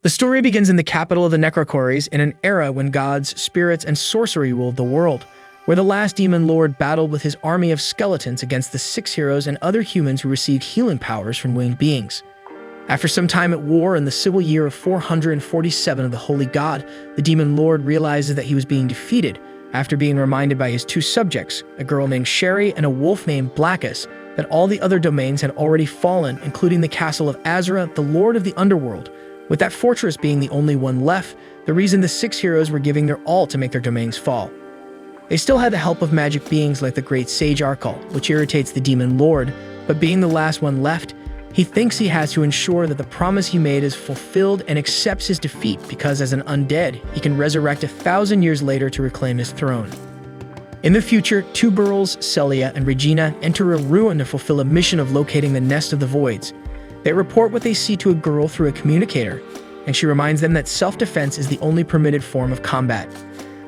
The story begins in the capital of the Necrocoaries in an era when gods, spirits, and sorcery ruled the world, where the last demon lord battled with his army of skeletons against the 6 heroes and other humans who received healing powers from winged beings. After some time at war in the civil year of 447 of the Holy God, the demon lord realizes that he was being defeated after being reminded by his 2 subjects, a girl named Sherry and a wolf named Blackus, that all the other domains had already fallen, including the castle of Azra, the lord of the underworld, with that fortress being the only one left, the reason the 6 heroes were giving their all to make their domains fall. They still had the help of magic beings like the great sage Arkal, which irritates the demon lord, but being the last one left, he thinks he has to ensure that the promise he made is fulfilled and accepts his defeat because as an undead, he can resurrect 1,000 years later to reclaim his throne. In the future, 2 girls, Celia and Regina, enter a ruin to fulfill a mission of locating the Nest of the Voids. They report what they see to a girl through a communicator, and she reminds them that self-defense is the only permitted form of combat.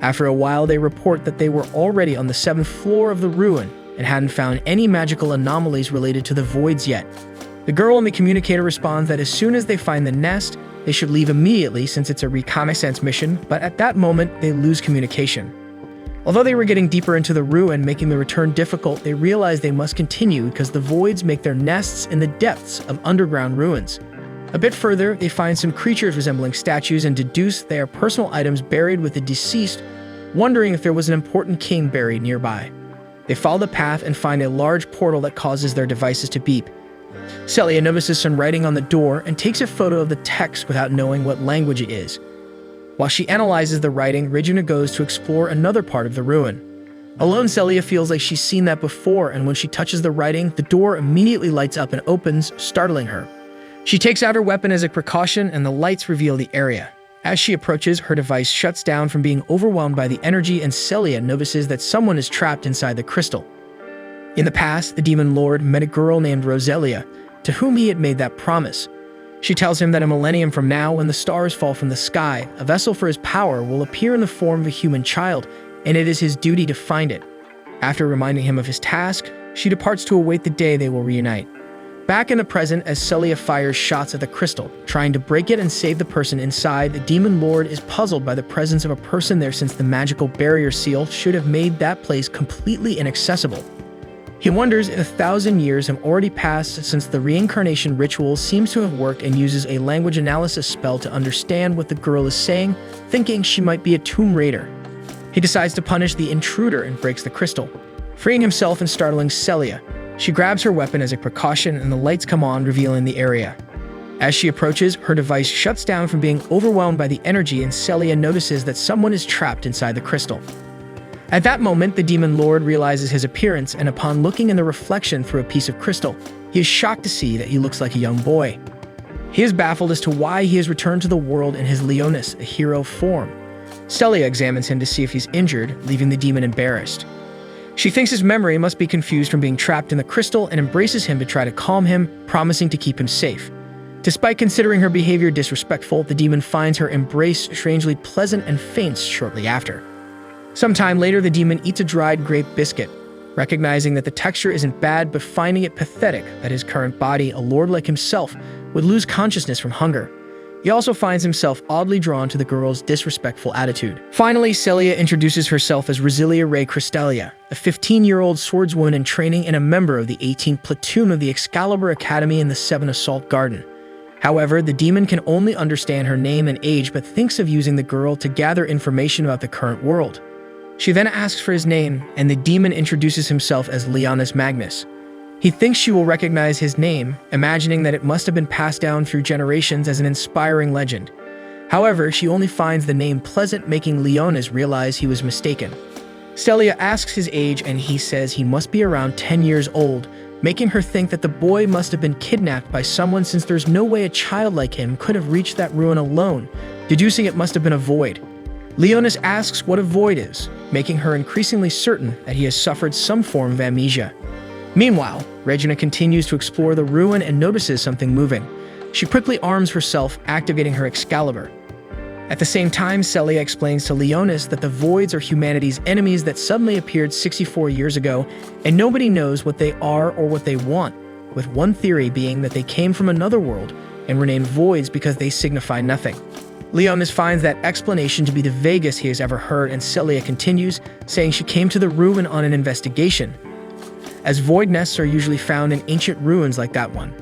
After a while, they report that they were already on the 7th floor of the ruin and hadn't found any magical anomalies related to the voids yet. The girl in the communicator responds that as soon as they find the nest, they should leave immediately since it's a reconnaissance mission, but at that moment, they lose communication. Although they were getting deeper into the ruin, making the return difficult, they realize they must continue because the voids make their nests in the depths of underground ruins. A bit further, they find some creatures resembling statues and deduce they are personal items buried with the deceased, wondering if there was an important king buried nearby. They follow the path and find a large portal that causes their devices to beep. Celia notices some writing on the door and takes a photo of the text without knowing what language it is. While she analyzes the writing, Regina goes to explore another part of the ruin. Alone, Celia feels like she's seen that before, and when she touches the writing, the door immediately lights up and opens, startling her. She takes out her weapon as a precaution, and the lights reveal the area. As she approaches, her device shuts down from being overwhelmed by the energy, and Celia notices that someone is trapped inside the crystal. In the past, the demon lord met a girl named Roselia, to whom he had made that promise. She tells him that a millennium from now, when the stars fall from the sky, a vessel for his power will appear in the form of a human child, and it is his duty to find it. After reminding him of his task, she departs to await the day they will reunite. Back in the present, as Celia fires shots at the crystal, trying to break it and save the person inside, the demon lord is puzzled by the presence of a person there since the magical barrier seal should have made that place completely inaccessible. He wonders if 1,000 years have already passed since the reincarnation ritual seems to have worked and uses a language analysis spell to understand what the girl is saying, thinking she might be a tomb raider. He decides to punish the intruder and breaks the crystal, freeing himself and startling Celia. She grabs her weapon as a precaution and the lights come on, revealing the area. As she approaches, her device shuts down from being overwhelmed by the energy and Celia notices that someone is trapped inside the crystal. At that moment, the demon lord realizes his appearance, and upon looking in the reflection through a piece of crystal, he is shocked to see that he looks like a young boy. He is baffled as to why he has returned to the world in his Leonis, a hero form. Celia examines him to see if he's injured, leaving the demon embarrassed. She thinks his memory must be confused from being trapped in the crystal and embraces him to try to calm him, promising to keep him safe. Despite considering her behavior disrespectful, the demon finds her embrace strangely pleasant and faints shortly after. Sometime later, the demon eats a dried grape biscuit, recognizing that the texture isn't bad but finding it pathetic that his current body, a lord like himself, would lose consciousness from hunger. He also finds himself oddly drawn to the girl's disrespectful attitude. Finally, Celia introduces herself as Roselia Ray Crystalia, a 15-year-old swordswoman in training and a member of the 18th Platoon of the Excalibur Academy in the 7 Assault Garden. However, the demon can only understand her name and age but thinks of using the girl to gather information about the current world. She then asks for his name, and the demon introduces himself as Leonis Magnus. He thinks she will recognize his name, imagining that it must have been passed down through generations as an inspiring legend. However, she only finds the name pleasant, making Leonis realize he was mistaken. Celia asks his age, and he says he must be around 10 years old, making her think that the boy must have been kidnapped by someone since there's no way a child like him could have reached that ruin alone, deducing it must have been a void. Leonis asks what a void is, making her increasingly certain that he has suffered some form of amnesia. Meanwhile, Regina continues to explore the ruin and notices something moving. She quickly arms herself, activating her Excalibur. At the same time, Celia explains to Leonis that the voids are humanity's enemies that suddenly appeared 64 years ago, and nobody knows what they are or what they want, with one theory being that they came from another world and were named voids because they signify nothing. Leonis finds that explanation to be the vaguest he has ever heard, and Celia continues, saying she came to the ruin on an investigation, as void nests are usually found in ancient ruins like that one.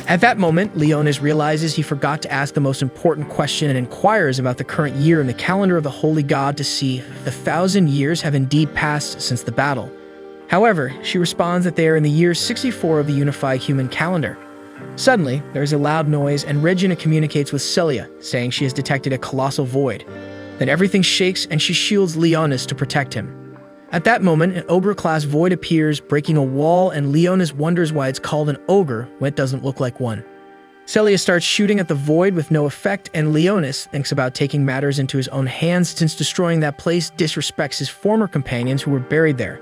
At that moment, Leonis realizes he forgot to ask the most important question and inquires about the current year in the calendar of the holy god to see if the 1,000 years have indeed passed since the battle. However, she responds that they are in the year 64 of the unified human calendar. Suddenly, there is a loud noise and Regina communicates with Celia, saying she has detected a colossal void. Then everything shakes and she shields Leonis to protect him. At that moment, an ogre-class void appears, breaking a wall, and Leonis wonders why it's called an ogre when it doesn't look like one. Celia starts shooting at the void with no effect, and Leonis thinks about taking matters into his own hands since destroying that place disrespects his former companions who were buried there.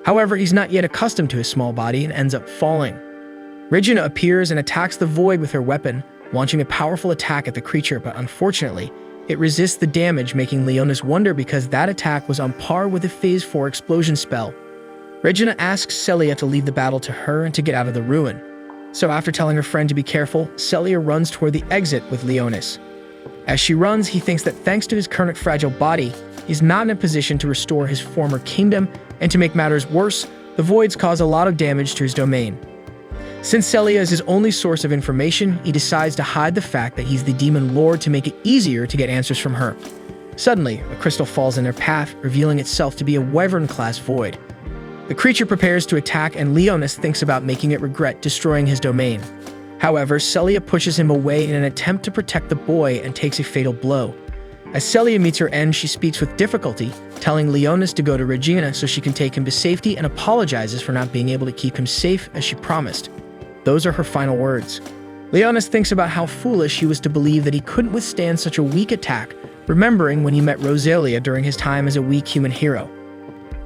However, he's not yet accustomed to his small body and ends up falling. Regina appears and attacks the void with her weapon, launching a powerful attack at the creature, but unfortunately, it resists the damage, making Leonis wonder because that attack was on par with a Phase 4 explosion spell. Regina asks Celia to leave the battle to her and to get out of the ruin. So after telling her friend to be careful, Celia runs toward the exit with Leonis. As she runs, he thinks that thanks to his current fragile body, he's not in a position to restore his former kingdom, and to make matters worse, the voids cause a lot of damage to his domain. Since Celia is his only source of information, he decides to hide the fact that he's the demon lord to make it easier to get answers from her. Suddenly, a crystal falls in their path, revealing itself to be a wyvern-class void. The creature prepares to attack, and Leonis thinks about making it regret destroying his domain. However, Celia pushes him away in an attempt to protect the boy and takes a fatal blow. As Celia meets her end, she speaks with difficulty, telling Leonis to go to Regina so she can take him to safety, and apologizes for not being able to keep him safe as she promised. Those are her final words. Leonis thinks about how foolish he was to believe that he couldn't withstand such a weak attack, remembering when he met Rosalia during his time as a weak human hero.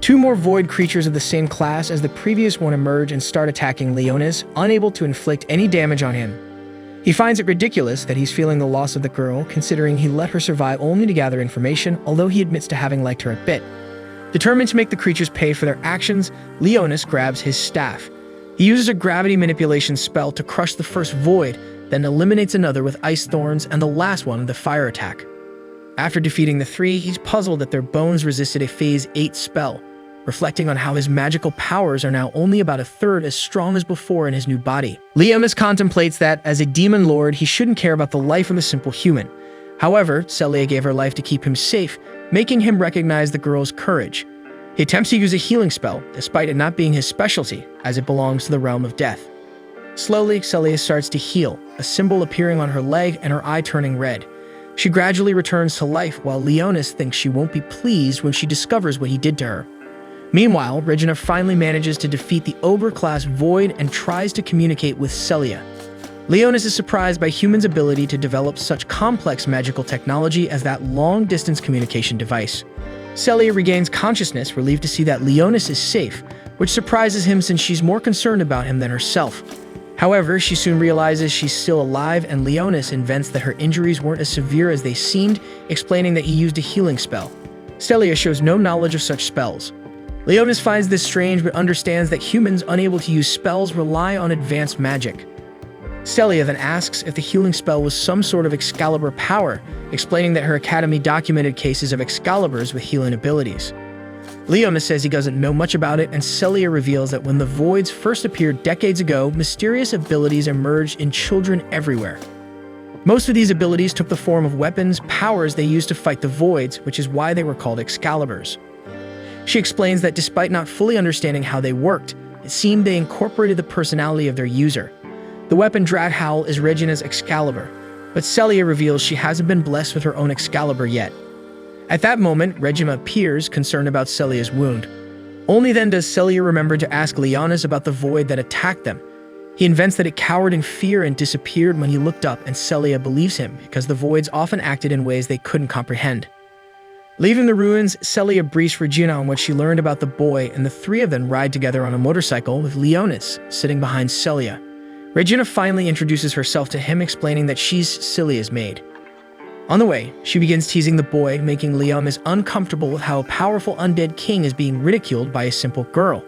Two more void creatures of the same class as the previous one emerge and start attacking Leonis, unable to inflict any damage on him. He finds it ridiculous that he's feeling the loss of the girl, considering he let her survive only to gather information, although he admits to having liked her a bit. Determined to make the creatures pay for their actions, Leonis grabs his staff. He uses a gravity manipulation spell to crush the first void, then eliminates another with ice thorns, and the last one with a fire attack. After defeating the three, he's puzzled that their bones resisted a Phase 8 spell, reflecting on how his magical powers are now only about a third as strong as before in his new body. Leonis contemplates that, as a demon lord, he shouldn't care about the life of a simple human. However, Celia gave her life to keep him safe, making him recognize the girl's courage. He attempts to use a healing spell, despite it not being his specialty, as it belongs to the realm of death. Slowly, Celia starts to heal, a symbol appearing on her leg and her eye turning red. She gradually returns to life, while Leonis thinks she won't be pleased when she discovers what he did to her. Meanwhile, Regina finally manages to defeat the ogre-class void and tries to communicate with Celia. Leonis is surprised by humans' ability to develop such complex magical technology as that long-distance communication device. Celia regains consciousness, relieved to see that Leonis is safe, which surprises him since she's more concerned about him than herself. However, she soon realizes she's still alive, and Leonis invents that her injuries weren't as severe as they seemed, explaining that he used a healing spell. Celia shows no knowledge of such spells. Leonis finds this strange but understands that humans unable to use spells rely on advanced magic. Celia then asks if the healing spell was some sort of Excalibur power, explaining that her academy documented cases of Excaliburs with healing abilities. Leonis says he doesn't know much about it, and Celia reveals that when the voids first appeared decades ago, mysterious abilities emerged in children everywhere. Most of these abilities took the form of weapons, powers they used to fight the voids, which is why they were called Excaliburs. She explains that despite not fully understanding how they worked, it seemed they incorporated the personality of their user. The weapon Drathowl is Regina's Excalibur, but Celia reveals she hasn't been blessed with her own Excalibur yet. At that moment, Regina appears, concerned about Celia's wound. Only then does Celia remember to ask Leonis about the void that attacked them. He invents that it cowered in fear and disappeared when he looked up, and Celia believes him because the voids often acted in ways they couldn't comprehend. Leaving the ruins, Celia briefs Regina on what she learned about the boy, and the three of them ride together on a motorcycle with Leonis sitting behind Celia. Regina finally introduces herself to him, explaining that she's Celia's maid. On the way, she begins teasing the boy, making Leonis uncomfortable with how a powerful undead king is being ridiculed by a simple girl.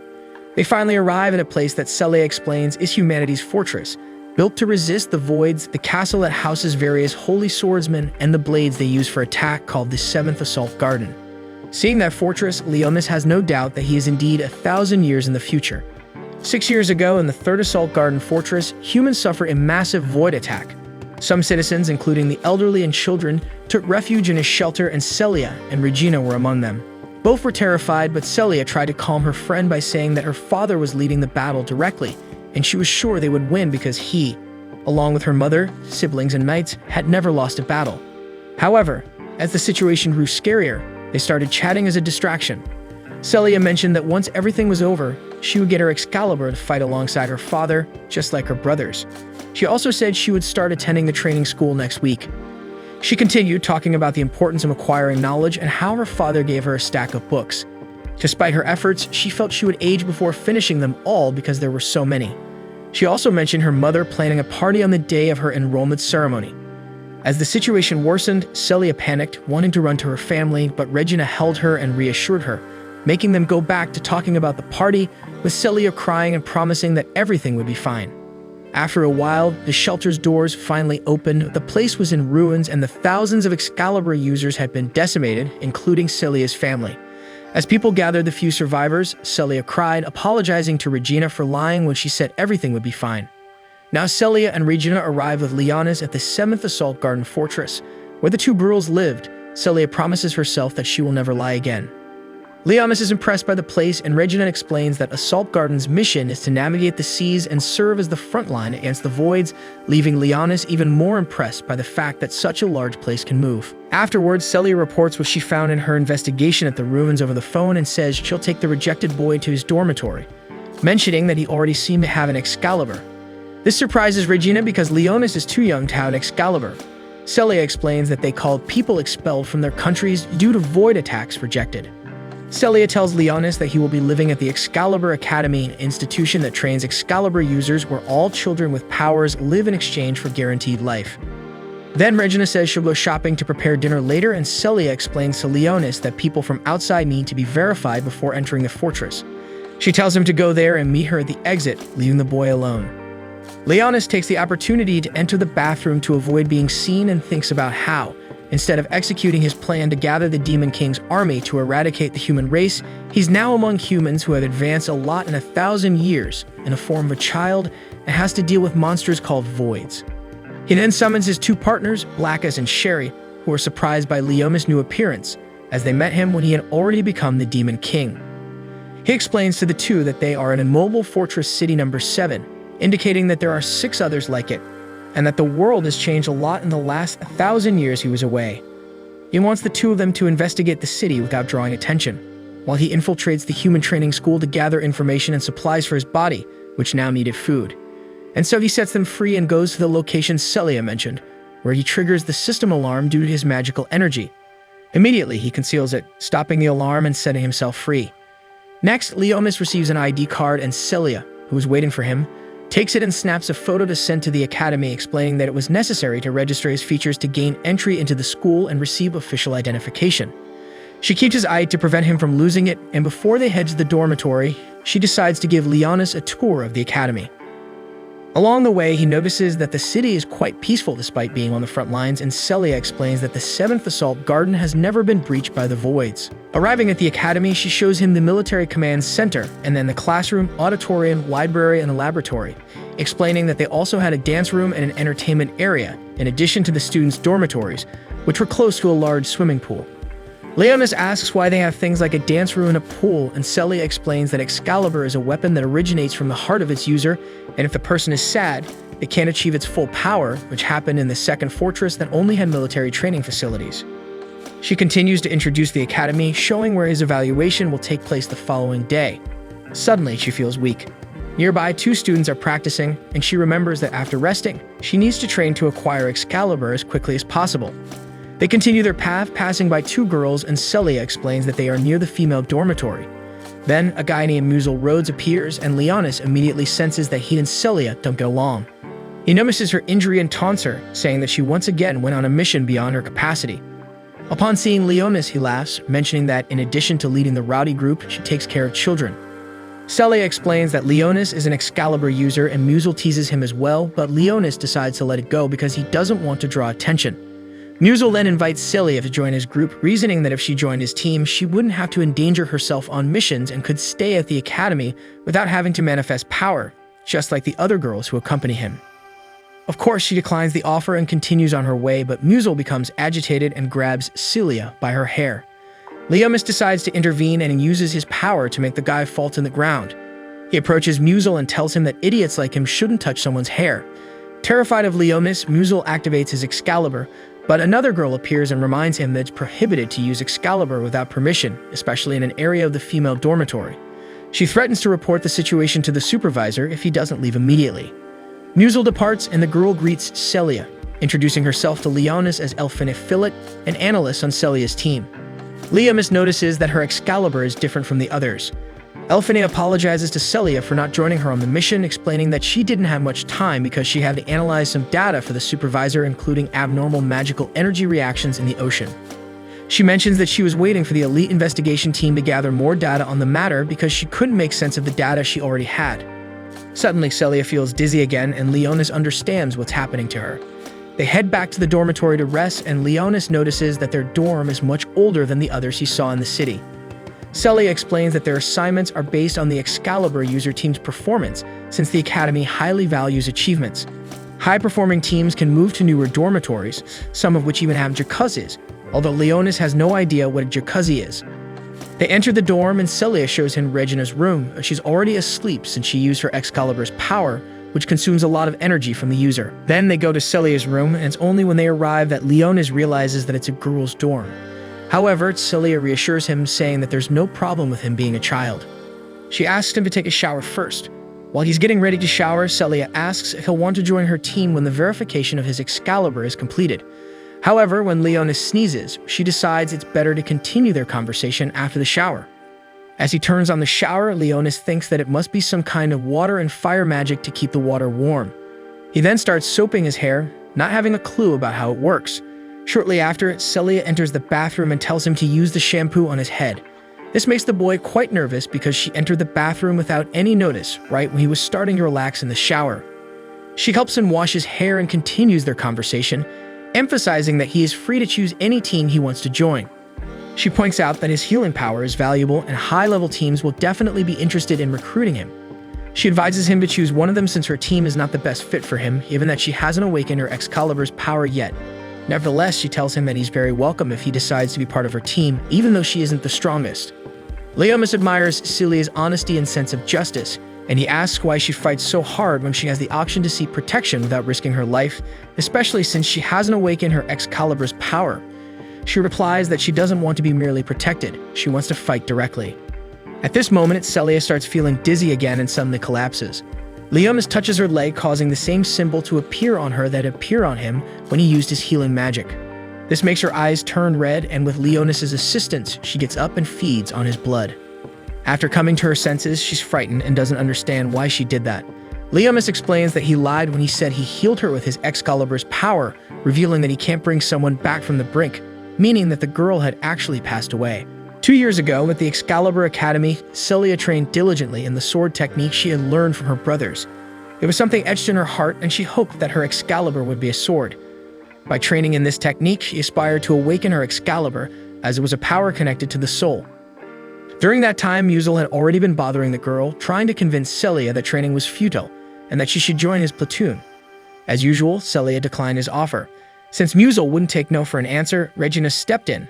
They finally arrive at a place that Celia explains is humanity's fortress, Built to resist the voids, the castle that houses various holy swordsmen and the blades they use for attack called the 7th Assault Garden. Seeing that fortress, Leonis has no doubt that he is indeed 1,000 years in the future. 6 years ago, in the 3rd Assault Garden Fortress, humans suffered a massive void attack. Some citizens, including the elderly and children, took refuge in a shelter, and Celia and Regina were among them. Both were terrified, but Celia tried to calm her friend by saying that her father was leading the battle directly, and she was sure they would win because he, along with her mother, siblings, and knights, had never lost a battle. However, as the situation grew scarier, they started chatting as a distraction. Celia mentioned that once everything was over, she would get her Excalibur to fight alongside her father, just like her brothers. She also said she would start attending the training school next week. She continued talking about the importance of acquiring knowledge and how her father gave her a stack of books. Despite her efforts, she felt she would age before finishing them all because there were so many. She also mentioned her mother planning a party on the day of her enrollment ceremony. As the situation worsened, Celia panicked, wanting to run to her family, but Regina held her and reassured her, making them go back to talking about the party, with Celia crying and promising that everything would be fine. After a while, the shelter's doors finally opened. The place was in ruins and the thousands of Excalibur users had been decimated, including Celia's family. As people gathered the few survivors, Celia cried, apologizing to Regina for lying when she said everything would be fine. Now Celia and Regina arrive with Leonis at the 7th Assault Garden Fortress, where the two girls lived. Celia promises herself that she will never lie again. Leonis is impressed by the place, and Regina explains that Assault Garden's mission is to navigate the seas and serve as the front line against the voids, leaving Leonis even more impressed by the fact that such a large place can move. Afterwards, Celia reports what she found in her investigation at the ruins over the phone and says she'll take the rejected boy to his dormitory, mentioning that he already seemed to have an Excalibur. This surprises Regina because Leonis is too young to have an Excalibur. Celia explains that they called people expelled from their countries due to void attacks rejected. Celia tells Leonis that he will be living at the Excalibur Academy, an institution that trains Excalibur users where all children with powers live in exchange for guaranteed life. Then Regina says she'll go shopping to prepare dinner later, and Celia explains to Leonis that people from outside need to be verified before entering the fortress. She tells him to go there and meet her at the exit, leaving the boy alone. Leonis takes the opportunity to enter the bathroom to avoid being seen and thinks about how, instead of executing his plan to gather the Demon King's army to eradicate the human race, he's now among humans who have advanced a lot in 1,000 years in the form of a child and has to deal with monsters called voids. He then summons his two partners, Blackus and Sherry, who are surprised by Leonis' new appearance, as they met him when he had already become the Demon King. He explains to the two that they are in Immobile Fortress City number 7, indicating that there are 6 others like it, and that the world has changed a lot in the last 1,000 years he was away. He wants the two of them to investigate the city without drawing attention, while he infiltrates the human training school to gather information and supplies for his body, which now needed food. And so he sets them free and goes to the location Celia mentioned, where he triggers the system alarm due to his magical energy. Immediately, he conceals it, stopping the alarm and setting himself free. Next, Leonis receives an ID card, and Celia, who is waiting for him, takes it and snaps a photo to send to the academy, explaining that it was necessary to register his features to gain entry into the school and receive official identification. She keeps his eye to prevent him from losing it, and before they head to the dormitory, she decides to give Leonis a tour of the academy. Along the way, he notices that the city is quite peaceful despite being on the front lines, and Celia explains that the 7th Assault Garden has never been breached by the voids. Arriving at the academy, she shows him the military command center, and then the classroom, auditorium, library, and the laboratory, explaining that they also had a dance room and an entertainment area, in addition to the students' dormitories, which were close to a large swimming pool. Leonis asks why they have things like a dance room and a pool, and Celia explains that Excalibur is a weapon that originates from the heart of its user, and if the person is sad, they can't achieve its full power, which happened in the second fortress that only had military training facilities. She continues to introduce the academy, showing where his evaluation will take place the following day. Suddenly, she feels weak. Nearby, 2 students are practicing, and she remembers that after resting, she needs to train to acquire Excalibur as quickly as possible. They continue their path, passing by 2 girls, and Celia explains that they are near the female dormitory. Then, a guy named Musil Rhodes appears, and Leonis immediately senses that he and Celia don't get along. He notices her injury and taunts her, saying that she once again went on a mission beyond her capacity. Upon seeing Leonis, he laughs, mentioning that in addition to leading the rowdy group, she takes care of children. Celia explains that Leonis is an Excalibur user and Musil teases him as well, but Leonis decides to let it go because he doesn't want to draw attention. Musil then invites Celia to join his group, reasoning that if she joined his team, she wouldn't have to endanger herself on missions and could stay at the academy without having to manifest power, just like the other girls who accompany him. Of course, she declines the offer and continues on her way, but Musil becomes agitated and grabs Celia by her hair. Leonis decides to intervene and uses his power to make the guy fall to the ground. He approaches Musil and tells him that idiots like him shouldn't touch someone's hair. Terrified of Leonis, Musil activates his Excalibur, but another girl appears and reminds him that it's prohibited to use Excalibur without permission, especially in an area of the female dormitory. She threatens to report the situation to the supervisor if he doesn't leave immediately. Musil departs and the girl greets Celia, introducing herself to Leonis as Elfine Philip, an analyst on Celia's team. Leonis notices that her Excalibur is different from the others. Elfine apologizes to Celia for not joining her on the mission, explaining that she didn't have much time because she had to analyze some data for the supervisor, including abnormal magical energy reactions in the ocean. She mentions that she was waiting for the elite investigation team to gather more data on the matter because she couldn't make sense of the data she already had. Suddenly, Celia feels dizzy again, and Leonis understands what's happening to her. They head back to the dormitory to rest, and Leonis notices that their dorm is much older than the others he saw in the city. Celia explains that their assignments are based on the Excalibur user team's performance, since the Academy highly values achievements. High-performing teams can move to newer dormitories, some of which even have jacuzzis, although Leonis has no idea what a jacuzzi is. They enter the dorm, and Celia shows him Regina's room, but she's already asleep since she used her Excalibur's power, which consumes a lot of energy from the user. Then they go to Celia's room, and it's only when they arrive that Leonis realizes that it's a girl's dorm. However, Celia reassures him, saying that there's no problem with him being a child. She asks him to take a shower first. While he's getting ready to shower, Celia asks if he'll want to join her team when the verification of his Excalibur is completed. However, when Leonis sneezes, she decides it's better to continue their conversation after the shower. As he turns on the shower, Leonis thinks that it must be some kind of water and fire magic to keep the water warm. He then starts soaping his hair, not having a clue about how it works. Shortly after, Celia enters the bathroom and tells him to use the shampoo on his head. This makes the boy quite nervous because she entered the bathroom without any notice, right when he was starting to relax in the shower. She helps him wash his hair and continues their conversation, emphasizing that he is free to choose any team he wants to join. She points out that his healing power is valuable and high-level teams will definitely be interested in recruiting him. She advises him to choose one of them since her team is not the best fit for him, given that she hasn't awakened her Excalibur's power yet. Nevertheless, she tells him that he's very welcome if he decides to be part of her team, even though she isn't the strongest. Leonis admires Celia's honesty and sense of justice, and he asks why she fights so hard when she has the option to seek protection without risking her life, especially since she hasn't awakened her Excalibur's power. She replies that she doesn't want to be merely protected, she wants to fight directly. At this moment, Celia starts feeling dizzy again and suddenly collapses. Leonis touches her leg, causing the same symbol to appear on her that appeared on him when he used his healing magic. This makes her eyes turn red, and with Leonis' assistance, she gets up and feeds on his blood. After coming to her senses, she's frightened and doesn't understand why she did that. Leonis explains that he lied when he said he healed her with his Excalibur's power, revealing that he can't bring someone back from the brink, meaning that the girl had actually passed away. 2 years ago, at the Excalibur Academy, Celia trained diligently in the sword technique she had learned from her brothers. It was something etched in her heart, and she hoped that her Excalibur would be a sword. By training in this technique, she aspired to awaken her Excalibur, as it was a power connected to the soul. During that time, Musil had already been bothering the girl, trying to convince Celia that training was futile, and that she should join his platoon. As usual, Celia declined his offer. Since Musil wouldn't take no for an answer, Regina stepped in,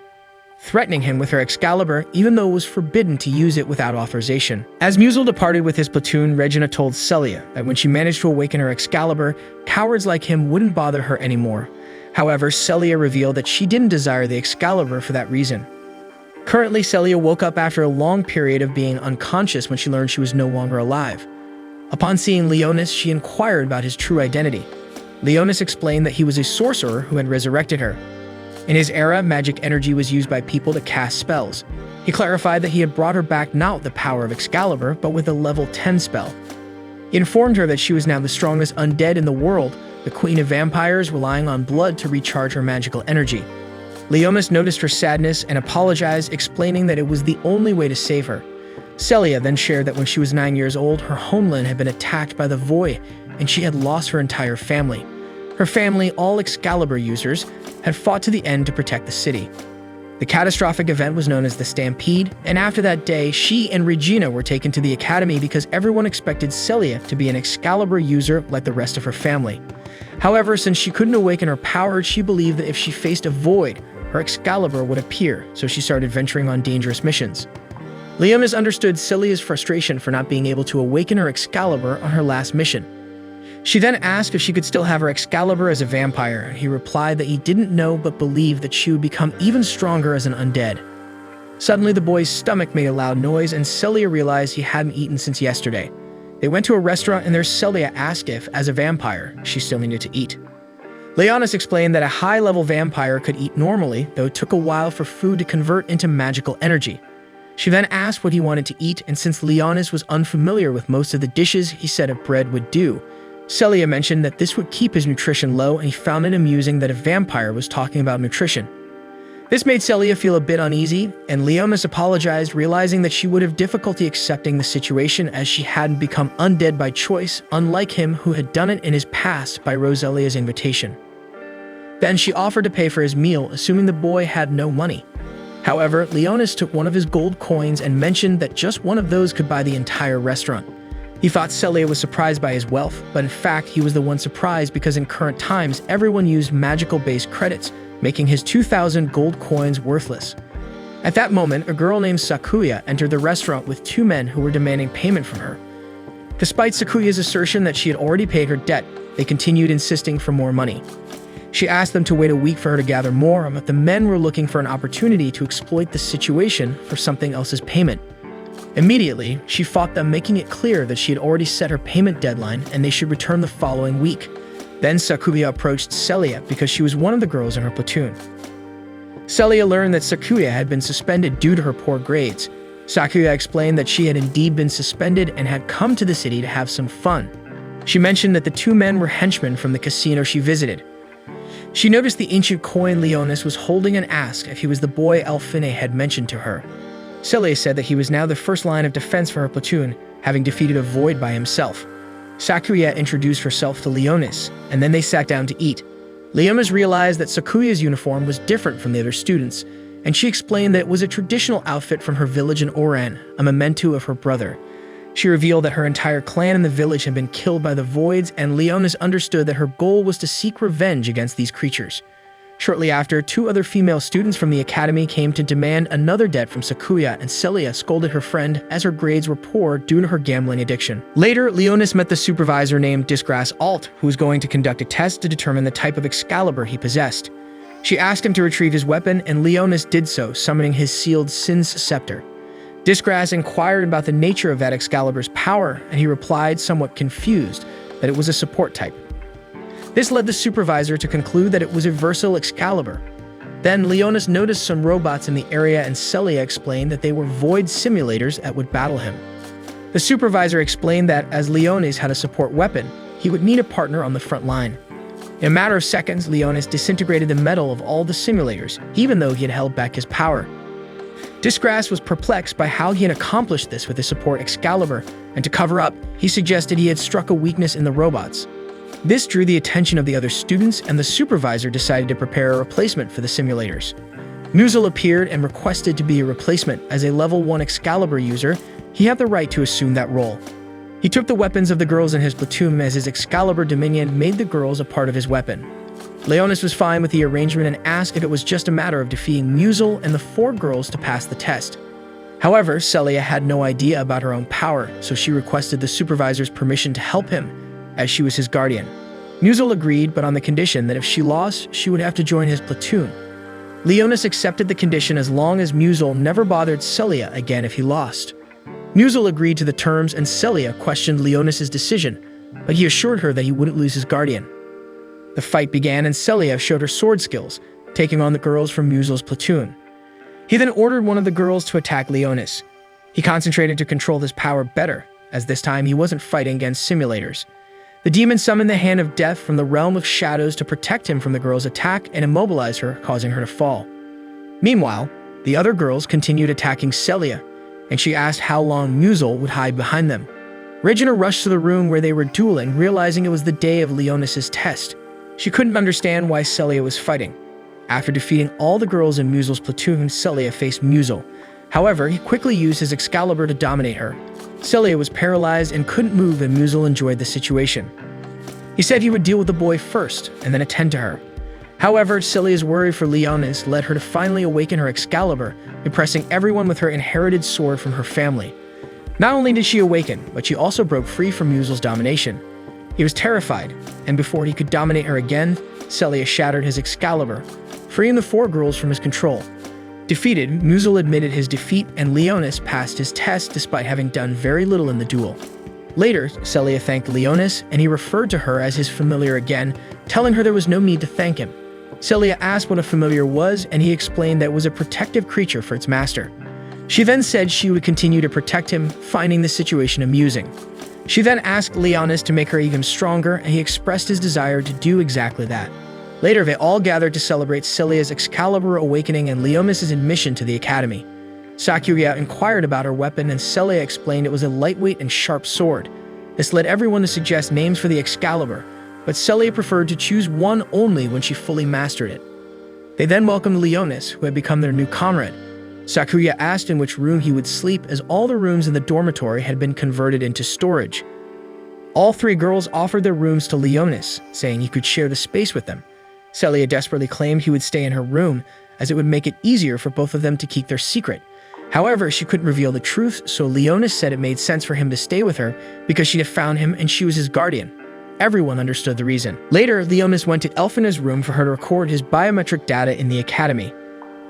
threatening him with her Excalibur, even though it was forbidden to use it without authorization. As Musil departed with his platoon, Regina told Celia that when she managed to awaken her Excalibur, cowards like him wouldn't bother her anymore. However, Celia revealed that she didn't desire the Excalibur for that reason. Currently, Celia woke up after a long period of being unconscious when she learned she was no longer alive. Upon seeing Leonis, she inquired about his true identity. Leonis explained that he was a sorcerer who had resurrected her. In his era, magic energy was used by people to cast spells. He clarified that he had brought her back not with the power of Excalibur, but with a level 10 spell. He informed her that she was now the strongest undead in the world, the queen of vampires, relying on blood to recharge her magical energy. Leonis noticed her sadness and apologized, explaining that it was the only way to save her. Celia then shared that when she was 9 years old, her homeland had been attacked by the Void, and she had lost her entire family. Her family, all Excalibur users, had fought to the end to protect the city. The catastrophic event was known as the Stampede, and after that day, she and Regina were taken to the academy because everyone expected Celia to be an Excalibur user like the rest of her family. However, since she couldn't awaken her power, she believed that if she faced a Void, her Excalibur would appear, so she started venturing on dangerous missions. Leonis understood Celia's frustration for not being able to awaken her Excalibur on her last mission. She then asked if she could still have her Excalibur as a vampire, and he replied that he didn't know but believed that she would become even stronger as an undead. Suddenly, the boy's stomach made a loud noise, and Celia realized he hadn't eaten since yesterday. They went to a restaurant, and there Celia asked if, as a vampire, she still needed to eat. Leonis explained that a high-level vampire could eat normally, though it took a while for food to convert into magical energy. She then asked what he wanted to eat, and since Leonis was unfamiliar with most of the dishes, he said a bread would do. Celia mentioned that this would keep his nutrition low, and he found it amusing that a vampire was talking about nutrition. This made Celia feel a bit uneasy, and Leonis apologized, realizing that she would have difficulty accepting the situation as she hadn't become undead by choice, unlike him who had done it in his past by Roselia's invitation. Then she offered to pay for his meal, assuming the boy had no money. However, Leonis took one of his gold coins and mentioned that just one of those could buy the entire restaurant. He thought Celia was surprised by his wealth, but in fact he was the one surprised because in current times everyone used magical-based credits, making his 2,000 gold coins worthless. At that moment, a girl named Sakuya entered the restaurant with 2 men who were demanding payment from her. Despite Sakuya's assertion that she had already paid her debt, they continued insisting for more money. She asked them to wait a week for her to gather more, but the men were looking for an opportunity to exploit the situation for something else's payment. Immediately, she fought them, making it clear that she had already set her payment deadline and they should return the following week. Then Sakuya approached Celia because she was one of the girls in her platoon. Celia learned that Sakuya had been suspended due to her poor grades. Sakuya explained that she had indeed been suspended and had come to the city to have some fun. She mentioned that the 2 men were henchmen from the casino she visited. She noticed the ancient coin Leonis was holding and asked if he was the boy Elfine had mentioned to her. Celia said that he was now the first line of defense for her platoon, having defeated a Void by himself. Sakuya introduced herself to Leonis, and then they sat down to eat. Leonis realized that Sakuya's uniform was different from the other students, and she explained that it was a traditional outfit from her village in Oran, a memento of her brother. She revealed that her entire clan in the village had been killed by the Voids, and Leonis understood that her goal was to seek revenge against these creatures. Shortly after, 2 other female students from the academy came to demand another debt from Sakuya, and Celia scolded her friend as her grades were poor due to her gambling addiction. Later, Leonis met the supervisor named Disgrace Alt, who was going to conduct a test to determine the type of Excalibur he possessed. She asked him to retrieve his weapon, and Leonis did so, summoning his sealed Sin's scepter. Disgrace inquired about the nature of that Excalibur's power, and he replied, somewhat confused, that it was a support type. This led the supervisor to conclude that it was a versatile Excalibur. Then Leonis noticed some robots in the area, and Celia explained that they were Void simulators that would battle him. The supervisor explained that as Leonis had a support weapon, he would need a partner on the front line. In a matter of seconds, Leonis disintegrated the metal of all the simulators, even though he had held back his power. Disgrace was perplexed by how he had accomplished this with his support Excalibur, and to cover up, he suggested he had struck a weakness in the robots. This drew the attention of the other students, and the supervisor decided to prepare a replacement for the simulators. Musil appeared and requested to be a replacement. As a level 1 Excalibur user, he had the right to assume that role. He took the weapons of the girls in his platoon as his Excalibur Dominion made the girls a part of his weapon. Leonis was fine with the arrangement and asked if it was just a matter of defeating Musil and the 4 girls to pass the test. However, Celia had no idea about her own power, so she requested the supervisor's permission to help him, as she was his guardian. Musil agreed, but on the condition that if she lost, she would have to join his platoon. Leonis accepted the condition as long as Musil never bothered Celia again if he lost. Musil agreed to the terms, and Celia questioned Leonis' decision, but he assured her that he wouldn't lose his guardian. The fight began, and Celia showed her sword skills, taking on the girls from Musil's platoon. He then ordered one of the girls to attack Leonis. He concentrated to control his power better, as this time he wasn't fighting against simulators. The demon summoned the Hand of Death from the realm of shadows to protect him from the girl's attack and immobilize her, causing her to fall. Meanwhile, the other girls continued attacking Celia, and she asked how long Musil would hide behind them. Regina rushed to the room where they were dueling, realizing it was the day of Leonis' test. She couldn't understand why Celia was fighting. After defeating all the girls in Musil's platoon, Celia faced Musil. However, he quickly used his Excalibur to dominate her. Celia was paralyzed and couldn't move, and Musil enjoyed the situation. He said he would deal with the boy first, and then attend to her. However, Celia's worry for Leonis led her to finally awaken her Excalibur, impressing everyone with her inherited sword from her family. Not only did she awaken, but she also broke free from Musil's domination. He was terrified, and before he could dominate her again, Celia shattered his Excalibur, freeing the 4 girls from his control. Defeated, Musil admitted his defeat, and Leonis passed his test despite having done very little in the duel. Later, Celia thanked Leonis, and he referred to her as his familiar again, telling her there was no need to thank him. Celia asked what a familiar was, and he explained that it was a protective creature for its master. She then said she would continue to protect him, finding the situation amusing. She then asked Leonis to make her even stronger, and he expressed his desire to do exactly that. Later, they all gathered to celebrate Celia's Excalibur awakening and Leonis' admission to the academy. Sakuya inquired about her weapon, and Celia explained it was a lightweight and sharp sword. This led everyone to suggest names for the Excalibur, but Celia preferred to choose one only when she fully mastered it. They then welcomed Leonis, who had become their new comrade. Sakuya asked in which room he would sleep, as all the rooms in the dormitory had been converted into storage. All 3 girls offered their rooms to Leonis, saying he could share the space with them. Celia desperately claimed he would stay in her room, as it would make it easier for both of them to keep their secret. However, she couldn't reveal the truth, so Leonis said it made sense for him to stay with her because she had found him and she was his guardian. Everyone understood the reason. Later, Leonis went to Elfina's room for her to record his biometric data in the academy.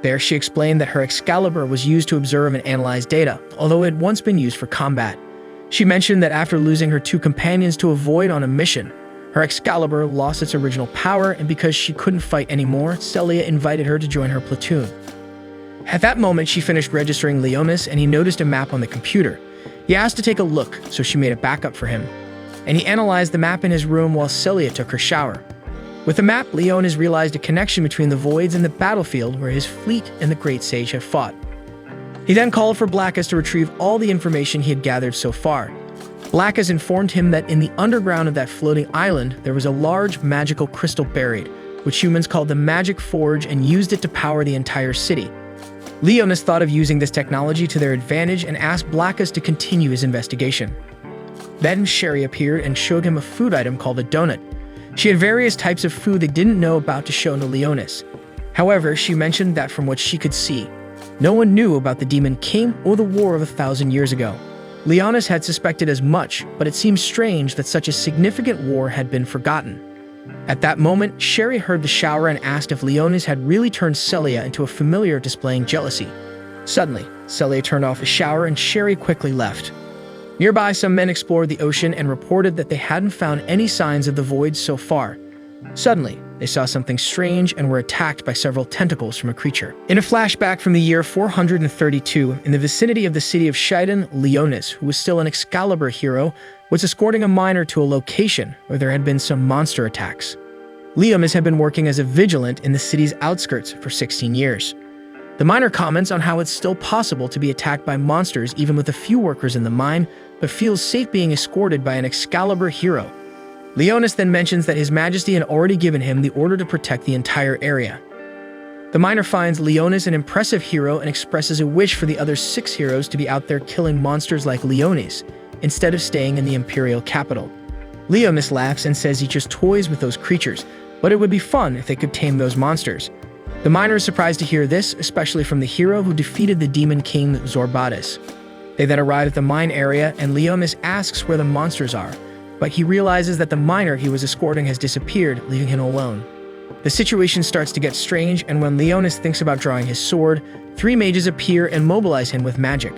There, she explained that her Excalibur was used to observe and analyze data, although it had once been used for combat. She mentioned that after losing her 2 companions to a void on a mission, her Excalibur lost its original power, and because she couldn't fight anymore, Celia invited her to join her platoon. At that moment, she finished registering Leonis, and he noticed a map on the computer. He asked to take a look, so she made a backup for him, and he analyzed the map in his room while Celia took her shower. With the map, Leonis realized a connection between the voids and the battlefield where his fleet and the Great Sage had fought. He then called for Blackus to retrieve all the information he had gathered so far. Blackus informed him that in the underground of that floating island, there was a large magical crystal buried, which humans called the Magic Forge, and used it to power the entire city. Leonis thought of using this technology to their advantage and asked Blackus to continue his investigation. Then Sherry appeared and showed him a food item called a donut. She had various types of food they didn't know about to show to Leonis. However, she mentioned that from what she could see, no one knew about the Demon King or the War of 1,000 years ago. Leonis had suspected as much, but it seemed strange that such a significant war had been forgotten. At that moment, Sherry heard the shower and asked if Leonis had really turned Celia into a familiar displaying jealousy. Suddenly, Celia turned off the shower and Sherry quickly left. Nearby, some men explored the ocean and reported that they hadn't found any signs of the void so far. Suddenly, they saw something strange and were attacked by several tentacles from a creature. In a flashback from the year 432, in the vicinity of the city of Shaidan, Leonis, who was still an Excalibur hero, was escorting a miner to a location where there had been some monster attacks. Leonis had been working as a vigilant in the city's outskirts for 16 years. The miner comments on how it's still possible to be attacked by monsters even with a few workers in the mine, but feels safe being escorted by an Excalibur hero. Leonis then mentions that His Majesty had already given him the order to protect the entire area. The miner finds Leonis an impressive hero and expresses a wish for the other 6 heroes to be out there killing monsters like Leonis, instead of staying in the Imperial capital. Leonis laughs and says he just toys with those creatures, but it would be fun if they could tame those monsters. The miner is surprised to hear this, especially from the hero who defeated the Demon King Zorbatis. They then arrive at the mine area, and Leonis asks where the monsters are, but he realizes that the miner he was escorting has disappeared, leaving him alone. The situation starts to get strange, and when Leonis thinks about drawing his sword, 3 mages appear and mobilize him with magic.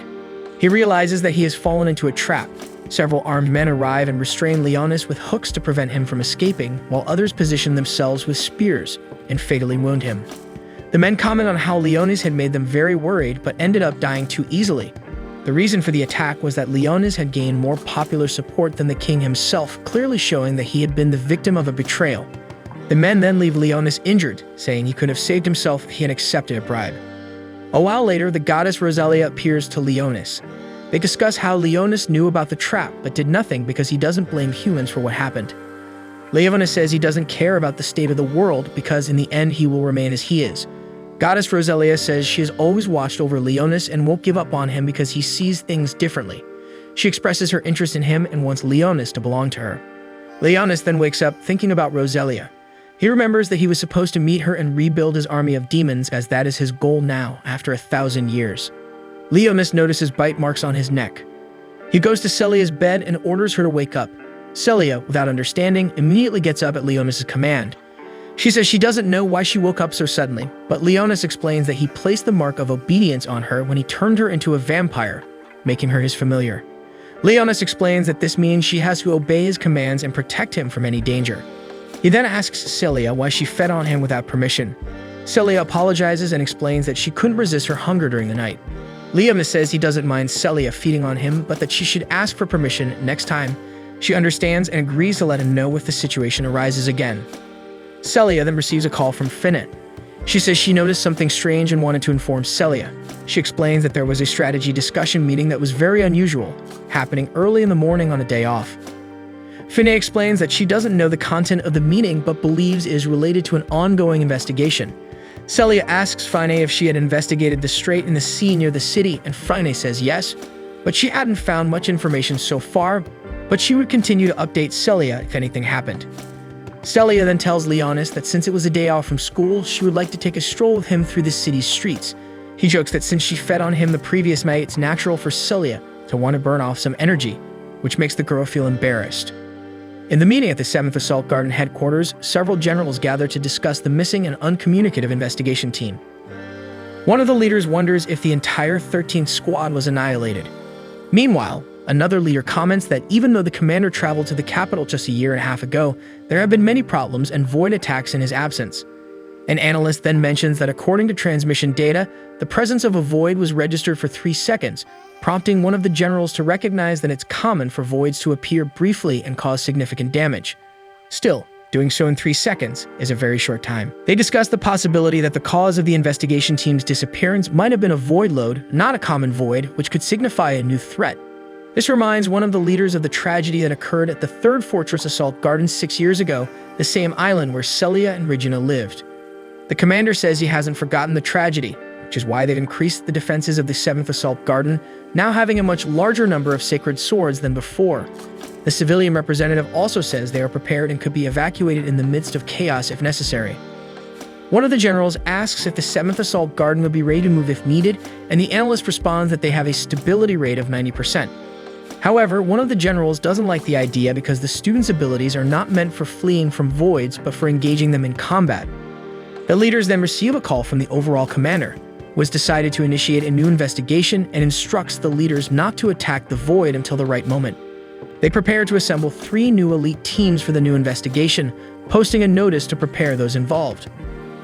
He realizes that he has fallen into a trap. Several armed men arrive and restrain Leonis with hooks to prevent him from escaping, while others position themselves with spears and fatally wound him. The men comment on how Leonis had made them very worried, but ended up dying too easily. The reason for the attack was that Leonis had gained more popular support than the king himself, clearly showing that he had been the victim of a betrayal. The men then leave Leonis injured, saying he could have saved himself if he had accepted a bribe. A while later, the goddess Rosalia appears to Leonis. They discuss how Leonis knew about the trap but did nothing because he doesn't blame humans for what happened. Leonis says he doesn't care about the state of the world because in the end he will remain as he is. Goddess Rosalia says she has always watched over Leonis and won't give up on him because he sees things differently. She expresses her interest in him and wants Leonis to belong to her. Leonis then wakes up thinking about Rosalia. He remembers that he was supposed to meet her and rebuild his army of demons, as that is his goal now, after 1,000 years. Leonis notices bite marks on his neck. He goes to Celia's bed and orders her to wake up. Celia, without understanding, immediately gets up at Leonis' command. She says she doesn't know why she woke up so suddenly, but Leonis explains that he placed the mark of obedience on her when he turned her into a vampire, making her his familiar. Leonis explains that this means she has to obey his commands and protect him from any danger. He then asks Celia why she fed on him without permission. Celia apologizes and explains that she couldn't resist her hunger during the night. Leonis says he doesn't mind Celia feeding on him, but that she should ask for permission next time. She understands and agrees to let him know if the situation arises again. Celia then receives a call from Finette. She says she noticed something strange and wanted to inform Celia. She explains that there was a strategy discussion meeting that was very unusual, happening early in the morning on a day off. Finette explains that she doesn't know the content of the meeting but believes it is related to an ongoing investigation. Celia asks Finette if she had investigated the strait in the sea near the city, and Finette says yes, but she hadn't found much information so far, but she would continue to update Celia if anything happened. Celia then tells Leonis that since it was a day off from school, she would like to take a stroll with him through the city's streets. He jokes that since she fed on him the previous night, it's natural for Celia to want to burn off some energy, which makes the girl feel embarrassed. In the meeting at the 7th Assault Garden headquarters, several generals gather to discuss the missing and uncommunicative investigation team. One of the leaders wonders if the entire 13th squad was annihilated. Meanwhile, another leader comments that even though the commander traveled to the capital just a year and a half ago, there have been many problems and void attacks in his absence. An analyst then mentions that according to transmission data, the presence of a void was registered for 3 seconds, prompting one of the generals to recognize that it's common for voids to appear briefly and cause significant damage. Still, doing so in 3 seconds is a very short time. They discuss the possibility that the cause of the investigation team's disappearance might have been a void load, not a common void, which could signify a new threat. This reminds one of the leaders of the tragedy that occurred at the 3rd Fortress Assault Garden 6 years ago, the same island where Celia and Regina lived. The commander says he hasn't forgotten the tragedy, which is why they've increased the defenses of the 7th Assault Garden, now having a much larger number of sacred swords than before. The civilian representative also says they are prepared and could be evacuated in the midst of chaos if necessary. One of the generals asks if the 7th Assault Garden would be ready to move if needed, and the analyst responds that they have a stability rate of 90%. However, one of the generals doesn't like the idea because the students' abilities are not meant for fleeing from voids, but for engaging them in combat. The leaders then receive a call from the overall commander, who has decided to initiate a new investigation and instructs the leaders not to attack the void until the right moment. They prepare to assemble 3 new elite teams for the new investigation, posting a notice to prepare those involved.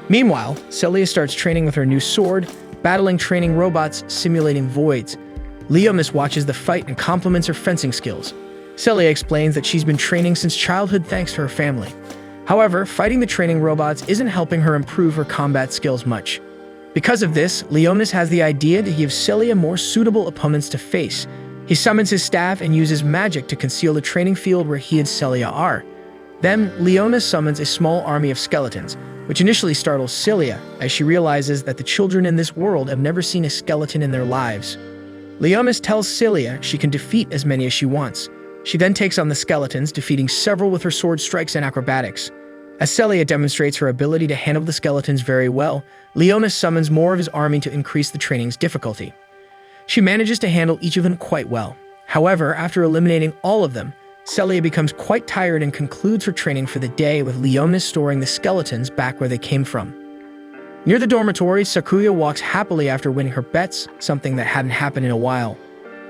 Meanwhile, Celia starts training with her new sword, battling training robots, simulating voids. Leonis watches the fight and compliments her fencing skills. Celia explains that she's been training since childhood thanks to her family. However, fighting the training robots isn't helping her improve her combat skills much. Because of this, Leonis has the idea to give Celia more suitable opponents to face. He summons his staff and uses magic to conceal the training field where he and Celia are. Then, Leonis summons a small army of skeletons, which initially startles Celia, as she realizes that the children in this world have never seen a skeleton in their lives. Leonis tells Celia she can defeat as many as she wants. She then takes on the skeletons, defeating several with her sword strikes and acrobatics. As Celia demonstrates her ability to handle the skeletons very well, Leonis summons more of his army to increase the training's difficulty. She manages to handle each of them quite well. However, after eliminating all of them, Celia becomes quite tired and concludes her training for the day, with Leonis storing the skeletons back where they came from. Near the dormitory, Sakuya walks happily after winning her bets, something that hadn't happened in a while.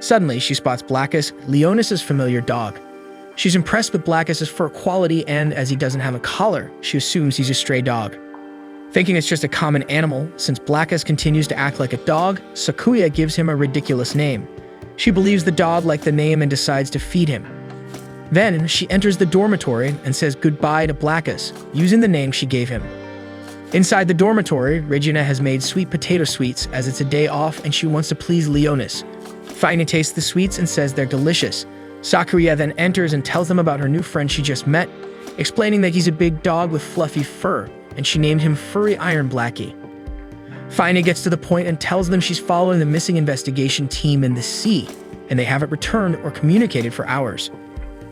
Suddenly, she spots Blackus, Leonis' familiar dog. She's impressed with Blackus' fur quality, and as he doesn't have a collar, she assumes he's a stray dog. Thinking it's just a common animal, since Blackus continues to act like a dog, Sakuya gives him a ridiculous name. She believes the dog liked the name and decides to feed him. Then, she enters the dormitory and says goodbye to Blackus, using the name she gave him. Inside the dormitory, Regina has made sweet potato sweets as it's a day off and she wants to please Leonis. Faina tastes the sweets and says they're delicious. Sakuya then enters and tells them about her new friend she just met, explaining that he's a big dog with fluffy fur, and she named him Furry Iron Blackie. Faina gets to the point and tells them she's following the missing investigation team in the sea, and they haven't returned or communicated for hours.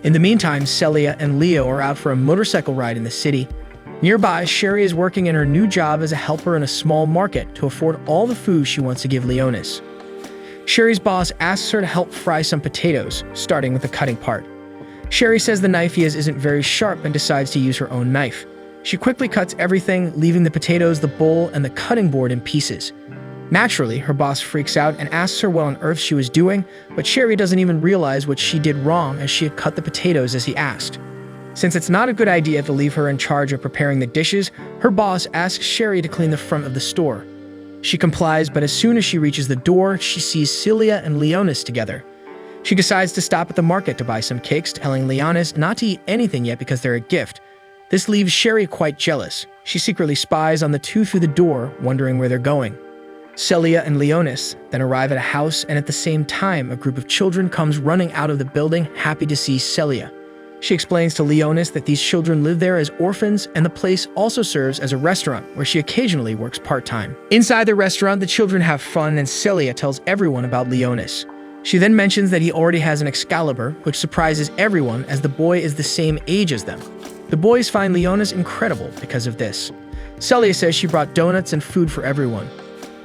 In the meantime, Celia and Leo are out for a motorcycle ride in the city. Nearby, Sherry is working in her new job as a helper in a small market to afford all the food she wants to give Leonis. Sherry's boss asks her to help fry some potatoes, starting with the cutting part. Sherry says the knife he has isn't very sharp and decides to use her own knife. She quickly cuts everything, leaving the potatoes, the bowl, and the cutting board in pieces. Naturally, her boss freaks out and asks her what on earth she was doing, but Sherry doesn't even realize what she did wrong as she had cut the potatoes as he asked. Since it's not a good idea to leave her in charge of preparing the dishes, her boss asks Sherry to clean the front of the store. She complies, but as soon as she reaches the door, she sees Celia and Leonis together. She decides to stop at the market to buy some cakes, telling Leonis not to eat anything yet because they're a gift. This leaves Sherry quite jealous. She secretly spies on the two through the door, wondering where they're going. Celia and Leonis then arrive at a house, and at the same time, a group of children comes running out of the building, happy to see Celia. She explains to Leonis that these children live there as orphans, and the place also serves as a restaurant where she occasionally works part-time. Inside the restaurant, the children have fun, and Celia tells everyone about Leonis. She then mentions that he already has an Excalibur, which surprises everyone as the boy is the same age as them. The boys find Leonis incredible because of this. Celia says she brought donuts and food for everyone.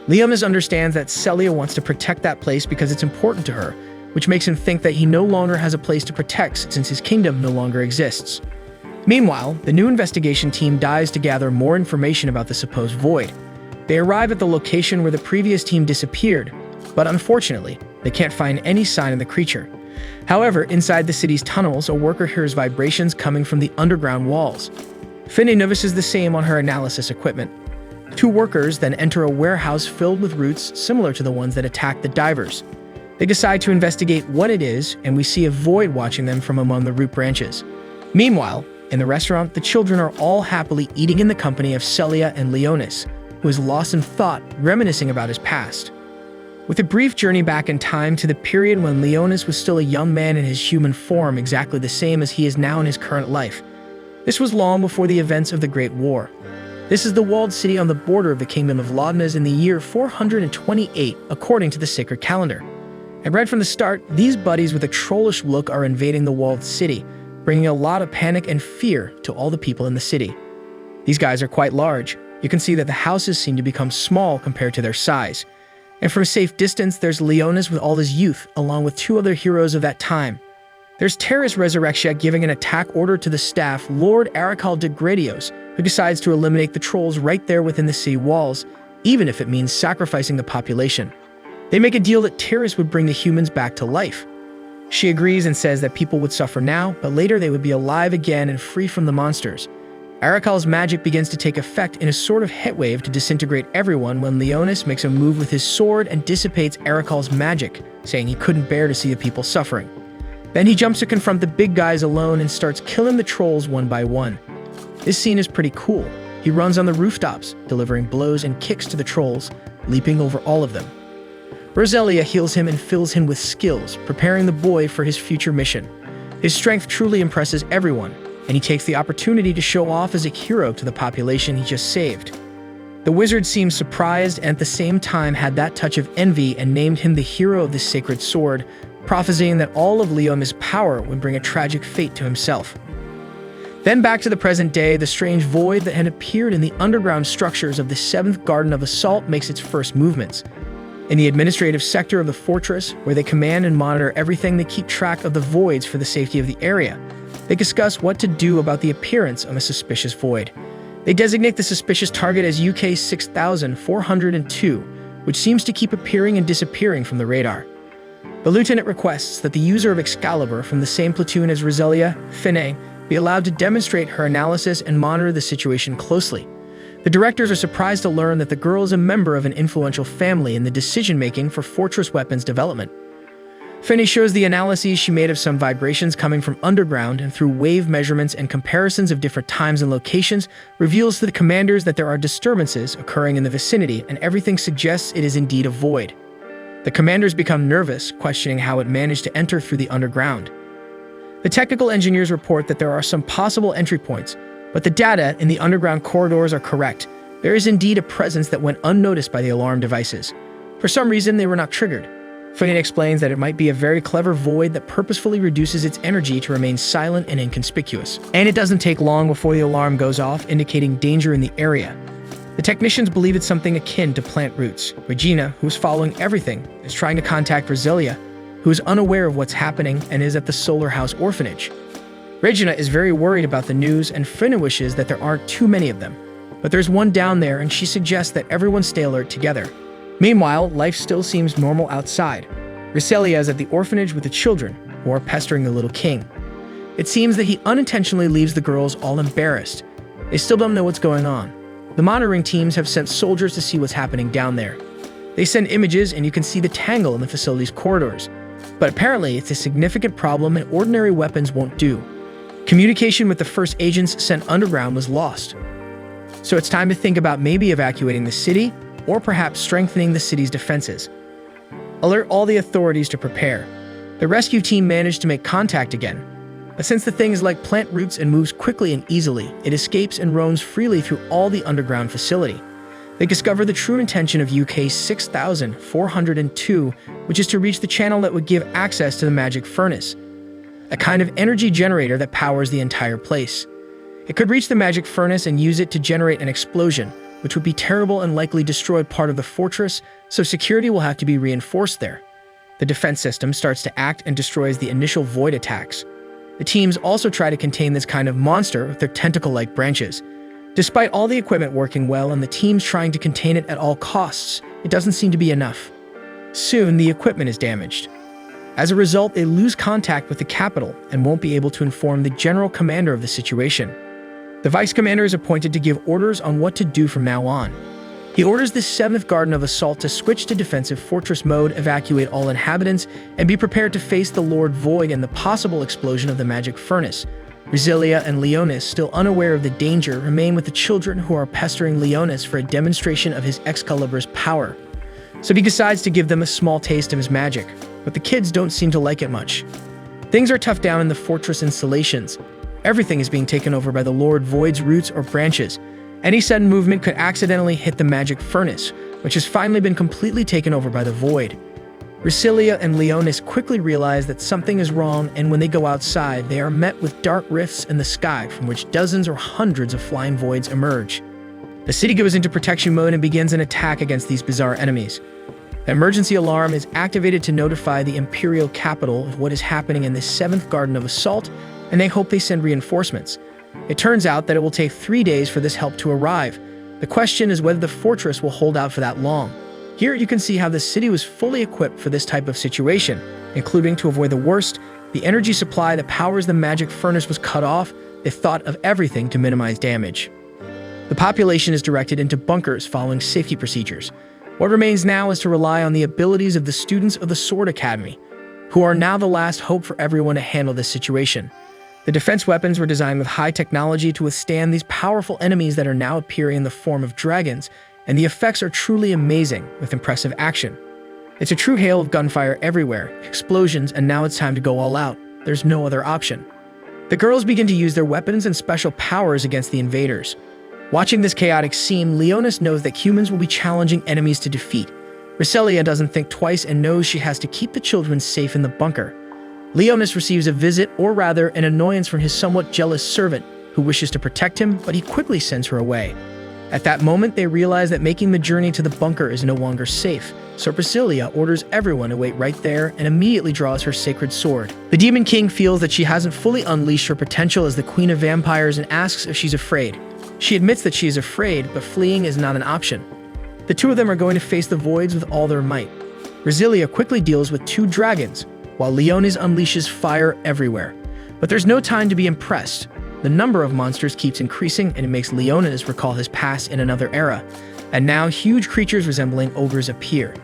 Leonis understands that Celia wants to protect that place because it's important to her, which makes him think that he no longer has a place to protect since his kingdom no longer exists. Meanwhile, the new investigation team dies to gather more information about the supposed void. They arrive at the location where the previous team disappeared, but unfortunately, they can't find any sign of the creature. However, inside the city's tunnels, a worker hears vibrations coming from the underground walls. Finne notices the same on her analysis equipment. Two workers then enter a warehouse filled with roots similar to the ones that attacked the divers. They decide to investigate what it is, and we see a void watching them from among the root branches. Meanwhile, in the restaurant, the children are all happily eating in the company of Celia and Leonis, who is lost in thought, reminiscing about his past. With a brief journey back in time to the period when Leonis was still a young man in his human form, exactly the same as he is now in his current life. This was long before the events of the Great War. This is the walled city on the border of the kingdom of Laudnas in the year 428, according to the sacred calendar. And right from the start, these buddies with a trollish look are invading the walled city, bringing a lot of panic and fear to all the people in the city. These guys are quite large. You can see that the houses seem to become small compared to their size. And from a safe distance, there's Leonis with all his youth, along with two other heroes of that time. There's Terras Resurrectia giving an attack order to the staff, Lord Aracal de Gradios, who decides to eliminate the trolls right there within the city walls, even if it means sacrificing the population. They make a deal that Terras would bring the humans back to life. She agrees and says that people would suffer now, but later they would be alive again and free from the monsters. Aracal's magic begins to take effect in a sort of heatwave to disintegrate everyone when Leonis makes a move with his sword and dissipates Aracal's magic, saying he couldn't bear to see the people suffering. Then he jumps to confront the big guys alone and starts killing the trolls one by one. This scene is pretty cool. He runs on the rooftops, delivering blows and kicks to the trolls, leaping over all of them. Roselia heals him and fills him with skills, preparing the boy for his future mission. His strength truly impresses everyone, and he takes the opportunity to show off as a hero to the population he just saved. The wizard seemed surprised and at the same time had that touch of envy and named him the hero of the sacred sword, prophesying that all of Leonis' power would bring a tragic fate to himself. Then back to the present day, the strange void that had appeared in the underground structures of the 7th Garden of Assault makes its first movements. In the administrative sector of the fortress, where they command and monitor everything, they keep track of the voids for the safety of the area. They discuss what to do about the appearance of a suspicious void. They designate the suspicious target as UK 6402, which seems to keep appearing and disappearing from the radar. The lieutenant requests that the user of Excalibur from the same platoon as Roselia, Finne, be allowed to demonstrate her analysis and monitor the situation closely. The directors are surprised to learn that the girl is a member of an influential family in the decision-making for fortress weapons development. Finney shows the analyses she made of some vibrations coming from underground, and through wave measurements and comparisons of different times and locations, reveals to the commanders that there are disturbances occurring in the vicinity, and everything suggests it is indeed a void. The commanders become nervous, questioning how it managed to enter through the underground. The technical engineers report that there are some possible entry points, but the data in the underground corridors are correct. There is indeed a presence that went unnoticed by the alarm devices. For some reason, they were not triggered. Finney explains that it might be a very clever void that purposefully reduces its energy to remain silent and inconspicuous. And it doesn't take long before the alarm goes off, indicating danger in the area. The technicians believe it's something akin to plant roots. Regina, who is following everything, is trying to contact Roselia, who is unaware of what's happening and is at the Solar House orphanage. Regina is very worried about the news, and Finney wishes that there aren't too many of them. But there's one down there, and she suggests that everyone stay alert together. Meanwhile, life still seems normal outside. Roselia is at the orphanage with the children, who are pestering the little king. It seems that he unintentionally leaves the girls all embarrassed. They still don't know what's going on. The monitoring teams have sent soldiers to see what's happening down there. They send images, and you can see the tangle in the facility's corridors. But apparently, it's a significant problem, and ordinary weapons won't do. Communication with the first agents sent underground was lost. So it's time to think about maybe evacuating the city, or perhaps strengthening the city's defenses. Alert all the authorities to prepare. The rescue team managed to make contact again, but since the thing is like plant roots and moves quickly and easily, it escapes and roams freely through all the underground facility. They discover the true intention of UK 6402, which is to reach the channel that would give access to the magic furnace, a kind of energy generator that powers the entire place. It could reach the magic furnace and use it to generate an explosion, which would be terrible and likely destroy part of the fortress, so security will have to be reinforced there. The defense system starts to act and destroys the initial void attacks. The teams also try to contain this kind of monster with their tentacle-like branches. Despite all the equipment working well and the teams trying to contain it at all costs, it doesn't seem to be enough. Soon, the equipment is damaged. As a result, they lose contact with the capital and won't be able to inform the general commander of the situation. The vice commander is appointed to give orders on what to do from now on. He orders the 7th Garden of Assault to switch to defensive fortress mode, evacuate all inhabitants, and be prepared to face the Lord Void and the possible explosion of the magic furnace. Roselia and Leonis, still unaware of the danger, remain with the children who are pestering Leonis for a demonstration of his Excalibur's power. So he decides to give them a small taste of his magic, but the kids don't seem to like it much. Things are tough down in the fortress installations. Everything is being taken over by the Lord Void's roots or branches. Any sudden movement could accidentally hit the magic furnace, which has finally been completely taken over by the Void. Roselia and Leonis quickly realize that something is wrong, and when they go outside, they are met with dark rifts in the sky from which dozens or hundreds of flying voids emerge. The city goes into protection mode and begins an attack against these bizarre enemies. The emergency alarm is activated to notify the Imperial capital of what is happening in the 7th Garden of Assault, and they hope they send reinforcements. It turns out that it will take 3 days for this help to arrive. The question is whether the fortress will hold out for that long. Here you can see how the city was fully equipped for this type of situation, including to avoid the worst. The energy supply that powers the magic furnace was cut off. They thought of everything to minimize damage. The population is directed into bunkers following safety procedures. What remains now is to rely on the abilities of the students of the Sword Academy, who are now the last hope for everyone to handle this situation. The defense weapons were designed with high technology to withstand these powerful enemies that are now appearing in the form of dragons, and the effects are truly amazing with impressive action. It's a true hail of gunfire everywhere, explosions, and now it's time to go all out. There's no other option. The girls begin to use their weapons and special powers against the invaders. Watching this chaotic scene, Leonis knows that humans will be challenging enemies to defeat. Roselia doesn't think twice and knows she has to keep the children safe in the bunker. Leonis receives a visit, or rather an annoyance, from his somewhat jealous servant, who wishes to protect him, but he quickly sends her away. At that moment, they realize that making the journey to the bunker is no longer safe, so Roselia orders everyone to wait right there and immediately draws her sacred sword. The Demon King feels that she hasn't fully unleashed her potential as the Queen of Vampires and asks if she's afraid. She admits that she is afraid, but fleeing is not an option. The two of them are going to face the voids with all their might. Roselia quickly deals with 2 dragons, while Leonis unleashes fire everywhere. But there's no time to be impressed. The number of monsters keeps increasing, and it makes Leonis recall his past in another era. And now huge creatures resembling ogres appear.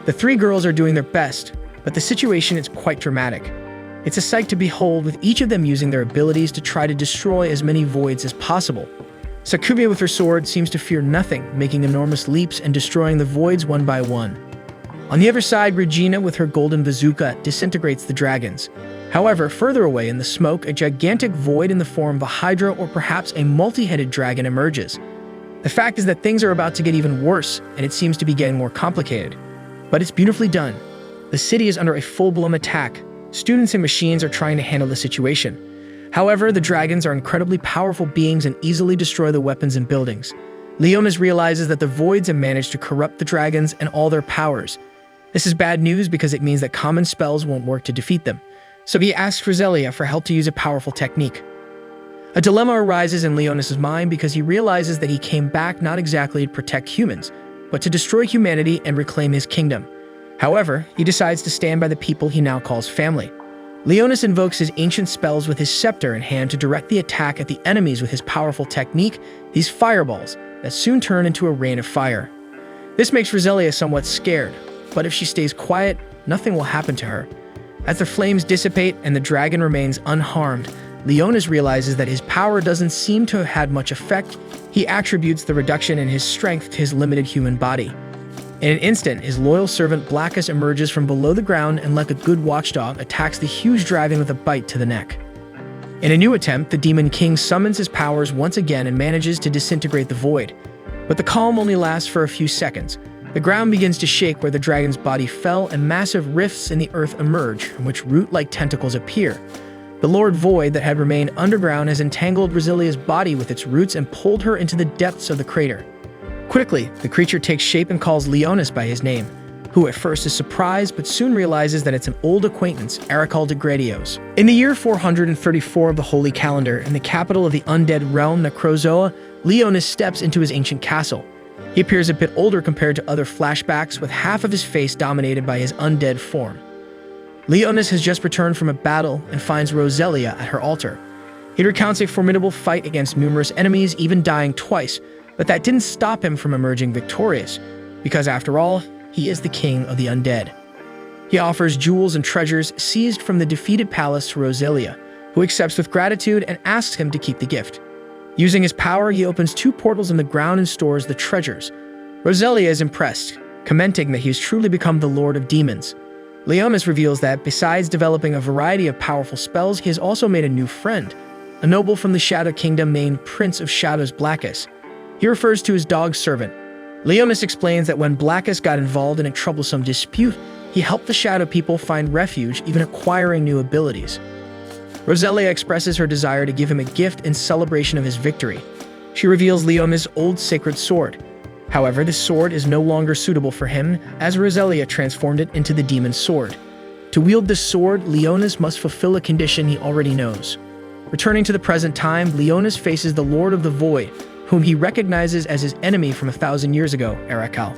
The 3 girls are doing their best, but the situation is quite dramatic. It's a sight to behold, with each of them using their abilities to try to destroy as many voids as possible. Succubia with her sword seems to fear nothing, making enormous leaps and destroying the voids one by one. On the other side, Regina with her golden bazooka disintegrates the dragons. However, further away in the smoke, a gigantic void in the form of a hydra or perhaps a multi-headed dragon emerges. The fact is that things are about to get even worse, and it seems to be getting more complicated. But it's beautifully done. The city is under a full-blown attack. Students and machines are trying to handle the situation. However, the dragons are incredibly powerful beings and easily destroy the weapons and buildings. Leonis realizes that the voids have managed to corrupt the dragons and all their powers. This is bad news because it means that common spells won't work to defeat them. So he asks Roselia for help to use a powerful technique. A dilemma arises in Leonis' mind because he realizes that he came back not exactly to protect humans, but to destroy humanity and reclaim his kingdom. However, he decides to stand by the people he now calls family. Leonis invokes his ancient spells with his scepter in hand to direct the attack at the enemies with his powerful technique, these fireballs, that soon turn into a rain of fire. This makes Roselia somewhat scared, but if she stays quiet, nothing will happen to her. As the flames dissipate and the dragon remains unharmed, Leonis realizes that his power doesn't seem to have had much effect. He attributes the reduction in his strength to his limited human body. In an instant, his loyal servant Blackus emerges from below the ground and, like a good watchdog, attacks the huge dragon with a bite to the neck. In a new attempt, the Demon King summons his powers once again and manages to disintegrate the void. But the calm only lasts for a few seconds. The ground begins to shake where the dragon's body fell, and massive rifts in the earth emerge, from which root-like tentacles appear. The Lord Void that had remained underground has entangled Roselia's body with its roots and pulled her into the depths of the crater. Quickly, the creature takes shape and calls Leonis by his name, who at first is surprised but soon realizes that it's an old acquaintance, Arachal de Gradios. In the year 434 of the Holy Calendar, in the capital of the undead realm Necrozoa, Leonis steps into his ancient castle. He appears a bit older compared to other flashbacks, with half of his face dominated by his undead form. Leonis has just returned from a battle and finds Roselia at her altar. He recounts a formidable fight against numerous enemies, even dying twice, but that didn't stop him from emerging victorious, because after all, he is the king of the undead. He offers jewels and treasures seized from the defeated palace to Roselia, who accepts with gratitude and asks him to keep the gift. Using his power, he opens 2 portals in the ground and stores the treasures. Roselia is impressed, commenting that he has truly become the Lord of Demons. Leonis reveals that, besides developing a variety of powerful spells, he has also made a new friend, a noble from the Shadow Kingdom named Prince of Shadows Blackus. He refers to his dog servant. Leonis explains that when Blackus got involved in a troublesome dispute, he helped the Shadow people find refuge, even acquiring new abilities. Roselia expresses her desire to give him a gift in celebration of his victory. She reveals Leonis' old sacred sword. However, this sword is no longer suitable for him, as Roselia transformed it into the demon's sword. To wield this sword, Leonis must fulfill a condition he already knows. Returning to the present time, Leonis faces the Lord of the Void, whom he recognizes as his enemy from 1,000 years ago, Arachal.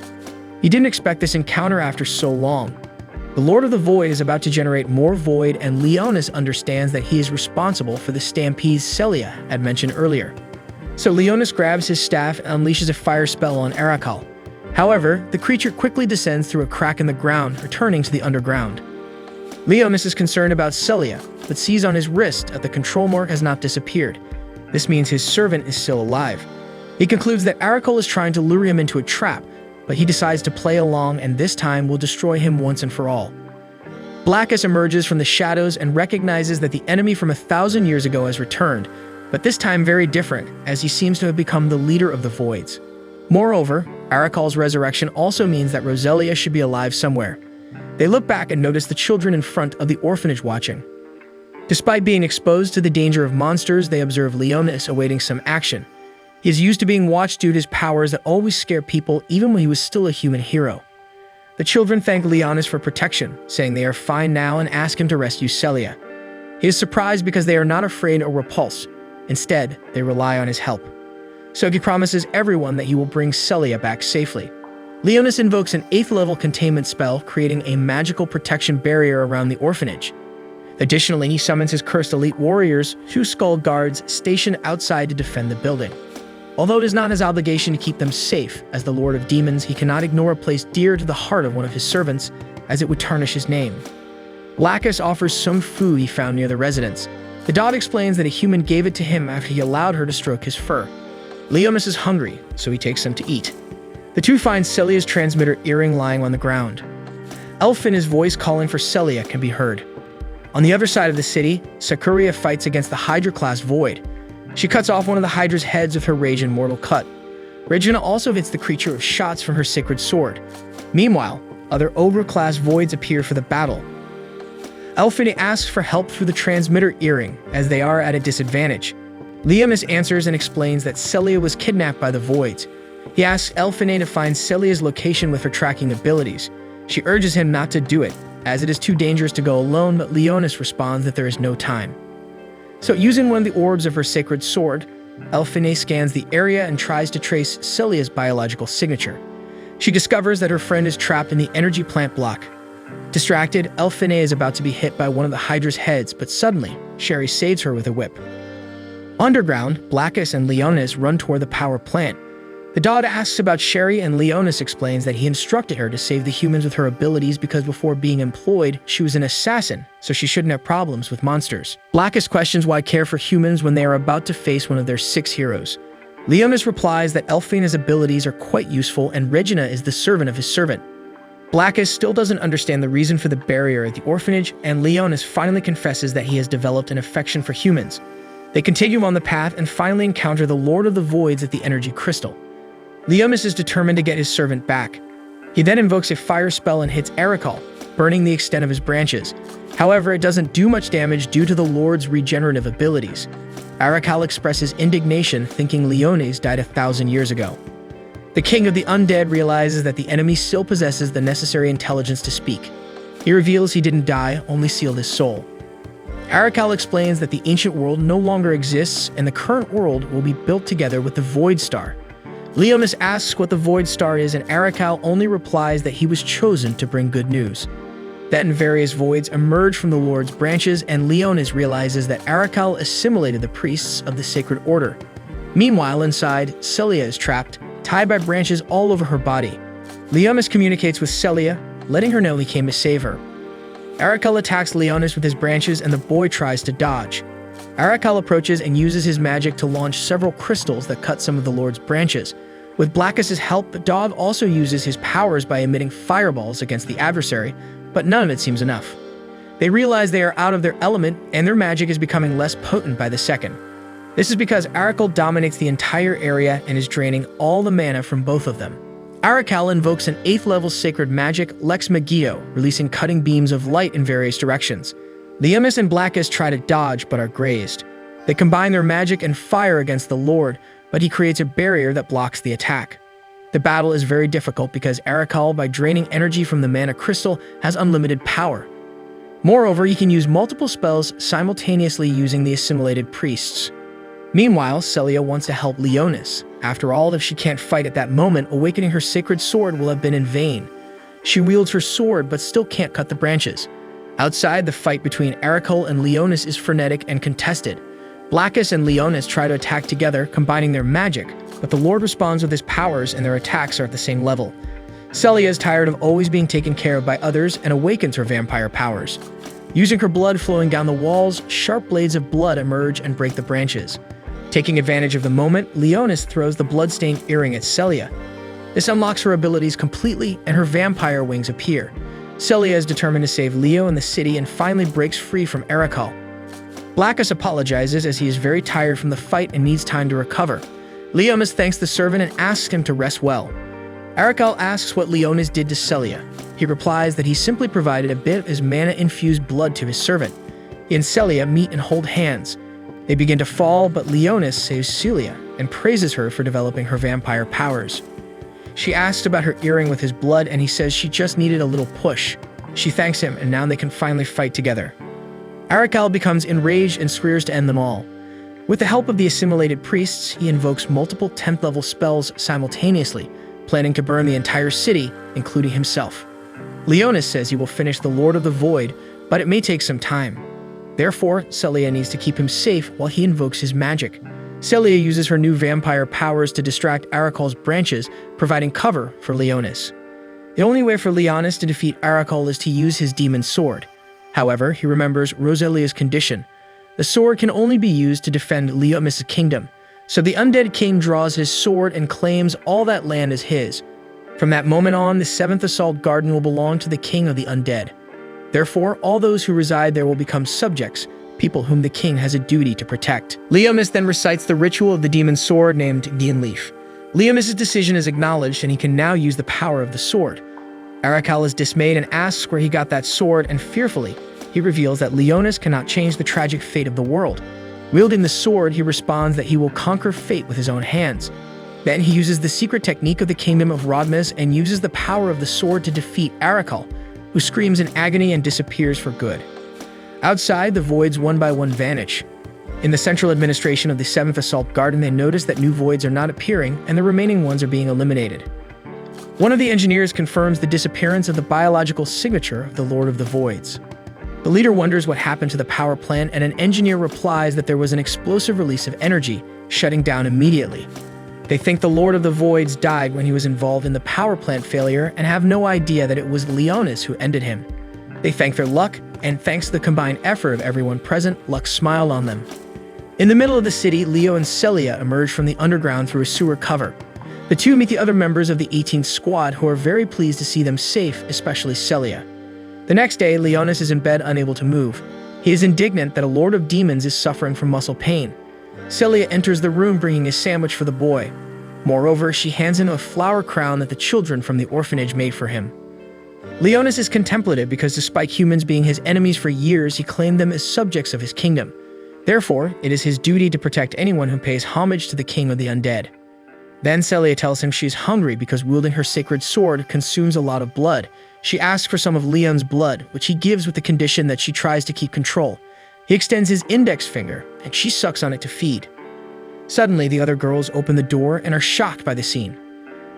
He didn't expect this encounter after so long. The Lord of the Void is about to generate more void, and Leonis understands that he is responsible for the stampedes Celia had mentioned earlier. So Leonis grabs his staff and unleashes a fire spell on Arachal. However, the creature quickly descends through a crack in the ground, returning to the underground. Leonis is concerned about Celia, but sees on his wrist that the control mark has not disappeared. This means his servant is still alive. He concludes that Arachal is trying to lure him into a trap, but he decides to play along and this time will destroy him once and for all. Blackus emerges from the shadows and recognizes that the enemy from 1,000 years ago has returned, but this time very different, as he seems to have become the leader of the Voids. Moreover, Arachal's resurrection also means that Roselia should be alive somewhere. They look back and notice the children in front of the orphanage watching. Despite being exposed to the danger of monsters, they observe Leonis awaiting some action. He is used to being watched due to his powers that always scare people even when he was still a human hero. The children thank Leonis for protection, saying they are fine now and ask him to rescue Celia. He is surprised because they are not afraid or repulsed. Instead, they rely on his help. So he promises everyone that he will bring Celia back safely. Leonis invokes an 8th level containment spell, creating a magical protection barrier around the orphanage. Additionally, he summons his cursed elite warriors, 2 skull guards stationed outside to defend the building. Although it is not his obligation to keep them safe, as the Lord of Demons, he cannot ignore a place dear to the heart of one of his servants, as it would tarnish his name. Blackus offers some food he found near the residence. The dog explains that a human gave it to him after he allowed her to stroke his fur. Leonis is hungry, so he takes some to eat. The two find Celia's transmitter earring lying on the ground. Elfin's voice calling for Celia can be heard. On the other side of the city, Sakuria fights against the Hydra-class Void. She cuts off one of the Hydra's heads with her Rage and Mortal Cut. Regina also hits the creature with shots from her sacred sword. Meanwhile, other Ogre-class Voids appear for the battle. Elfine asks for help through the transmitter earring, as they are at a disadvantage. Leonis answers and explains that Celia was kidnapped by the Voids. He asks Elfine to find Celia's location with her tracking abilities. She urges him not to do it, as it is too dangerous to go alone, but Leonis responds that there is no time. So using one of the orbs of her sacred sword, Elfine scans the area and tries to trace Celia's biological signature. She discovers that her friend is trapped in the energy plant block. Distracted, Elfine is about to be hit by one of the Hydra's heads, but suddenly, Sherry saves her with a whip. Underground, Blackus and Leonis run toward the power plant. The dog asks about Sherry, and Leonis explains that he instructed her to save the humans with her abilities because before being employed, she was an assassin, so she shouldn't have problems with monsters. Blackus questions why care for humans when they are about to face one of their 6 heroes. Leonis replies that Elfina's abilities are quite useful and Regina is the servant of his servant. Blackus still doesn't understand the reason for the barrier at the orphanage, and Leonis finally confesses that he has developed an affection for humans. They continue on the path and finally encounter the Lord of the Voids at the energy crystal. Leonis is determined to get his servant back. He then invokes a fire spell and hits Arikal, burning the extent of his branches. However, it doesn't do much damage due to the Lord's regenerative abilities. Arikal expresses indignation, thinking Leonis died 1,000 years ago. The king of the undead realizes that the enemy still possesses the necessary intelligence to speak. He reveals he didn't die, only sealed his soul. Arikal explains that the ancient world no longer exists and the current world will be built together with the Void Star. Leonis asks what the Void Star is, and Arikal only replies that he was chosen to bring good news. Then various voids emerge from the Lord's branches, and Leonis realizes that Arikal assimilated the priests of the Sacred Order. Meanwhile, inside, Celia is trapped, tied by branches all over her body. Leonis communicates with Celia, letting her know he came to save her. Arikal attacks Leonis with his branches, and the boy tries to dodge. Arikal approaches and uses his magic to launch several crystals that cut some of the Lord's branches. With Blackus' help, the dog also uses his powers by emitting fireballs against the adversary, but none of it seems enough. They realize they are out of their element, and their magic is becoming less potent by the second. This is because Arikal dominates the entire area and is draining all the mana from both of them. Arikal invokes an 8th level sacred magic, Lex Magio, releasing cutting beams of light in various directions. Leonis and Blackus try to dodge but are grazed. They combine their magic and fire against the Lord, but he creates a barrier that blocks the attack. The battle is very difficult because Arikal, by draining energy from the mana crystal, has unlimited power. Moreover, he can use multiple spells simultaneously using the assimilated priests. Meanwhile, Celia wants to help Leonis. After all, if she can't fight at that moment, awakening her sacred sword will have been in vain. She wields her sword but still can't cut the branches. Outside, the fight between Arikal and Leonis is frenetic and contested. Blackus and Leonis try to attack together, combining their magic, but the Lord responds with his powers and their attacks are at the same level. Celia is tired of always being taken care of by others and awakens her vampire powers. Using her blood flowing down the walls, sharp blades of blood emerge and break the branches. Taking advantage of the moment, Leonis throws the bloodstained earring at Celia. This unlocks her abilities completely, and her vampire wings appear. Celia is determined to save Leo and the city and finally breaks free from Arikal. Blackus apologizes as he is very tired from the fight and needs time to recover. Leonis thanks the servant and asks him to rest well. Arikal asks what Leonis did to Celia. He replies that he simply provided a bit of his mana-infused blood to his servant. He and Celia meet and hold hands. They begin to fall, but Leonis saves Celia and praises her for developing her vampire powers. She asks about her earring with his blood, and he says she just needed a little push. She thanks him, and now they can finally fight together. Arikal becomes enraged and swears to end them all. With the help of the assimilated priests, he invokes multiple 10th level spells simultaneously, planning to burn the entire city, including himself. Leonis says he will finish the Lord of the Void, but it may take some time. Therefore, Celia needs to keep him safe while he invokes his magic. Celia uses her new vampire powers to distract Arikal's branches, providing cover for Leonis. The only way for Leonis to defeat Arikal is to use his demon sword. However, he remembers Rosalia's condition. The sword can only be used to defend Leonis' kingdom, so the undead king draws his sword and claims all that land is his. From that moment on, the 7th Assault Garden will belong to the king of the undead. Therefore, all those who reside there will become subjects, people whom the king has a duty to protect. Leonis then recites the ritual of the demon sword named Gianleaf. Leonis' decision is acknowledged and he can now use the power of the sword. Arakal is dismayed and asks where he got that sword, and fearfully, he reveals that Leonis cannot change the tragic fate of the world. Wielding the sword, he responds that he will conquer fate with his own hands. Then he uses the secret technique of the kingdom of Rodmus and uses the power of the sword to defeat Arakal, who screams in agony and disappears for good. Outside, the voids one by one vanish. In the central administration of the 7th Assault Garden, they notice that new voids are not appearing and the remaining ones are being eliminated. One of the engineers confirms the disappearance of the biological signature of the Lord of the Voids. The leader wonders what happened to the power plant, and an engineer replies that there was an explosive release of energy, shutting down immediately. They think the Lord of the Voids died when he was involved in the power plant failure and have no idea that it was Leonis who ended him. They thank their luck, and thanks to the combined effort of everyone present, luck smiled on them. In the middle of the city, Leo and Celia emerge from the underground through a sewer cover. The two meet the other members of the 18th Squad, who are very pleased to see them safe, especially Celia. The next day, Leonis is in bed unable to move. He is indignant that a lord of demons is suffering from muscle pain. Celia enters the room bringing a sandwich for the boy. Moreover, she hands him a flower crown that the children from the orphanage made for him. Leonis is contemplative because despite humans being his enemies for years, he claimed them as subjects of his kingdom. Therefore, it is his duty to protect anyone who pays homage to the king of the undead. Then Celia tells him she is hungry because wielding her sacred sword consumes a lot of blood. She asks for some of Leon's blood, which he gives with the condition that she tries to keep control. He extends his index finger, and she sucks on it to feed. Suddenly, the other girls open the door and are shocked by the scene.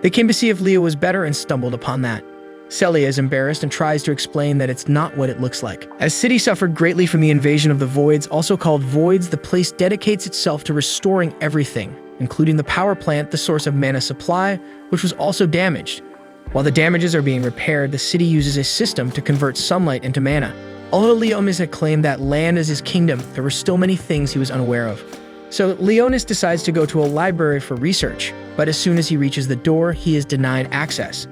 They came to see if Leo was better and stumbled upon that. Celia is embarrassed and tries to explain that it's not what it looks like. As City suffered greatly from the invasion of the Voids, also called Voids, the place dedicates itself to restoring everything, including the power plant, the source of mana supply, which was also damaged. While the damages are being repaired, the city uses a system to convert sunlight into mana. Although Leonis had claimed that land is his kingdom, there were still many things he was unaware of. So Leonis decides to go to a library for research, but as soon as he reaches the door, he is denied access.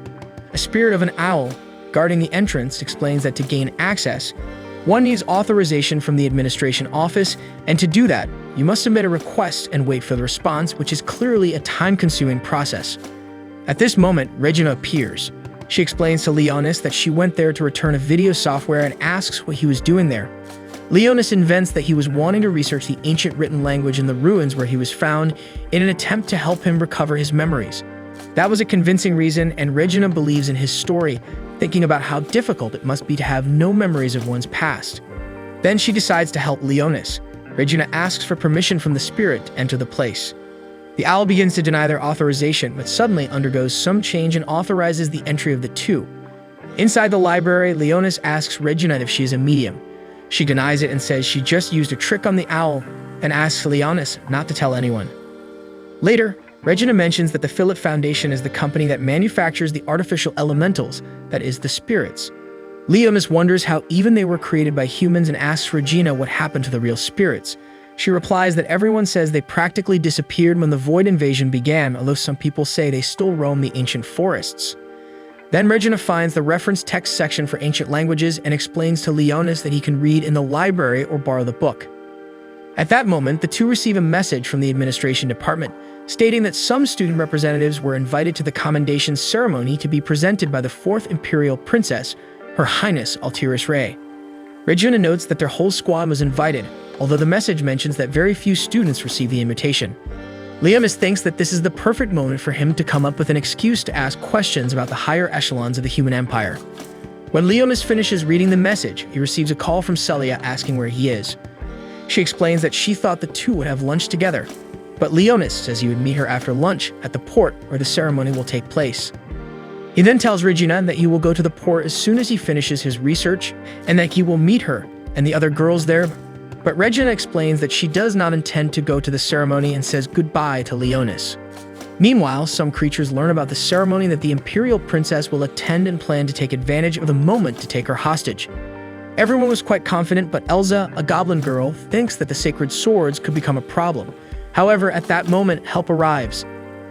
A spirit of an owl guarding the entrance explains that to gain access, one needs authorization from the administration office, and to do that, you must submit a request and wait for the response, which is clearly a time-consuming process. At this moment, Regina appears. She explains to Leonis that she went there to return a video software and asks what he was doing there. Leonis invents that he was wanting to research the ancient written language in the ruins where he was found in an attempt to help him recover his memories. That was a convincing reason, and Regina believes in his story, thinking about how difficult it must be to have no memories of one's past. Then she decides to help Leonis. Regina asks for permission from the spirit to enter the place. The owl begins to deny their authorization, but suddenly undergoes some change and authorizes the entry of the two. Inside the library, Leonis asks Regina if she is a medium. She denies it and says she just used a trick on the owl, and asks Leonis not to tell anyone. Later, Regina mentions that the Philip Foundation is the company that manufactures the artificial elementals, that is, the spirits. Leonis wonders how even they were created by humans and asks Regina what happened to the real spirits. She replies that everyone says they practically disappeared when the Void invasion began, although some people say they still roam the ancient forests. Then Regina finds the reference text section for ancient languages and explains to Leonis that he can read in the library or borrow the book. At that moment, the two receive a message from the administration department, stating that some student representatives were invited to the commendation ceremony to be presented by the 4th Imperial Princess, Her Highness Altiris Ray. Regina notes that their whole squad was invited, although the message mentions that very few students received the invitation. Leonis thinks that this is the perfect moment for him to come up with an excuse to ask questions about the higher echelons of the human empire. When Leonis finishes reading the message, he receives a call from Celia asking where he is. She explains that she thought the two would have lunch together, but Leonis says he would meet her after lunch at the port where the ceremony will take place. He then tells Regina that he will go to the port as soon as he finishes his research and that he will meet her and the other girls there, but Regina explains that she does not intend to go to the ceremony and says goodbye to Leonis. Meanwhile, some creatures learn about the ceremony that the Imperial Princess will attend and plan to take advantage of the moment to take her hostage. Everyone was quite confident, but Elsa, a goblin girl, thinks that the sacred swords could become a problem. However, at that moment, help arrives.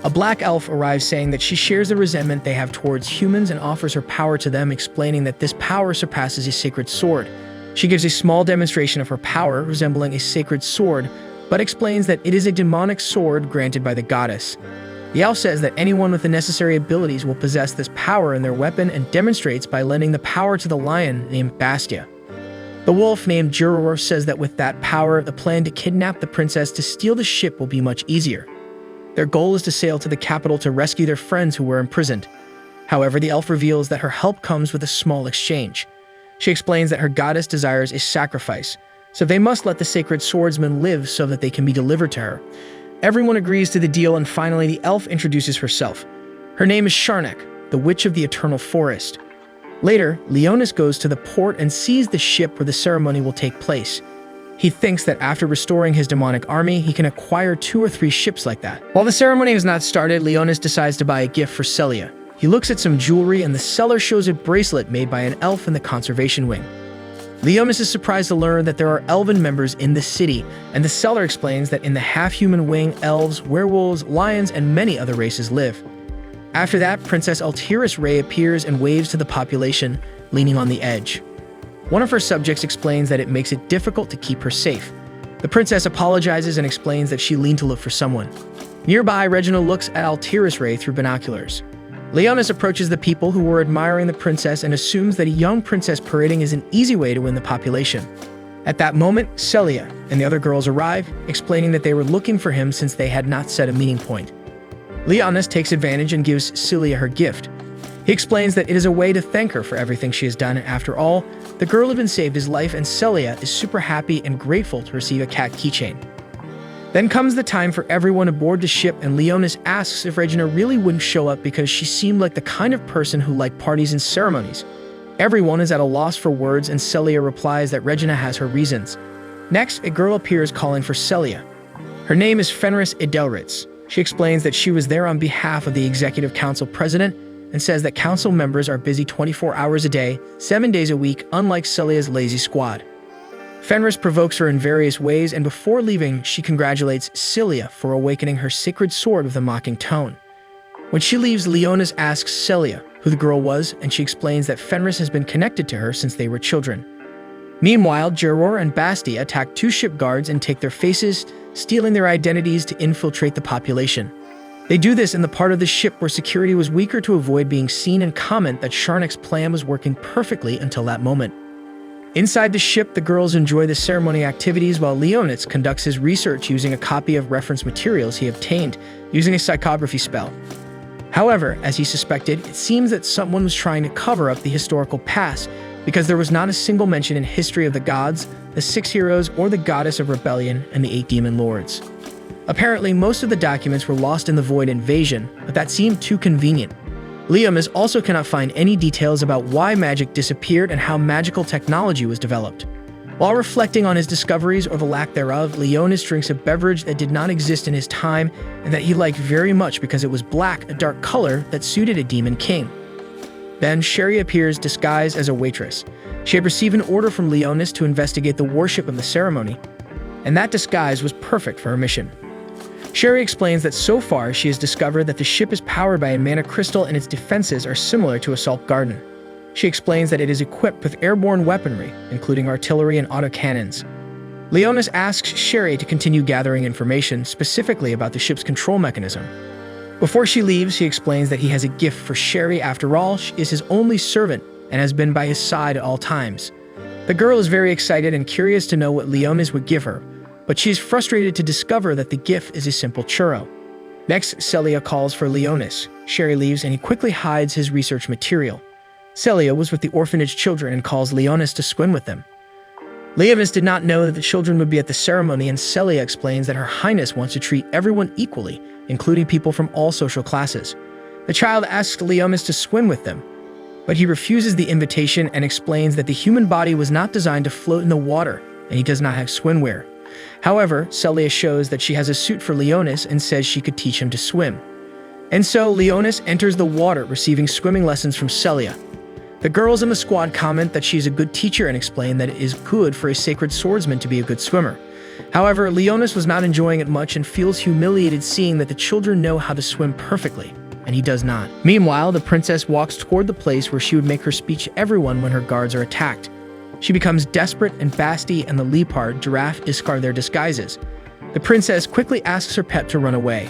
A black elf arrives saying that she shares the resentment they have towards humans and offers her power to them, explaining that this power surpasses a sacred sword. She gives a small demonstration of her power, resembling a sacred sword, but explains that it is a demonic sword granted by the goddess. The elf says that anyone with the necessary abilities will possess this power in their weapon and demonstrates by lending the power to the lion named Bastia. The wolf named Juror says that with that power, the plan to kidnap the princess to steal the ship will be much easier. Their goal is to sail to the capital to rescue their friends who were imprisoned. However, the elf reveals that her help comes with a small exchange. She explains that her goddess desires a sacrifice, so they must let the sacred swordsman live so that they can be delivered to her. Everyone agrees to the deal, and finally the elf introduces herself. Her name is Sharnak, the Witch of the Eternal Forest. Later, Leonis goes to the port and sees the ship where the ceremony will take place. He thinks that after restoring his demonic army, he can acquire 2 or 3 ships like that. While the ceremony has not started, Leonis decides to buy a gift for Celia. He looks at some jewelry, and the seller shows a bracelet made by an elf in the conservation wing. Leonis is surprised to learn that there are elven members in the city, and the seller explains that in the half-human wing, elves, werewolves, lions, and many other races live. After that, Princess Altiris Ray appears and waves to the population, leaning on the edge. One of her subjects explains that it makes it difficult to keep her safe. The princess apologizes and explains that she leaned to look for someone. Nearby, Reginald looks at Altiris Ray through binoculars. Leonis approaches the people who were admiring the princess and assumes that a young princess parading is an easy way to win the population. At that moment, Celia and the other girls arrive, explaining that they were looking for him since they had not set a meeting point. Leonis takes advantage and gives Celia her gift. He explains that it is a way to thank her for everything she has done. After all, the girl had been saved his life, and Celia is super happy and grateful to receive a cat keychain. Then comes the time for everyone aboard the ship, and Leonis asks if Regina really wouldn't show up because she seemed like the kind of person who liked parties and ceremonies. Everyone is at a loss for words, and Celia replies that Regina has her reasons. Next, a girl appears calling for Celia. Her name is Fenris Edelritz. She explains that she was there on behalf of the Executive Council President and says that council members are busy 24 hours a day, 7 days a week, unlike Celia's lazy squad. Fenris provokes her in various ways, and before leaving, she congratulates Celia for awakening her sacred sword with a mocking tone. When she leaves, Leonis asks Celia who the girl was, and she explains that Fenris has been connected to her since they were children. Meanwhile, Juror and Bastia attack 2 ship guards and take their faces, stealing their identities to infiltrate the population. They do this in the part of the ship where security was weaker to avoid being seen, and comment that Sharnak's plan was working perfectly until that moment. Inside the ship, the girls enjoy the ceremony activities while Leonis conducts his research using a copy of reference materials he obtained using a psychography spell. However, as he suspected, it seems that someone was trying to cover up the historical past because there was not a single mention in history of the gods, the 6 heroes, or the goddess of rebellion and the 8 demon lords. Apparently, most of the documents were lost in the Void Invasion, but that seemed too convenient. Leonis also cannot find any details about why magic disappeared and how magical technology was developed. While reflecting on his discoveries or the lack thereof, Leonis drinks a beverage that did not exist in his time and that he liked very much because it was black, a dark color that suited a demon king. Then Sherry appears disguised as a waitress. She had received an order from Leonis to investigate the worship of the ceremony, and that disguise was perfect for her mission. Sherry explains that so far she has discovered that the ship is powered by a mana crystal and its defenses are similar to a salt garden. She explains that it is equipped with airborne weaponry, including artillery and autocannons. Leonis asks Sherry to continue gathering information, specifically about the ship's control mechanism. Before she leaves, he explains that he has a gift for Sherry. After all, she is his only servant and has been by his side at all times. The girl is very excited and curious to know what Leonis would give her, but she is frustrated to discover that the gift is a simple churro. Next, Celia calls for Leonis. Sherry leaves and he quickly hides his research material. Celia was with the orphanage children and calls Leonis to swim with them. Leonis did not know that the children would be at the ceremony, and Celia explains that Her Highness wants to treat everyone equally, including people from all social classes. The child asks Leonis to swim with them, but he refuses the invitation and explains that the human body was not designed to float in the water, and he does not have swimwear. However, Celia shows that she has a suit for Leonis and says she could teach him to swim. And so, Leonis enters the water, receiving swimming lessons from Celia. The girls in the squad comment that she is a good teacher and explain that it is good for a sacred swordsman to be a good swimmer. However, Leonis was not enjoying it much and feels humiliated seeing that the children know how to swim perfectly, and he does not. Meanwhile, the princess walks toward the place where she would make her speech to everyone when her guards are attacked. She becomes desperate, and Basti and the leopard giraffe discard their disguises. The princess quickly asks her pet to run away.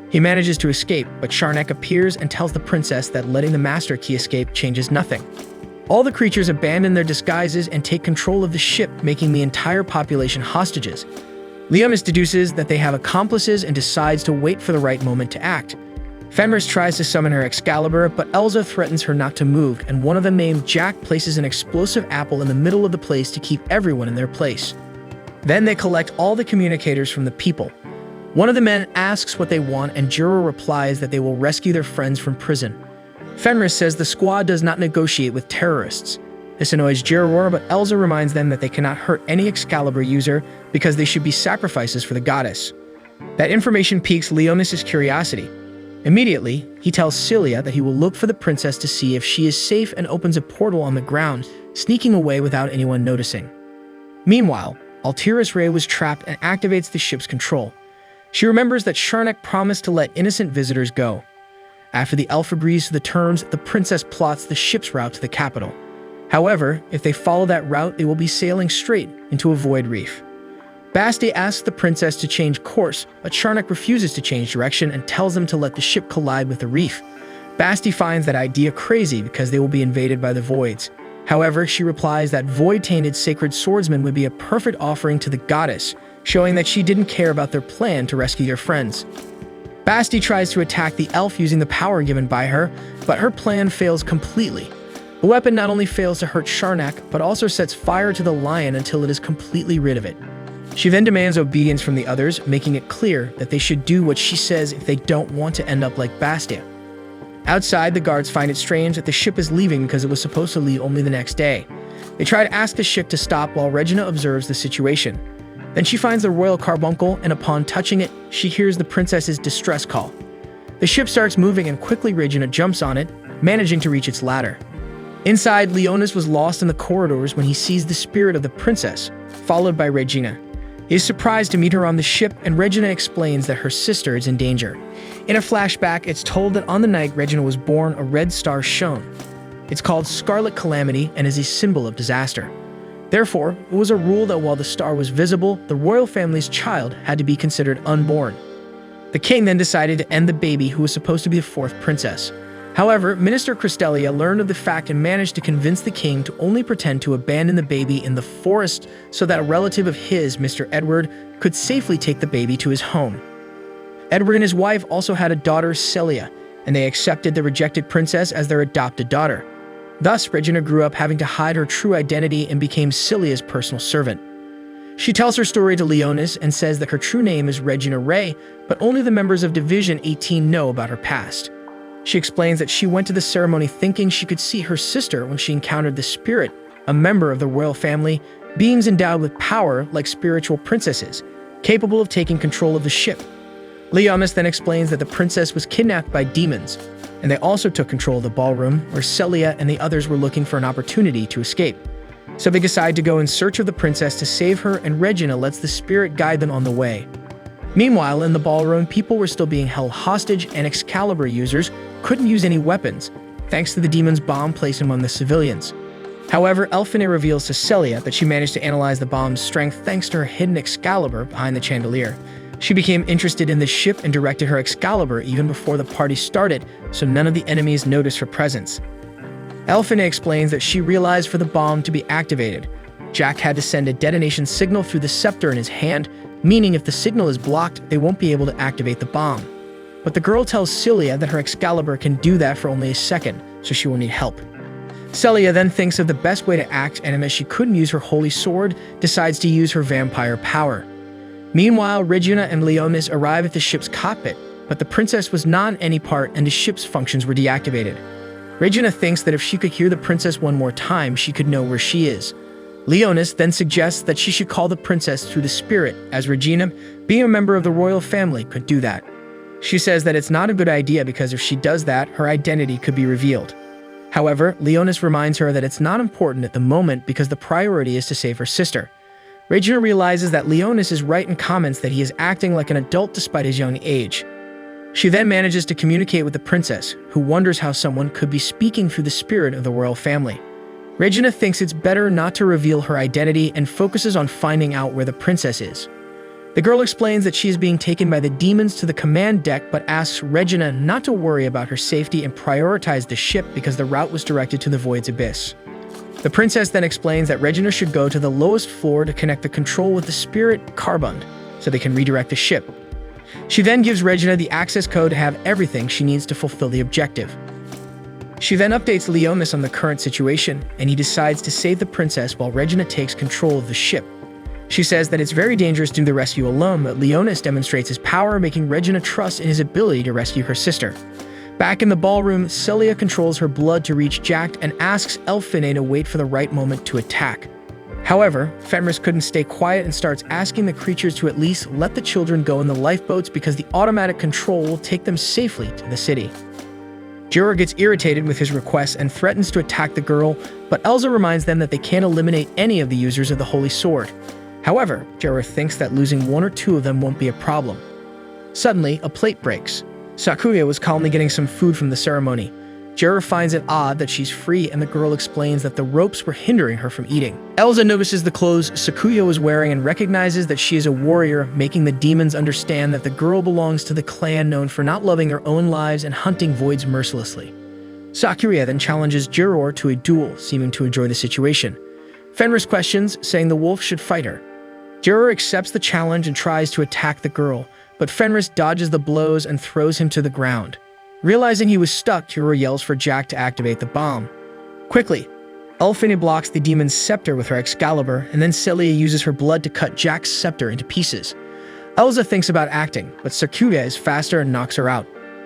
He manages to escape, but Sharnak appears and tells the princess that letting the Master Key escape changes nothing. All the creatures abandon their disguises and take control of the ship, making the entire population hostages. Leonis deduces that they have accomplices and decides to wait for the right moment to act. Fenris tries to summon her Excalibur, but Elsa threatens her not to move, and one of them named Jack places an explosive apple in the middle of the place to keep everyone in their place. Then they collect all the communicators from the people. One of the men asks what they want, and Juro replies that they will rescue their friends from prison. Fenris says the squad does not negotiate with terrorists. This annoys Juro, but Elsa reminds them that they cannot hurt any Excalibur user because they should be sacrifices for the goddess. That information piques Leonis' curiosity. Immediately, he tells Cilia that he will look for the princess to see if she is safe and opens a portal on the ground, sneaking away without anyone noticing. Meanwhile, Altiris Ray was trapped and activates the ship's control. She remembers that Sharnak promised to let innocent visitors go. After the elf agrees to the terms, the princess plots the ship's route to the capital. However, if they follow that route, they will be sailing straight into a void reef. Basti asks the princess to change course, but Sharnak refuses to change direction and tells them to let the ship collide with the reef. Basti finds that idea crazy because they will be invaded by the voids. However, she replies that void-tainted sacred swordsman would be a perfect offering to the goddess, showing that she didn't care about their plan to rescue their friends. Basti tries to attack the elf using the power given by her, but her plan fails completely. The weapon not only fails to hurt Sharnak, but also sets fire to the lion until it is completely rid of it. She then demands obedience from the others, making it clear that they should do what she says if they don't want to end up like Bastia. Outside, the guards find it strange that the ship is leaving because it was supposed to leave only the next day. They try to ask the ship to stop while Regina observes the situation. Then she finds the royal carbuncle, and upon touching it, she hears the princess's distress call. The ship starts moving and quickly Regina jumps on it, managing to reach its ladder. Inside, Leonis was lost in the corridors when he sees the spirit of the princess, followed by Regina. He is surprised to meet her on the ship, and Regina explains that her sister is in danger. In a flashback, it's told that on the night Regina was born, a red star shone. It's called Scarlet Calamity and is a symbol of disaster. Therefore, it was a rule that while the star was visible, the royal family's child had to be considered unborn. The king then decided to end the baby who was supposed to be the fourth princess. However, Minister Cristelia learned of the fact and managed to convince the king to only pretend to abandon the baby in the forest so that a relative of his, Mr. Edward, could safely take the baby to his home. Edward and his wife also had a daughter, Celia, and they accepted the rejected princess as their adopted daughter. Thus, Regina grew up having to hide her true identity and became Celia's personal servant. She tells her story to Leonis and says that her true name is Regina Ray, but only the members of Division 18 know about her past. She explains that she went to the ceremony thinking she could see her sister when she encountered the spirit, a member of the royal family, beings endowed with power like spiritual princesses, capable of taking control of the ship. Leonis then explains that the princess was kidnapped by demons, and they also took control of the ballroom, where Celia and the others were looking for an opportunity to escape. So they decide to go in search of the princess to save her, and Regina lets the spirit guide them on the way. Meanwhile, in the ballroom, people were still being held hostage, and Excalibur users couldn't use any weapons, thanks to the demon's bomb placed among the civilians. However, Elphine reveals to Celia that she managed to analyze the bomb's strength thanks to her hidden Excalibur behind the chandelier. She became interested in the ship and directed her Excalibur even before the party started, so none of the enemies noticed her presence. Elphine explains that she realized for the bomb to be activated, Jack had to send a detonation signal through the scepter in his hand, meaning if the signal is blocked, they won't be able to activate the bomb. But the girl tells Celia that her Excalibur can do that for only a second, so she will need help. Celia then thinks of the best way to act, and as she couldn't use her holy sword, decides to use her vampire power. Meanwhile, Regina and Leonis arrive at the ship's cockpit, but the princess was not in any part and the ship's functions were deactivated. Regina thinks that if she could hear the princess one more time, she could know where she is. Leonis then suggests that she should call the princess through the spirit, as Regina, being a member of the royal family, could do that. She says that it's not a good idea because if she does that, her identity could be revealed. However, Leonis reminds her that it's not important at the moment because the priority is to save her sister. Regina realizes that Leonis is right and comments that he is acting like an adult despite his young age. She then manages to communicate with the princess, who wonders how someone could be speaking through the spirit of the royal family. Regina thinks it's better not to reveal her identity and focuses on finding out where the princess is. The girl explains that she is being taken by the demons to the command deck but asks Regina not to worry about her safety and prioritize the ship because the route was directed to the Void's abyss. The princess then explains that Regina should go to the lowest floor to connect the control with the spirit Carbund so they can redirect the ship. She then gives Regina the access code to have everything she needs to fulfill the objective. She then updates Leonis on the current situation, and he decides to save the princess while Regina takes control of the ship. She says that it's very dangerous to do the rescue alone, but Leonis demonstrates his power, making Regina trust in his ability to rescue her sister. Back in the ballroom, Celia controls her blood to reach Jack and asks Elfine to wait for the right moment to attack. However, Fenris couldn't stay quiet and starts asking the creatures to at least let the children go in the lifeboats because the automatic control will take them safely to the city. Juror gets irritated with his request and threatens to attack the girl, but Elsa reminds them that they can't eliminate any of the users of the Holy Sword. However, Juror thinks that losing one or two of them won't be a problem. Suddenly, a plate breaks. Sakuya was calmly getting some food from the ceremony. Juror finds it odd that she's free, and the girl explains that the ropes were hindering her from eating. Elsa notices the clothes Sakuya was wearing and recognizes that she is a warrior, making the demons understand that the girl belongs to the clan known for not loving their own lives and hunting voids mercilessly. Sakuya then challenges Juror to a duel, seeming to enjoy the situation. Fenris questions, saying the wolf should fight her. Juror accepts the challenge and tries to attack the girl, but Fenris dodges the blows and throws him to the ground. Realizing he was stuck, Juror yells for Jack to activate the bomb. Quickly, Elfine blocks the demon's scepter with her Excalibur, and then Celia uses her blood to cut Jack's scepter into pieces. Elsa thinks about acting, but Sakuya is faster and knocks her out.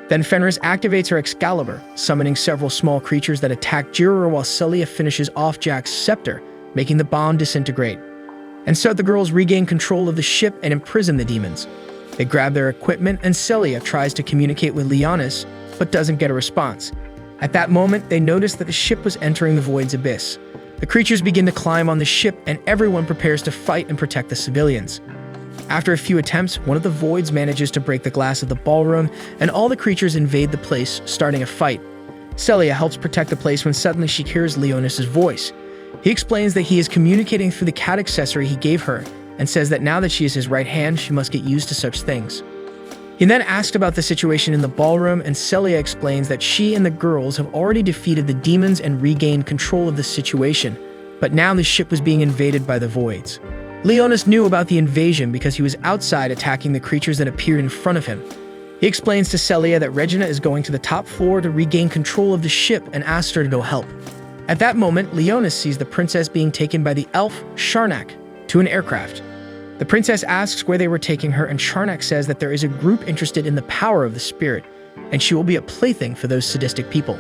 Then Fenris activates her Excalibur, summoning several small creatures that attack Juror while Celia finishes off Jack's scepter, making the bomb disintegrate. And so the girls regain control of the ship and imprison the demons. They grab their equipment, and Celia tries to communicate with Leonis, but doesn't get a response. At that moment, they notice that the ship was entering the Void's abyss. The creatures begin to climb on the ship, and everyone prepares to fight and protect the civilians. After a few attempts, one of the Voids manages to break the glass of the ballroom, and all the creatures invade the place, starting a fight. Celia helps protect the place when suddenly she hears Leonis' voice. He explains that he is communicating through the cat accessory he gave her, and says that now that she is his right hand, she must get used to such things. He then asked about the situation in the ballroom, and Celia explains that she and the girls have already defeated the demons and regained control of the situation, but now the ship was being invaded by the Voids. Leonis knew about the invasion because he was outside attacking the creatures that appeared in front of him. He explains to Celia that Regina is going to the top floor to regain control of the ship and asks her to go help. At that moment, Leonis sees the princess being taken by the elf, Sharnak, to an aircraft. The princess asks where they were taking her, and Sharnak says that there is a group interested in the power of the spirit, and she will be a plaything for those sadistic people.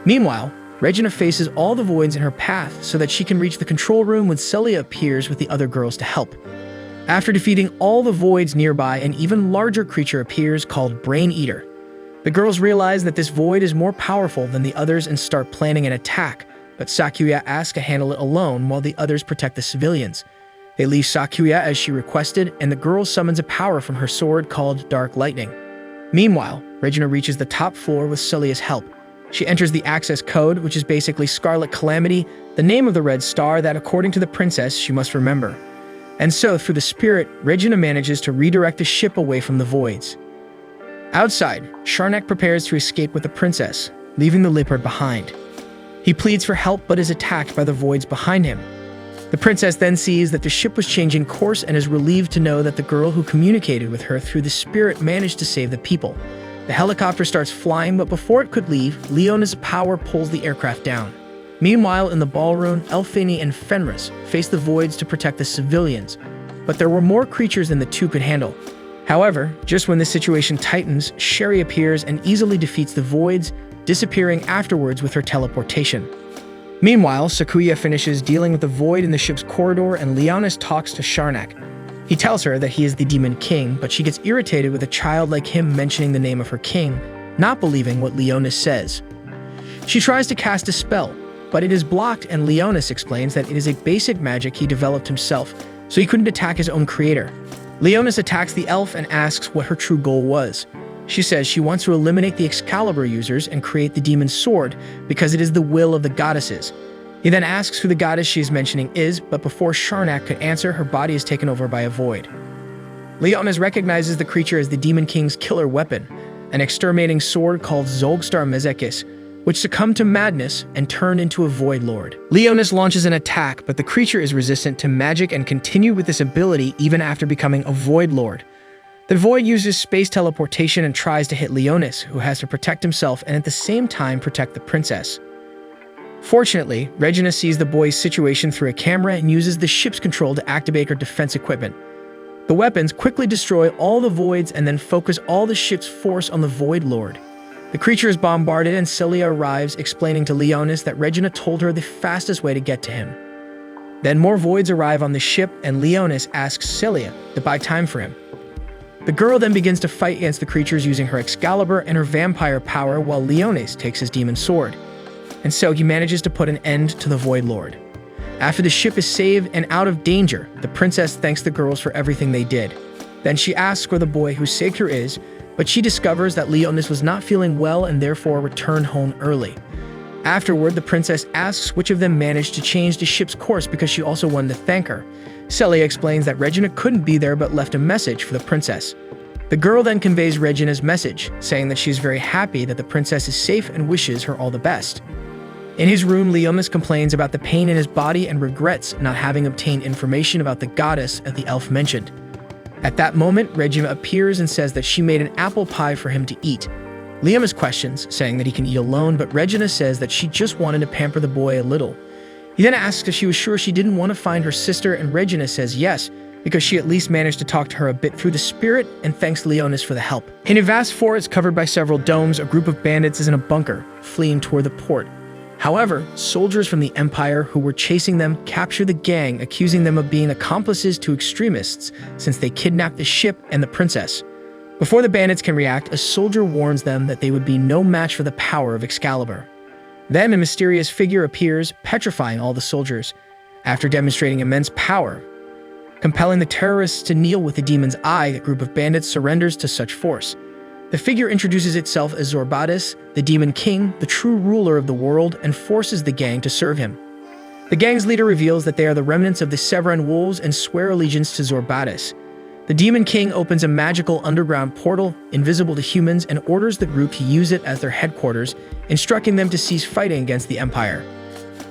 Meanwhile, Regina faces all the voids in her path so that she can reach the control room when Celia appears with the other girls to help. After defeating all the voids nearby, an even larger creature appears called Brain Eater. The girls realize that this void is more powerful than the others and start planning an attack, but Sakuya asks to handle it alone while the others protect the civilians. They leave Sakuya as she requested, and the girl summons a power from her sword called Dark Lightning. Meanwhile, Regina reaches the top floor with Celia's help. She enters the access code, which is basically Scarlet Calamity, the name of the red star that, according to the princess, she must remember. And so, through the spirit, Regina manages to redirect the ship away from the voids. Outside, Sharnak prepares to escape with the princess, leaving the leopard behind. He pleads for help but is attacked by the voids behind him. The princess then sees that the ship was changing course and is relieved to know that the girl who communicated with her through the spirit managed to save the people. The helicopter starts flying, but before it could leave, Leonis' power pulls the aircraft down. Meanwhile, in the ballroom, Elfine and Fenris face the voids to protect the civilians, but there were more creatures than the two could handle. However, just when the situation tightens, Sherry appears and easily defeats the voids, disappearing afterwards with her teleportation. Meanwhile, Sakuya finishes dealing with the void in the ship's corridor, and Leonis talks to Sharnak. He tells her that he is the Demon King, but she gets irritated with a child like him mentioning the name of her king, not believing what Leonis says. She tries to cast a spell, but it is blocked, and Leonis explains that it is a basic magic he developed himself, so he couldn't attack his own creator. Leonis attacks the elf and asks what her true goal was. She says she wants to eliminate the Excalibur users and create the demon's sword because it is the will of the goddesses. He then asks who the goddess she is mentioning is, but before Sharnak could answer, her body is taken over by a void. Leonis recognizes the creature as the Demon King's killer weapon, an exterminating sword called Zolgstar Mezekis, which succumbed to madness and turned into a Void Lord. Leonis launches an attack, but the creature is resistant to magic and continued with this ability even after becoming a Void Lord. The Void uses space teleportation and tries to hit Leonis, who has to protect himself and at the same time protect the princess. Fortunately, Regina sees the boy's situation through a camera and uses the ship's control to activate her defense equipment. The weapons quickly destroy all the voids and then focus all the ship's force on the Void Lord. The creature is bombarded and Celia arrives, explaining to Leonis that Regina told her the fastest way to get to him. Then more voids arrive on the ship and Leonis asks Celia to buy time for him. The girl then begins to fight against the creatures using her Excalibur and her vampire power while Leonis takes his demon sword. And so he manages to put an end to the Void Lord. After the ship is saved and out of danger, the princess thanks the girls for everything they did. Then she asks where the boy who saved her is, but she discovers that Leonis was not feeling well and therefore returned home early. Afterward, the princess asks which of them managed to change the ship's course because she also wanted to thank her. Celia explains that Regina couldn't be there but left a message for the princess. The girl then conveys Regina's message, saying that she is very happy that the princess is safe and wishes her all the best. In his room, Leonis complains about the pain in his body and regrets not having obtained information about the goddess that the elf mentioned. At that moment, Regina appears and says that she made an apple pie for him to eat. Leonis questions, saying that he can eat alone, but Regina says that she just wanted to pamper the boy a little. He then asks if she was sure she didn't want to find her sister, and Regina says yes, because she at least managed to talk to her a bit through the spirit and thanks Leonis for the help. In a vast forest covered by several domes, a group of bandits is in a bunker, fleeing toward the port. However, soldiers from the Empire who were chasing them capture the gang, accusing them of being accomplices to extremists since they kidnapped the ship and the princess. Before the bandits can react, a soldier warns them that they would be no match for the power of Excalibur. Then a mysterious figure appears, petrifying all the soldiers, after demonstrating immense power. Compelling the terrorists to kneel with the demon's eye, the group of bandits surrenders to such force. The figure introduces itself as Zorbatis, the Demon King, the true ruler of the world, and forces the gang to serve him. The gang's leader reveals that they are the remnants of the Severan Wolves and swear allegiance to Zorbatis. The Demon King opens a magical underground portal, invisible to humans, and orders the group to use it as their headquarters, instructing them to cease fighting against the Empire.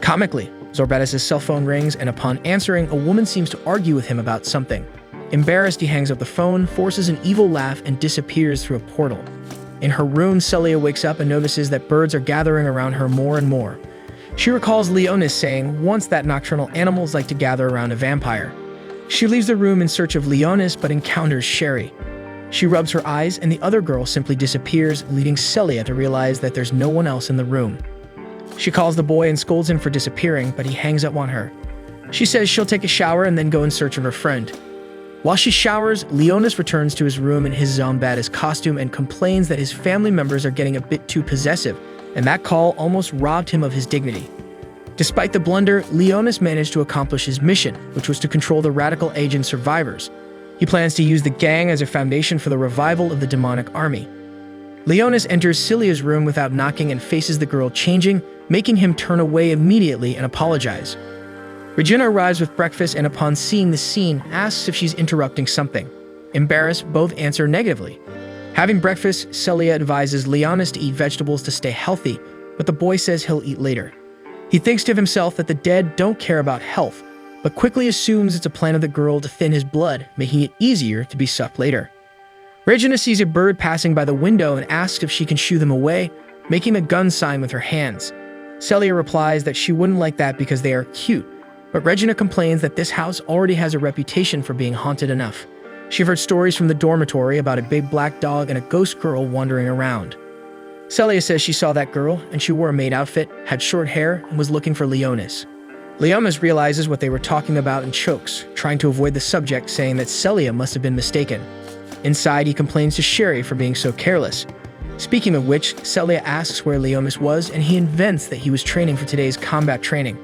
Comically, Zorbatis' cell phone rings, and upon answering, a woman seems to argue with him about something. Embarrassed, he hangs up the phone, forces an evil laugh, and disappears through a portal. In her room, Celia wakes up and notices that birds are gathering around her more and more. She recalls Leonis saying once that nocturnal animals like to gather around a vampire. She leaves the room in search of Leonis but encounters Sherry. She rubs her eyes and the other girl simply disappears, leading Celia to realize that there's no one else in the room. She calls the boy and scolds him for disappearing, but he hangs up on her. She says she'll take a shower and then go in search of her friend. While she showers, Leonis returns to his room in his Zombatis costume and complains that his family members are getting a bit too possessive, and that call almost robbed him of his dignity. Despite the blunder, Leonis managed to accomplish his mission, which was to control the radical agent survivors. He plans to use the gang as a foundation for the revival of the demonic army. Leonis enters Celia's room without knocking and faces the girl changing, making him turn away immediately and apologize. Regina arrives with breakfast and upon seeing the scene, asks if she's interrupting something. Embarrassed, both answer negatively. Having breakfast, Celia advises Leonis to eat vegetables to stay healthy, but the boy says he'll eat later. He thinks to himself that the dead don't care about health, but quickly assumes it's a plan of the girl to thin his blood, making it easier to be sucked later. Regina sees a bird passing by the window and asks if she can shoo them away, making a gun sign with her hands. Celia replies that she wouldn't like that because they are cute, but Regina complains that this house already has a reputation for being haunted enough. She's heard stories from the dormitory about a big black dog and a ghost girl wandering around. Celia says she saw that girl, and she wore a maid outfit, had short hair, and was looking for Leonis. Leonis realizes what they were talking about and chokes, trying to avoid the subject, saying that Celia must have been mistaken. Inside, he complains to Sherry for being so careless. Speaking of which, Celia asks where Leonis was, and he invents that he was training for today's combat training.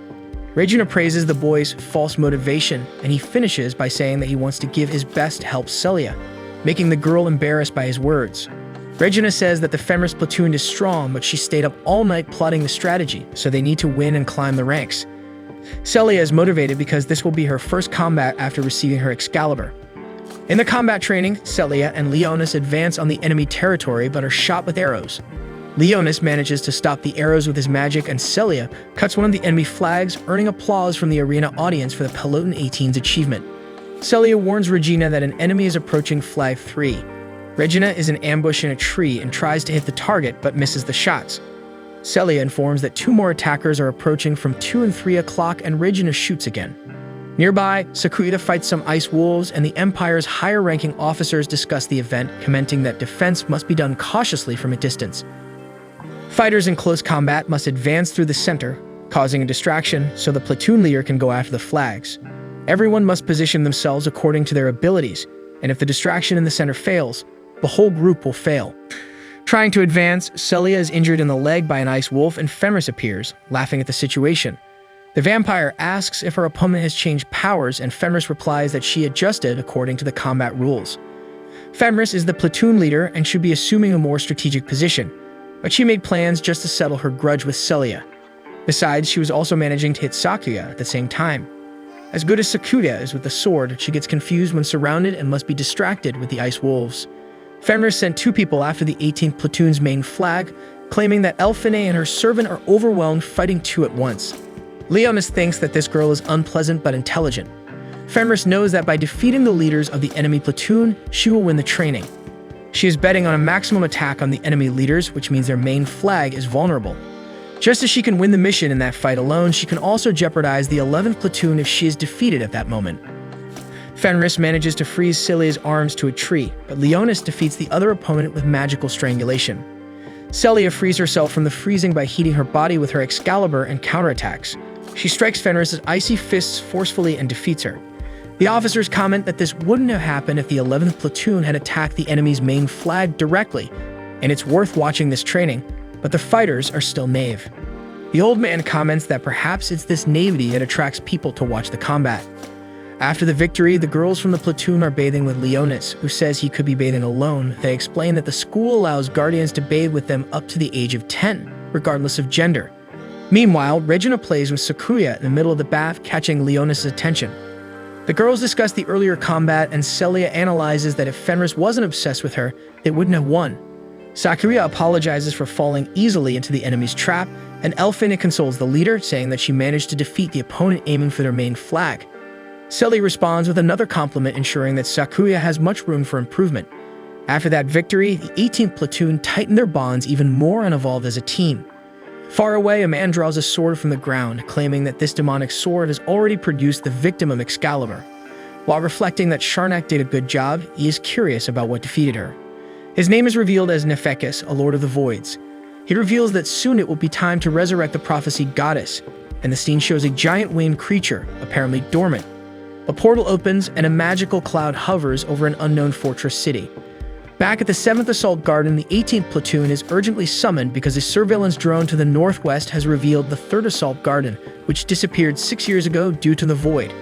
Regina praises the boy's false motivation, and he finishes by saying that he wants to give his best to help Celia, making the girl embarrassed by his words. Regina says that the Fenris platoon is strong, but she stayed up all night plotting the strategy, so they need to win and climb the ranks. Celia is motivated because this will be her first combat after receiving her Excalibur. In the combat training, Celia and Leonis advance on the enemy territory but are shot with arrows. Leonis manages to stop the arrows with his magic, and Celia cuts one of the enemy flags, earning applause from the arena audience for the Peloton 18's achievement. Celia warns Regina that an enemy is approaching Flag 3. Regina is in ambush in a tree and tries to hit the target but misses the shots. Celia informs that 2 more attackers are approaching from 2 and 3 o'clock, and Regina shoots again. Nearby, Sakuya fights some ice wolves, and the Empire's higher-ranking officers discuss the event, commenting that defense must be done cautiously from a distance. Fighters in close combat must advance through the center, causing a distraction so the platoon leader can go after the flags. Everyone must position themselves according to their abilities, and if the distraction in the center fails, the whole group will fail. Trying to advance, Celia is injured in the leg by an ice wolf, and Fenris appears, laughing at the situation. The vampire asks if her opponent has changed powers, and Fenris replies that she adjusted according to the combat rules. Fenris is the platoon leader and should be assuming a more strategic position, but she made plans just to settle her grudge with Celia. Besides, she was also managing to hit Sakuya at the same time. As good as Sakuya is with the sword, she gets confused when surrounded and must be distracted with the ice wolves. Fenris sent 2 people after the 18th platoon's main flag, claiming that Elfine and her servant are overwhelmed fighting 2 at once. Leonis thinks that this girl is unpleasant but intelligent. Fenris knows that by defeating the leaders of the enemy platoon, she will win the training. She is betting on a maximum attack on the enemy leaders, which means their main flag is vulnerable. Just as she can win the mission in that fight alone, she can also jeopardize the 11th platoon if she is defeated at that moment. Fenris manages to freeze Celia's arms to a tree, but Leonis defeats the other opponent with magical strangulation. Celia frees herself from the freezing by heating her body with her Excalibur and counterattacks. She strikes Fenris' icy fists forcefully and defeats her. The officers comment that this wouldn't have happened if the 11th platoon had attacked the enemy's main flag directly, and it's worth watching this training, but the fighters are still naive. The old man comments that perhaps it's this naivety that attracts people to watch the combat. After the victory, the girls from the platoon are bathing with Leonis, who says he could be bathing alone. They explain that the school allows guardians to bathe with them up to the age of 10, regardless of gender. Meanwhile, Regina plays with Sakuya in the middle of the bath, catching Leonis' attention. The girls discuss the earlier combat, and Celia analyzes that if Fenris wasn't obsessed with her, they wouldn't have won. Sakuya apologizes for falling easily into the enemy's trap, and Elfine consoles the leader, saying that she managed to defeat the opponent aiming for their main flag. Celia responds with another compliment, ensuring that Sakuya has much room for improvement. After that victory, the 18th platoon tightened their bonds even more and evolved as a team. Far away, a man draws a sword from the ground, claiming that this demonic sword has already produced the victim of Excalibur. While reflecting that Sharnak did a good job, he is curious about what defeated her. His name is revealed as Nefekis, a lord of the voids. He reveals that soon it will be time to resurrect the prophesied goddess, and the scene shows a giant winged creature, apparently dormant. A portal opens, and a magical cloud hovers over an unknown fortress city. Back at the 7th Assault Garden, the 18th platoon is urgently summoned because a surveillance drone to the northwest has revealed the 3rd Assault Garden, which disappeared 6 years ago due to the void.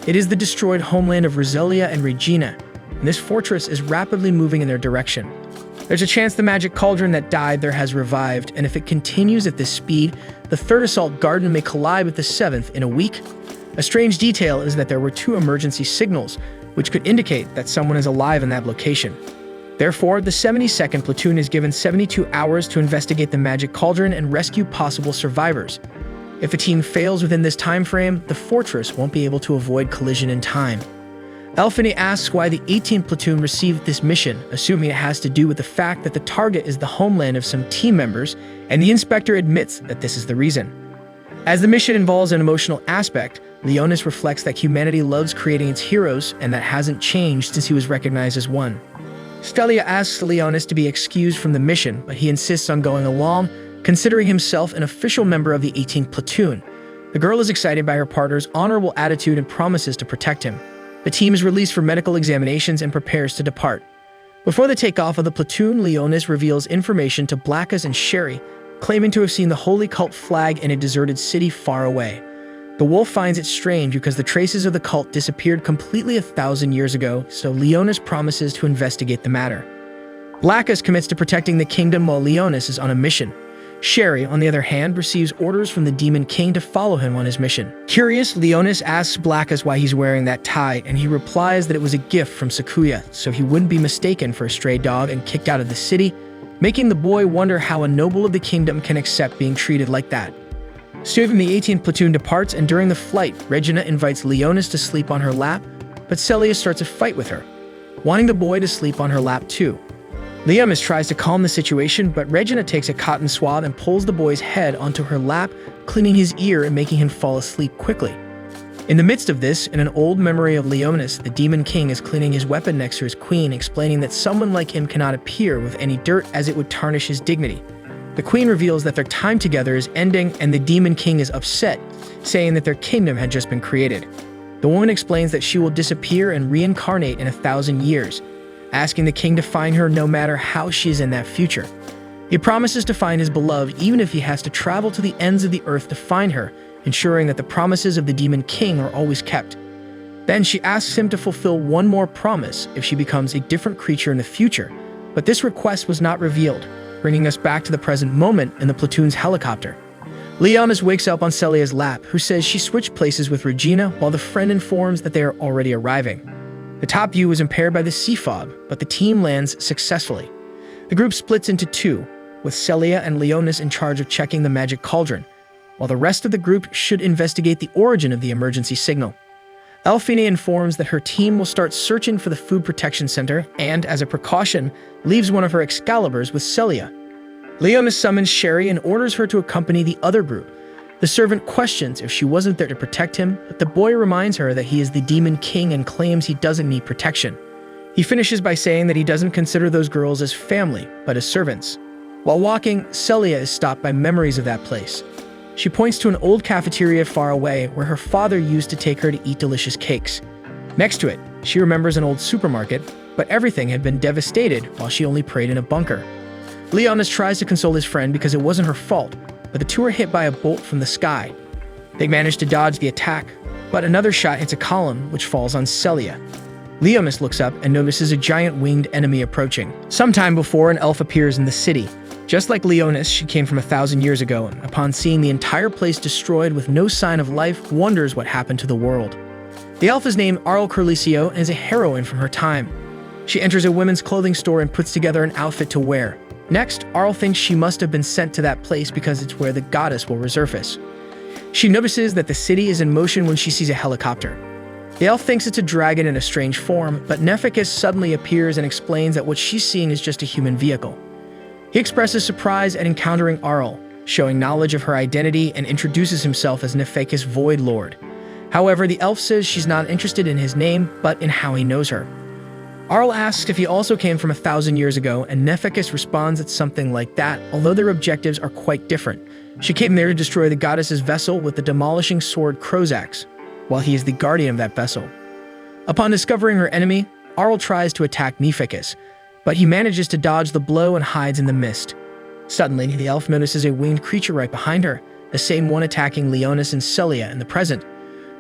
It is the destroyed homeland of Roselia and Regina, and this fortress is rapidly moving in their direction. There's a chance the magic cauldron that died there has revived, and if it continues at this speed, the 3rd Assault Garden may collide with the 7th in a week. A strange detail is that there were 2 emergency signals, which could indicate that someone is alive in that location. Therefore, the 72nd Platoon is given 72 hours to investigate the magic cauldron and rescue possible survivors. If a team fails within this time frame, the fortress won't be able to avoid collision in time. Elfine asks why the 18th Platoon received this mission, assuming it has to do with the fact that the target is the homeland of some team members, and the inspector admits that this is the reason. As the mission involves an emotional aspect, Leonis reflects that humanity loves creating its heroes, and that hasn't changed since he was recognized as one. Stelia asks Leonis to be excused from the mission, but he insists on going along, considering himself an official member of the 18th Platoon. The girl is excited by her partner's honorable attitude and promises to protect him. The team is released for medical examinations and prepares to depart. Before the takeoff of the platoon, Leonis reveals information to Blackus and Sherry, claiming to have seen the holy cult flag in a deserted city far away. The wolf finds it strange because the traces of the cult disappeared completely 1,000 years ago, so Leonis promises to investigate the matter. Blackus commits to protecting the kingdom while Leonis is on a mission. Sherry, on the other hand, receives orders from the Demon King to follow him on his mission. Curious, Leonis asks Blackus why he's wearing that tie, and he replies that it was a gift from Sakuya, so he wouldn't be mistaken for a stray dog and kicked out of the city, making the boy wonder how a noble of the kingdom can accept being treated like that. Stu from the 18th platoon departs, and during the flight, Regina invites Leonis to sleep on her lap, but Celia starts a fight with her, wanting the boy to sleep on her lap too. Leonis tries to calm the situation, but Regina takes a cotton swab and pulls the boy's head onto her lap, cleaning his ear and making him fall asleep quickly. In the midst of this, in an old memory of Leonis, the Demon King is cleaning his weapon next to his queen, explaining that someone like him cannot appear with any dirt as it would tarnish his dignity. The queen reveals that their time together is ending, and the Demon King is upset, saying that their kingdom had just been created. The woman explains that she will disappear and reincarnate in 1,000 years, asking the king to find her no matter how she is in that future. He promises to find his beloved even if he has to travel to the ends of the earth to find her, ensuring that the promises of the Demon King are always kept. Then she asks him to fulfill one more promise if she becomes a different creature in the future, but this request was not revealed, bringing us back to the present moment in the platoon's helicopter. Leonis wakes up on Celia's lap, who says she switched places with Regina, while the friend informs that they are already arriving. The top view was impaired by the sea fog, but the team lands successfully. The group splits into two, with Celia and Leonis in charge of checking the magic cauldron, while the rest of the group should investigate the origin of the emergency signal. Elfine informs that her team will start searching for the Food Protection Center and, as a precaution, leaves one of her Excaliburs with Celia. Leonis summons Sherry and orders her to accompany the other group. The servant questions if she wasn't there to protect him, but the boy reminds her that he is the Demon King and claims he doesn't need protection. He finishes by saying that he doesn't consider those girls as family, but as servants. While walking, Celia is stopped by memories of that place. She points to an old cafeteria far away where her father used to take her to eat delicious cakes. Next to it, she remembers an old supermarket, but everything had been devastated while she only prayed in a bunker. Leonis tries to console his friend because it wasn't her fault, but the two are hit by a bolt from the sky. They manage to dodge the attack, but another shot hits a column, which falls on Celia. Leonis looks up and notices a giant winged enemy approaching. Sometime before, an elf appears in the city. Just like Leonis, she came from 1,000 years ago, and upon seeing the entire place destroyed with no sign of life, wonders what happened to the world. The elf is named Arl Curlicio and is a heroine from her time. She enters a women's clothing store and puts together an outfit to wear. Next, Arl thinks she must have been sent to that place because it's where the goddess will resurface. She notices that the city is in motion when she sees a helicopter. The elf thinks it's a dragon in a strange form, but Nephicus suddenly appears and explains that what she's seeing is just a human vehicle. He expresses surprise at encountering Arl, showing knowledge of her identity, and introduces himself as Nephicus Void Lord. However, the elf says she's not interested in his name, but in how he knows her. Arl asks if he also came from 1,000 years ago, and Nephicus responds it's something like that, although their objectives are quite different. She came there to destroy the goddess's vessel with the demolishing sword Krozax, while he is the guardian of that vessel. Upon discovering her enemy, Arl tries to attack Nephicus, but he manages to dodge the blow and hides in the mist. Suddenly, the elf notices a winged creature right behind her, the same one attacking Leonis and Celia in the present.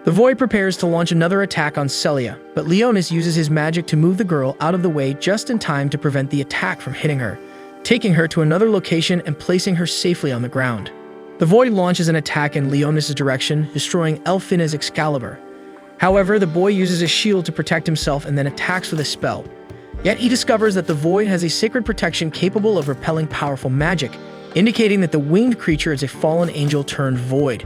The Void prepares to launch another attack on Celia, but Leonis uses his magic to move the girl out of the way just in time to prevent the attack from hitting her, taking her to another location and placing her safely on the ground. The Void launches an attack in Leonis' direction, destroying Elfina's Excalibur. However, the boy uses a shield to protect himself and then attacks with a spell. Yet he discovers that the Void has a sacred protection capable of repelling powerful magic, indicating that the winged creature is a fallen angel turned Void.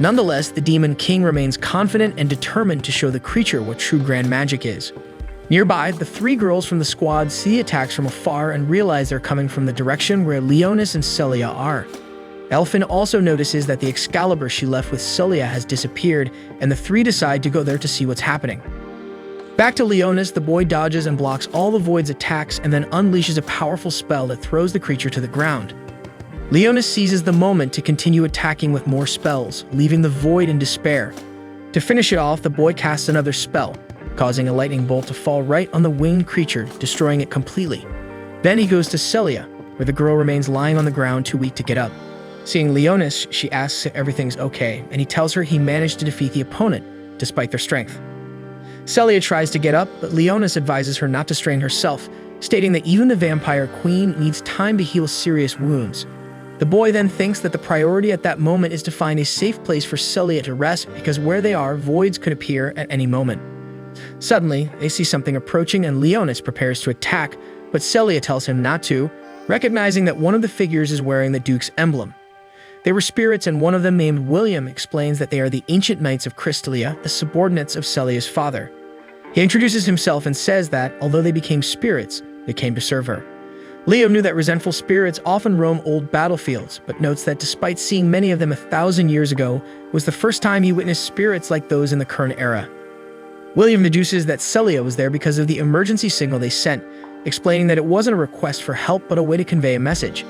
Nonetheless, the Demon King remains confident and determined to show the creature what true grand magic is. Nearby, the three girls from the squad see the attacks from afar and realize they're coming from the direction where Leonis and Celia are. Elfin also notices that the Excalibur she left with Celia has disappeared, and the three decide to go there to see what's happening. Back to Leonis, the boy dodges and blocks all the Void's attacks and then unleashes a powerful spell that throws the creature to the ground. Leonis seizes the moment to continue attacking with more spells, leaving the Void in despair. To finish it off, the boy casts another spell, causing a lightning bolt to fall right on the winged creature, destroying it completely. Then he goes to Celia, where the girl remains lying on the ground too weak to get up. Seeing Leonis, she asks if everything's okay, and he tells her he managed to defeat the opponent, despite their strength. Celia tries to get up, but Leonis advises her not to strain herself, stating that even the vampire queen needs time to heal serious wounds. The boy then thinks that the priority at that moment is to find a safe place for Celia to rest, because where they are, voids could appear at any moment. Suddenly, they see something approaching and Leonis prepares to attack, but Celia tells him not to, recognizing that one of the figures is wearing the Duke's emblem. They were spirits, and one of them, named William, explains that they are the ancient knights of Crystalia, the subordinates of Celia's father. He introduces himself and says that, although they became spirits, they came to serve her. Leo knew that resentful spirits often roam old battlefields, but notes that despite seeing many of them 1,000 years ago, it was the first time he witnessed spirits like those in the current era. William deduces that Celia was there because of the emergency signal they sent, explaining that it wasn't a request for help but a way to convey a message.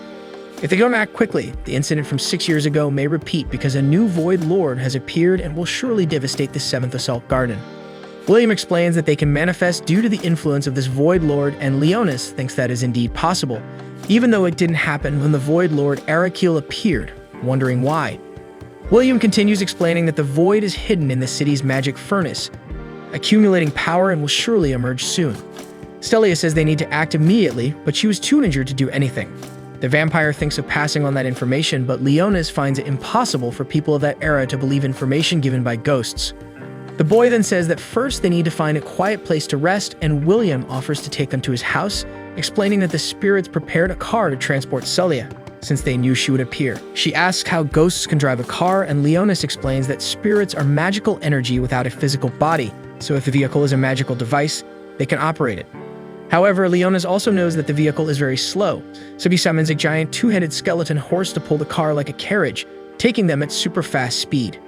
If they don't act quickly, the incident from 6 years ago may repeat because a new Void Lord has appeared and will surely devastate the 7th Assault Garden. William explains that they can manifest due to the influence of this Void Lord, and Leonis thinks that is indeed possible, even though it didn't happen when the Void Lord Arakiel appeared, wondering why. William continues explaining that the Void is hidden in the city's magic furnace, accumulating power and will surely emerge soon. Celia says they need to act immediately, but she was too injured to do anything. The vampire thinks of passing on that information, but Leonis finds it impossible for people of that era to believe information given by ghosts. The boy then says that first they need to find a quiet place to rest, and William offers to take them to his house, explaining that the spirits prepared a car to transport Celia, since they knew she would appear. She asks how ghosts can drive a car, and Leonis explains that spirits are magical energy without a physical body, so if the vehicle is a magical device, they can operate it. However, Leonis also knows that the vehicle is very slow, so he summons a giant two-headed skeleton horse to pull the car like a carriage, taking them at super fast speed.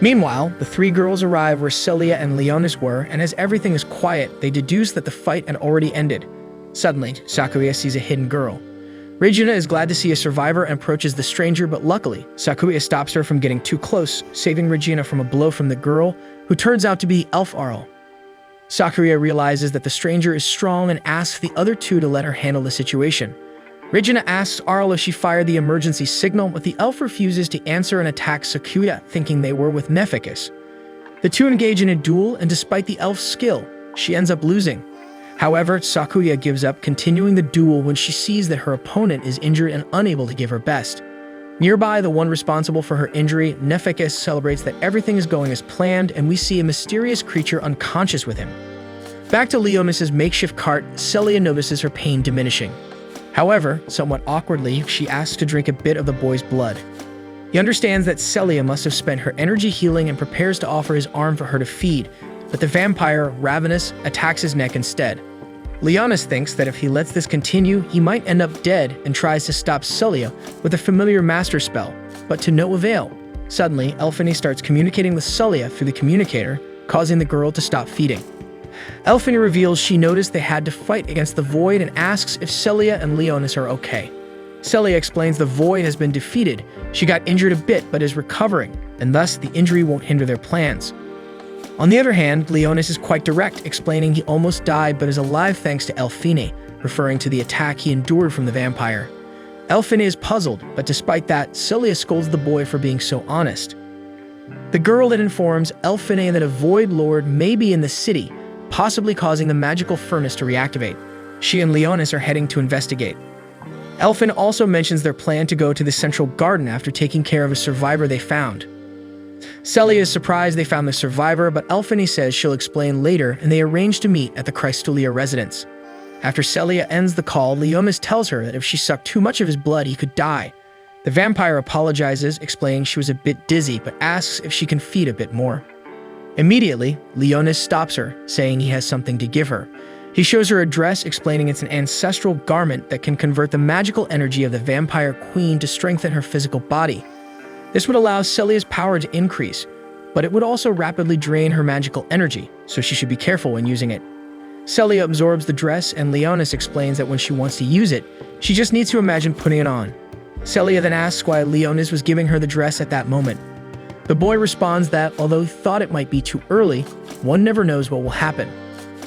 Meanwhile, the three girls arrive where Celia and Leonis were, and as everything is quiet, they deduce that the fight had already ended. Suddenly, Sakuya sees a hidden girl. Regina is glad to see a survivor and approaches the stranger, but luckily, Sakuya stops her from getting too close, saving Regina from a blow from the girl, who turns out to be Elf Arl. Sakuya realizes that the stranger is strong and asks the other two to let her handle the situation. Regina asks Arl if she fired the emergency signal, but the elf refuses to answer and attacks Sakuya, thinking they were with Nephicus. The two engage in a duel, and despite the elf's skill, she ends up losing. However, Sakuya gives up, continuing the duel when she sees that her opponent is injured and unable to give her best. Nearby, the one responsible for her injury, Nephicus, celebrates that everything is going as planned, and we see a mysterious creature unconscious with him. Back to Leonis's makeshift cart, Celia notices her pain diminishing. However, somewhat awkwardly, she asks to drink a bit of the boy's blood. He understands that Celia must have spent her energy healing and prepares to offer his arm for her to feed, but the vampire, Ravenous, attacks his neck instead. Leonis thinks that if he lets this continue, he might end up dead and tries to stop Celia with a familiar master spell, but to no avail. Suddenly, Elphine starts communicating with Celia through the communicator, causing the girl to stop feeding. Elphine reveals she noticed they had to fight against the Void and asks if Celia and Leonis are okay. Celia explains the Void has been defeated. She got injured a bit but is recovering, and thus the injury won't hinder their plans. On the other hand, Leonis is quite direct, explaining he almost died but is alive thanks to Elphine, referring to the attack he endured from the vampire. Elphine is puzzled, but despite that, Celia scolds the boy for being so honest. The girl then informs Elphine that a Void Lord may be in the city, possibly causing the magical furnace to reactivate. She and Leonis are heading to investigate. Elphine also mentions their plan to go to the central garden after taking care of a survivor they found. Celia is surprised they found the survivor, but Elphine says she'll explain later, and they arrange to meet at the Crystalia residence. After Celia ends the call, Leonis tells her that if she sucked too much of his blood, he could die. The vampire apologizes, explaining she was a bit dizzy, but asks if she can feed a bit more. Immediately, Leonis stops her, saying he has something to give her. He shows her a dress, explaining it's an ancestral garment that can convert the magical energy of the vampire queen to strengthen her physical body. This would allow Celia's power to increase, but it would also rapidly drain her magical energy, so she should be careful when using it. Celia absorbs the dress, and Leonis explains that when she wants to use it, she just needs to imagine putting it on. Celia then asks why Leonis was giving her the dress at that moment. The boy responds that, although he thought it might be too early, one never knows what will happen.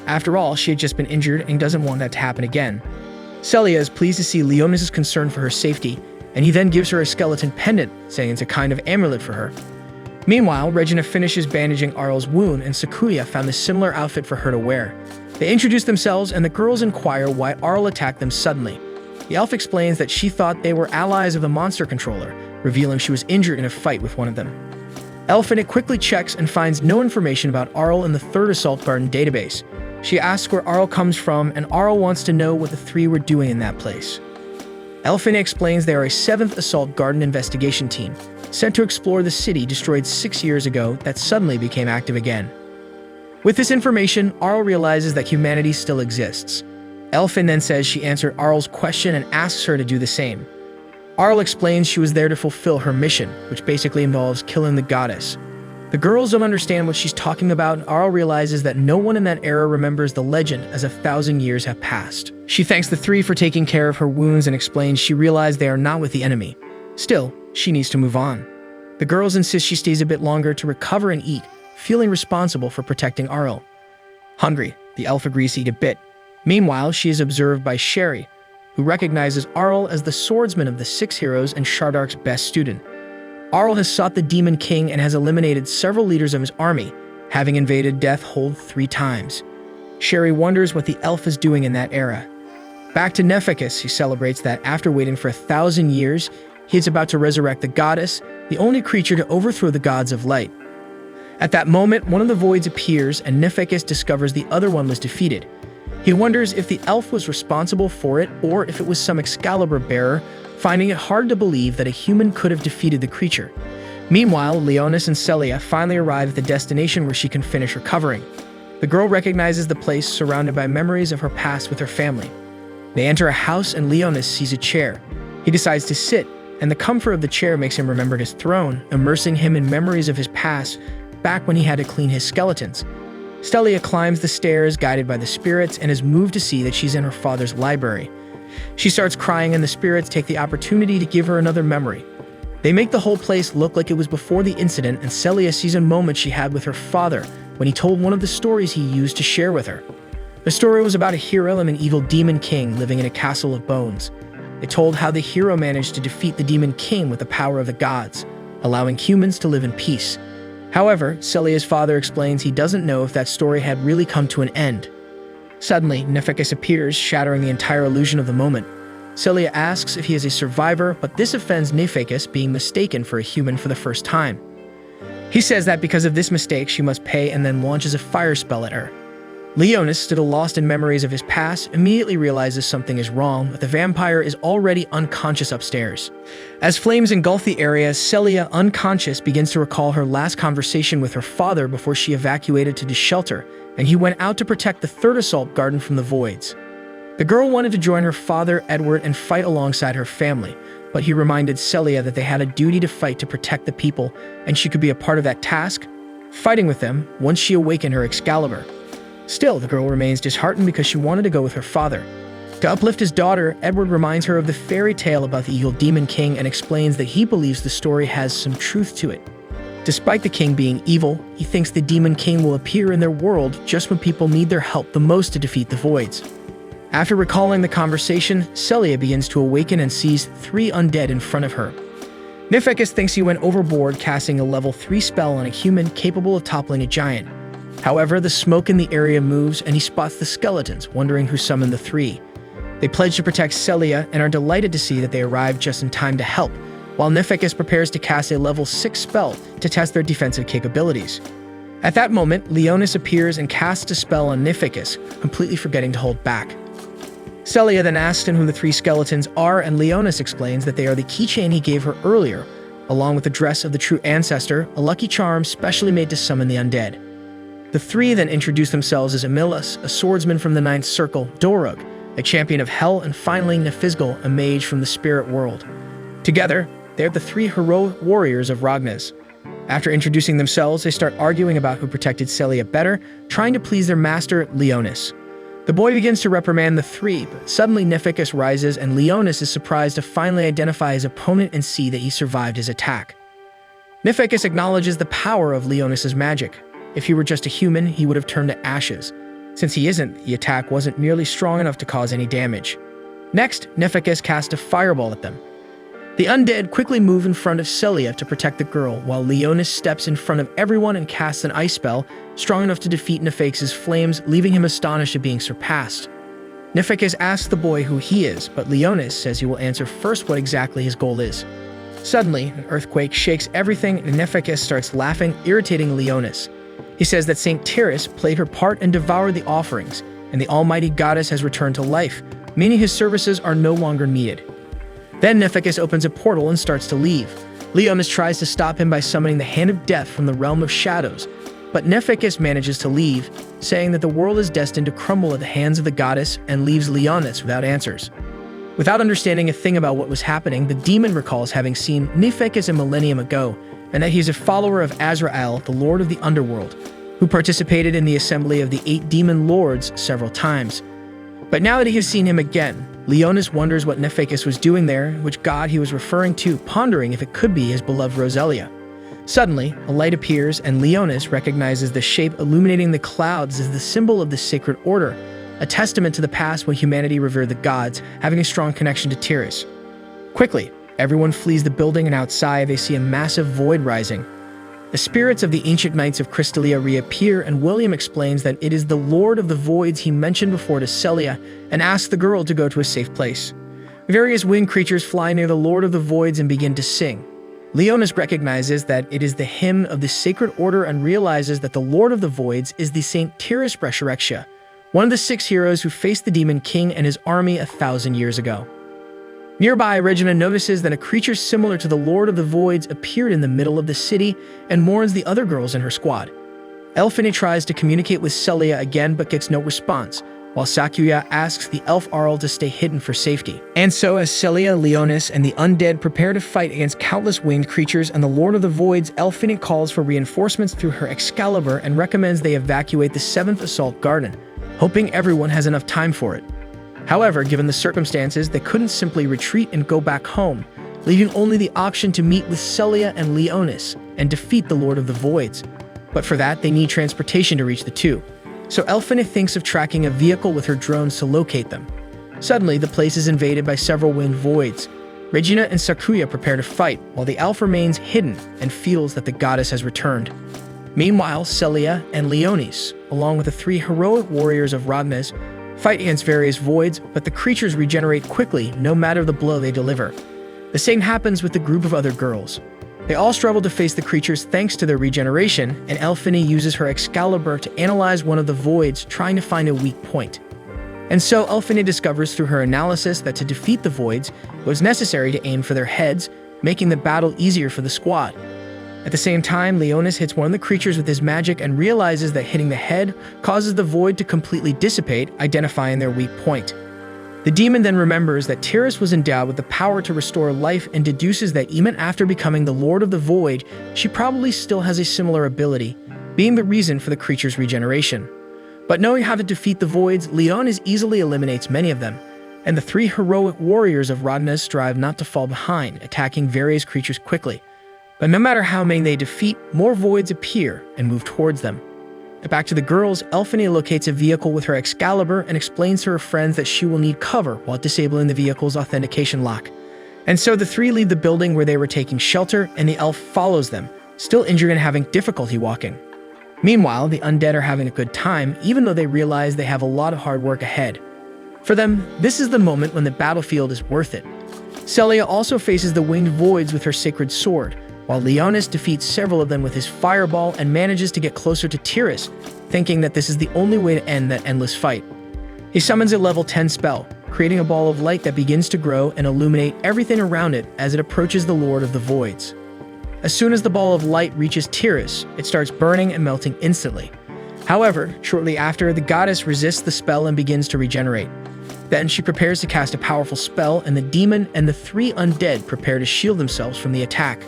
After all, she had just been injured and doesn't want that to happen again. Celia is pleased to see Leonis' concern for her safety, and he then gives her a skeleton pendant, saying it's a kind of amulet for her. Meanwhile, Regina finishes bandaging Arl's wound, and Sakuya found a similar outfit for her to wear. They introduce themselves, and the girls inquire why Arl attacked them suddenly. The elf explains that she thought they were allies of the monster controller, revealing she was injured in a fight with one of them. Elfinit quickly checks and finds no information about Arl in the 3rd Assault Garden database. She asks where Arl comes from, and Arl wants to know what the three were doing in that place. Elfinit explains they are a 7th Assault Garden investigation team, sent to explore the city destroyed 6 years ago that suddenly became active again. With this information, Arl realizes that humanity still exists. Elfin then says she answered Arl's question and asks her to do the same. Arl explains she was there to fulfill her mission, which basically involves killing the goddess. The girls don't understand what she's talking about, and Arl realizes that no one in that era remembers the legend as 1,000 years have passed. She thanks the three for taking care of her wounds and explains she realized they are not with the enemy. Still, she needs to move on. The girls insist she stays a bit longer to recover and eat, feeling responsible for protecting Arl. Hungry, the elf agrees to eat a bit. Meanwhile, she is observed by Sherry, who recognizes Arl as the swordsman of the 6 heroes and Shardark's best student. Arl has sought the Demon King and has eliminated several leaders of his army, having invaded Deathhold 3 times. Sherry wonders what the elf is doing in that era. Back to Nephicus, he celebrates that after waiting for 1,000 years, he is about to resurrect the goddess, the only creature to overthrow the gods of light. At that moment, one of the voids appears and Nephicus discovers the other one was defeated. He wonders if the elf was responsible for it or if it was some Excalibur bearer, finding it hard to believe that a human could have defeated the creature. Meanwhile, Leonis and Celia finally arrive at the destination where she can finish recovering. The girl recognizes the place surrounded by memories of her past with her family. They enter a house and Leonis sees a chair. He decides to sit, and the comfort of the chair makes him remember his throne, immersing him in memories of his past, back when he had to clean his skeletons. Stelia climbs the stairs, guided by the spirits, and is moved to see that she's in her father's library. She starts crying, and the spirits take the opportunity to give her another memory. They make the whole place look like it was before the incident, and Celia sees a moment she had with her father when he told one of the stories he used to share with her. The story was about a hero and an evil demon king living in a castle of bones. It told how the hero managed to defeat the demon king with the power of the gods, allowing humans to live in peace. However, Celia's father explains he doesn't know if that story had really come to an end. Suddenly, Nephicus appears, shattering the entire illusion of the moment. Celia asks if he is a survivor, but this offends Nephicus, being mistaken for a human for the first time. He says that because of this mistake, she must pay, and then launches a fire spell at her. Leonis, still lost in memories of his past, immediately realizes something is wrong, but the vampire is already unconscious upstairs. As flames engulf the area, Celia, unconscious, begins to recall her last conversation with her father before she evacuated to the shelter, and he went out to protect the 3rd Assault Garden from the voids. The girl wanted to join her father, Edward, and fight alongside her family, but he reminded Celia that they had a duty to fight to protect the people, and she could be a part of that task, fighting with them once she awakened her Excalibur. Still, the girl remains disheartened because she wanted to go with her father. To uplift his daughter, Edward reminds her of the fairy tale about the evil Demon King and explains that he believes the story has some truth to it. Despite the king being evil, he thinks the Demon King will appear in their world just when people need their help the most to defeat the voids. After recalling the conversation, Celia begins to awaken and sees 3 undead in front of her. Nephicus thinks he went overboard, casting a level 3 spell on a human capable of toppling a giant. However, the smoke in the area moves and he spots the skeletons, wondering who summoned the 3. They pledge to protect Celia and are delighted to see that they arrived just in time to help, while Nephicus prepares to cast a level 6 spell to test their defensive capabilities. At that moment, Leonis appears and casts a spell on Nephicus, completely forgetting to hold back. Celia then asks him who the 3 skeletons are, and Leonis explains that they are the keychain he gave her earlier, along with the dress of the true ancestor, a lucky charm specially made to summon the undead. The 3 then introduce themselves as Emilus, a swordsman from the 9th Circle, Dorug, a champion of hell, and finally Nephizgal, a mage from the spirit world. Together, they are the 3 heroic warriors of Ragnas. After introducing themselves, they start arguing about who protected Celia better, trying to please their master, Leonis. The boy begins to reprimand the 3, but suddenly Nephicus rises and Leonis is surprised to finally identify his opponent and see that he survived his attack. Nefekis acknowledges the power of Leonis's magic. If he were just a human, he would have turned to ashes. Since he isn't, the attack wasn't nearly strong enough to cause any damage. Next, Nefekis cast a fireball at them. The undead quickly move in front of Celia to protect the girl, while Leonis steps in front of everyone and casts an ice spell strong enough to defeat Nefekis' flames, leaving him astonished at being surpassed. Nefekis asks the boy who he is, but Leonis says he will answer first what exactly his goal is. Suddenly, an earthquake shakes everything and Nefekis starts laughing, irritating Leonis. He says that Saint Tyrus played her part and devoured the offerings, and the almighty goddess has returned to life, meaning his services are no longer needed. Then Nefekis opens a portal and starts to leave. Leonis tries to stop him by summoning the Hand of Death from the realm of shadows, but Nefekis manages to leave, saying that the world is destined to crumble at the hands of the goddess, and leaves Leonis without answers. Without understanding a thing about what was happening, the demon recalls having seen Nefekis a millennium ago, and that he's a follower of Azrael, the lord of the underworld, who participated in the assembly of the 8 demon lords several times. But now that he has seen him again, Leonis wonders what Nefekis was doing there, which god he was referring to, pondering if it could be his beloved Roselia. Suddenly, a light appears, and Leonis recognizes the shape illuminating the clouds as the symbol of the sacred order, a testament to the past when humanity revered the gods, having a strong connection to Tyrus. Quickly, everyone flees the building, and outside they see a massive void rising. The spirits of the ancient knights of Crystalia reappear, and William explains that it is the Lord of the Voids he mentioned before to Celia, and asks the girl to go to a safe place. Various winged creatures fly near the Lord of the Voids and begin to sing. Leonis recognizes that it is the hymn of the sacred order and realizes that the Lord of the Voids is the Saint Tyrus Breshorexia, one of the 6 heroes who faced the Demon King and his army 1,000 years ago. Nearby, Regina notices that a creature similar to the Lord of the Voids appeared in the middle of the city and mourns the other girls in her squad. Elphine tries to communicate with Celia again but gets no response, while Sakuya asks the elf Arl to stay hidden for safety. And so as Celia, Leonis, and the undead prepare to fight against countless winged creatures and the Lord of the Voids, Elphine calls for reinforcements through her Excalibur and recommends they evacuate the 7th Assault Garden, hoping everyone has enough time for it. However, given the circumstances, they couldn't simply retreat and go back home, leaving only the option to meet with Celia and Leonis and defeat the Lord of the Voids. But for that, they need transportation to reach the two. So Elphine thinks of tracking a vehicle with her drones to locate them. Suddenly, the place is invaded by several winged voids. Regina and Sakuya prepare to fight, while the elf remains hidden and feels that the goddess has returned. Meanwhile, Celia and Leonis, along with the 3 heroic warriors of Rodnes, fight against various voids, but the creatures regenerate quickly no matter the blow they deliver. The same happens with the group of other girls. They all struggle to face the creatures thanks to their regeneration, and Elphine uses her Excalibur to analyze one of the voids, trying to find a weak point. And so Elphine discovers through her analysis that to defeat the voids, it was necessary to aim for their heads, making the battle easier for the squad. At the same time, Leonis hits one of the creatures with his magic and realizes that hitting the head causes the void to completely dissipate, identifying their weak point. The demon then remembers that Tyrus was endowed with the power to restore life and deduces that even after becoming the Lord of the Void, she probably still has a similar ability, being the reason for the creature's regeneration. But knowing how to defeat the voids, Leonis easily eliminates many of them, and the 3 heroic warriors of Rodnes strive not to fall behind, attacking various creatures quickly. But no matter how many they defeat, more voids appear and move towards them. Back to the girls, Elphine locates a vehicle with her Excalibur and explains to her friends that she will need cover while disabling the vehicle's authentication lock. And so the 3 leave the building where they were taking shelter, and the elf follows them, still injured and having difficulty walking. Meanwhile, the undead are having a good time, even though they realize they have a lot of hard work ahead. For them, this is the moment when the battlefield is worth it. Celia also faces the winged voids with her sacred sword, while Leonis defeats several of them with his fireball and manages to get closer to Tyrus, thinking that this is the only way to end that endless fight. He summons a level 10 spell, creating a ball of light that begins to grow and illuminate everything around it as it approaches the Lord of the Voids. As soon as the ball of light reaches Tyrus, it starts burning and melting instantly. However, shortly after, the goddess resists the spell and begins to regenerate. Then she prepares to cast a powerful spell, and the demon and the 3 undead prepare to shield themselves from the attack.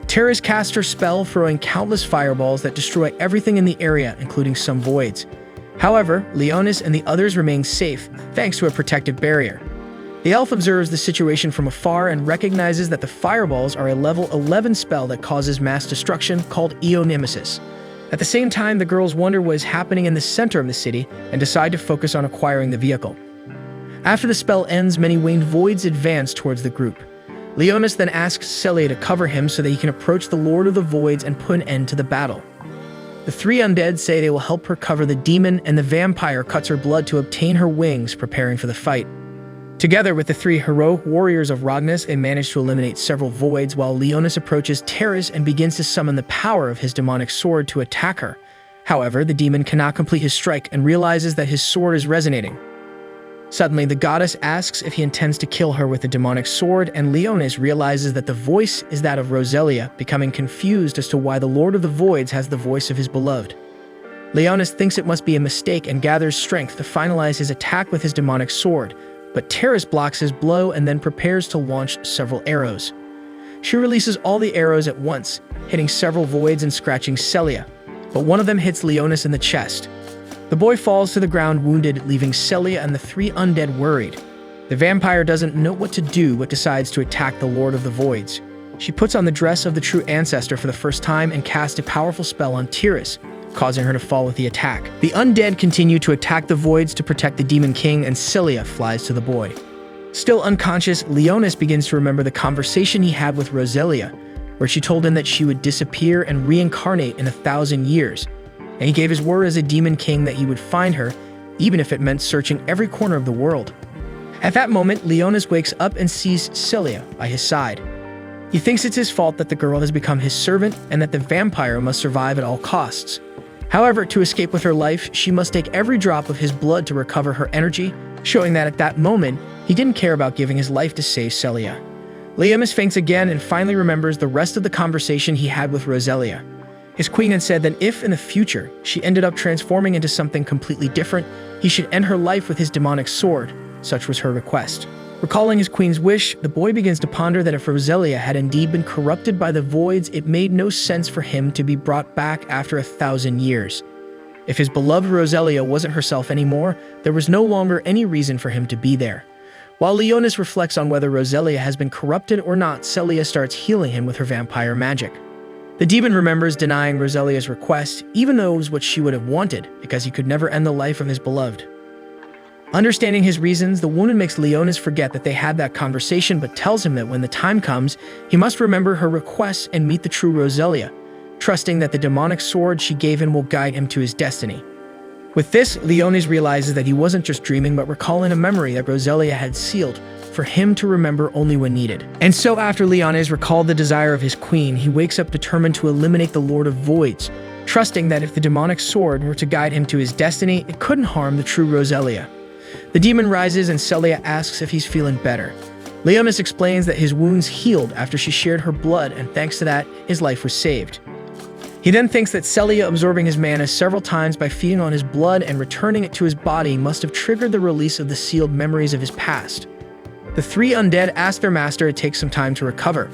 Tyrus casts her spell, throwing countless fireballs that destroy everything in the area, including some voids. However, Leonis and the others remain safe, thanks to a protective barrier. The elf observes the situation from afar and recognizes that the fireballs are a level 11 spell that causes mass destruction called Eonemesis. At the same time, the girls wonder what is happening in the center of the city and decide to focus on acquiring the vehicle. After the spell ends, many winged voids advance towards the group. Leonis then asks Celia to cover him so that he can approach the Lord of the Voids and put an end to the battle. The three undead say they will help her cover the demon, and the vampire cuts her blood to obtain her wings, preparing for the fight. Together with the three heroic warriors of Ragnas, they manage to eliminate several voids while Leonis approaches Terrace and begins to summon the power of his demonic sword to attack her. However, the demon cannot complete his strike and realizes that his sword is resonating. Suddenly, the goddess asks if he intends to kill her with the demonic sword, and Leonis realizes that the voice is that of Roselia, becoming confused as to why the Lord of the Voids has the voice of his beloved. Leonis thinks it must be a mistake and gathers strength to finalize his attack with his demonic sword, but Terrace blocks his blow and then prepares to launch several arrows. She releases all the arrows at once, hitting several voids and scratching Celia, but one of them hits Leonis in the chest. The boy falls to the ground wounded, leaving Celia and the three undead worried. The vampire doesn't know what to do but decides to attack the Lord of the Voids. She puts on the dress of the true ancestor for the first time and casts a powerful spell on Terrace, causing her to fall with the attack. The undead continue to attack the Voids to protect the Demon King, and Celia flies to the boy. Still unconscious, Leonis begins to remember the conversation he had with Roselia, where she told him that she would disappear and reincarnate in 1,000 years, and he gave his word as a Demon King that he would find her, even if it meant searching every corner of the world. At that moment, Leonis wakes up and sees Celia by his side. He thinks it's his fault that the girl has become his servant and that the vampire must survive at all costs. However, to escape with her life, she must take every drop of his blood to recover her energy, showing that at that moment, he didn't care about giving his life to save Celia. Leonis faints again and finally remembers the rest of the conversation he had with Roselia. His queen had said that if, in the future, she ended up transforming into something completely different, he should end her life with his demonic sword. Such was her request. Recalling his queen's wish, the boy begins to ponder that if Roselia had indeed been corrupted by the voids, it made no sense for him to be brought back after 1,000 years. If his beloved Roselia wasn't herself anymore, there was no longer any reason for him to be there. While Leonis reflects on whether Roselia has been corrupted or not, Celia starts healing him with her vampire magic. The demon remembers denying Roselia's request, even though it was what she would have wanted, because he could never end the life of his beloved. Understanding his reasons, the woman makes Leonis forget that they had that conversation, but tells him that when the time comes, he must remember her requests and meet the true Roselia, trusting that the demonic sword she gave him will guide him to his destiny. With this, Leonis realizes that he wasn't just dreaming, but recalling a memory that Roselia had sealed for him to remember only when needed. And so after Leonis recalled the desire of his queen, he wakes up determined to eliminate the Lord of Voids, trusting that if the demonic sword were to guide him to his destiny, it couldn't harm the true Roselia. The demon rises and Celia asks if he's feeling better. Leonis explains that his wounds healed after she shared her blood, and thanks to that, his life was saved. He then thinks that Celia absorbing his mana several times by feeding on his blood and returning it to his body must have triggered the release of the sealed memories of his past. The three undead ask their master to take some time to recover.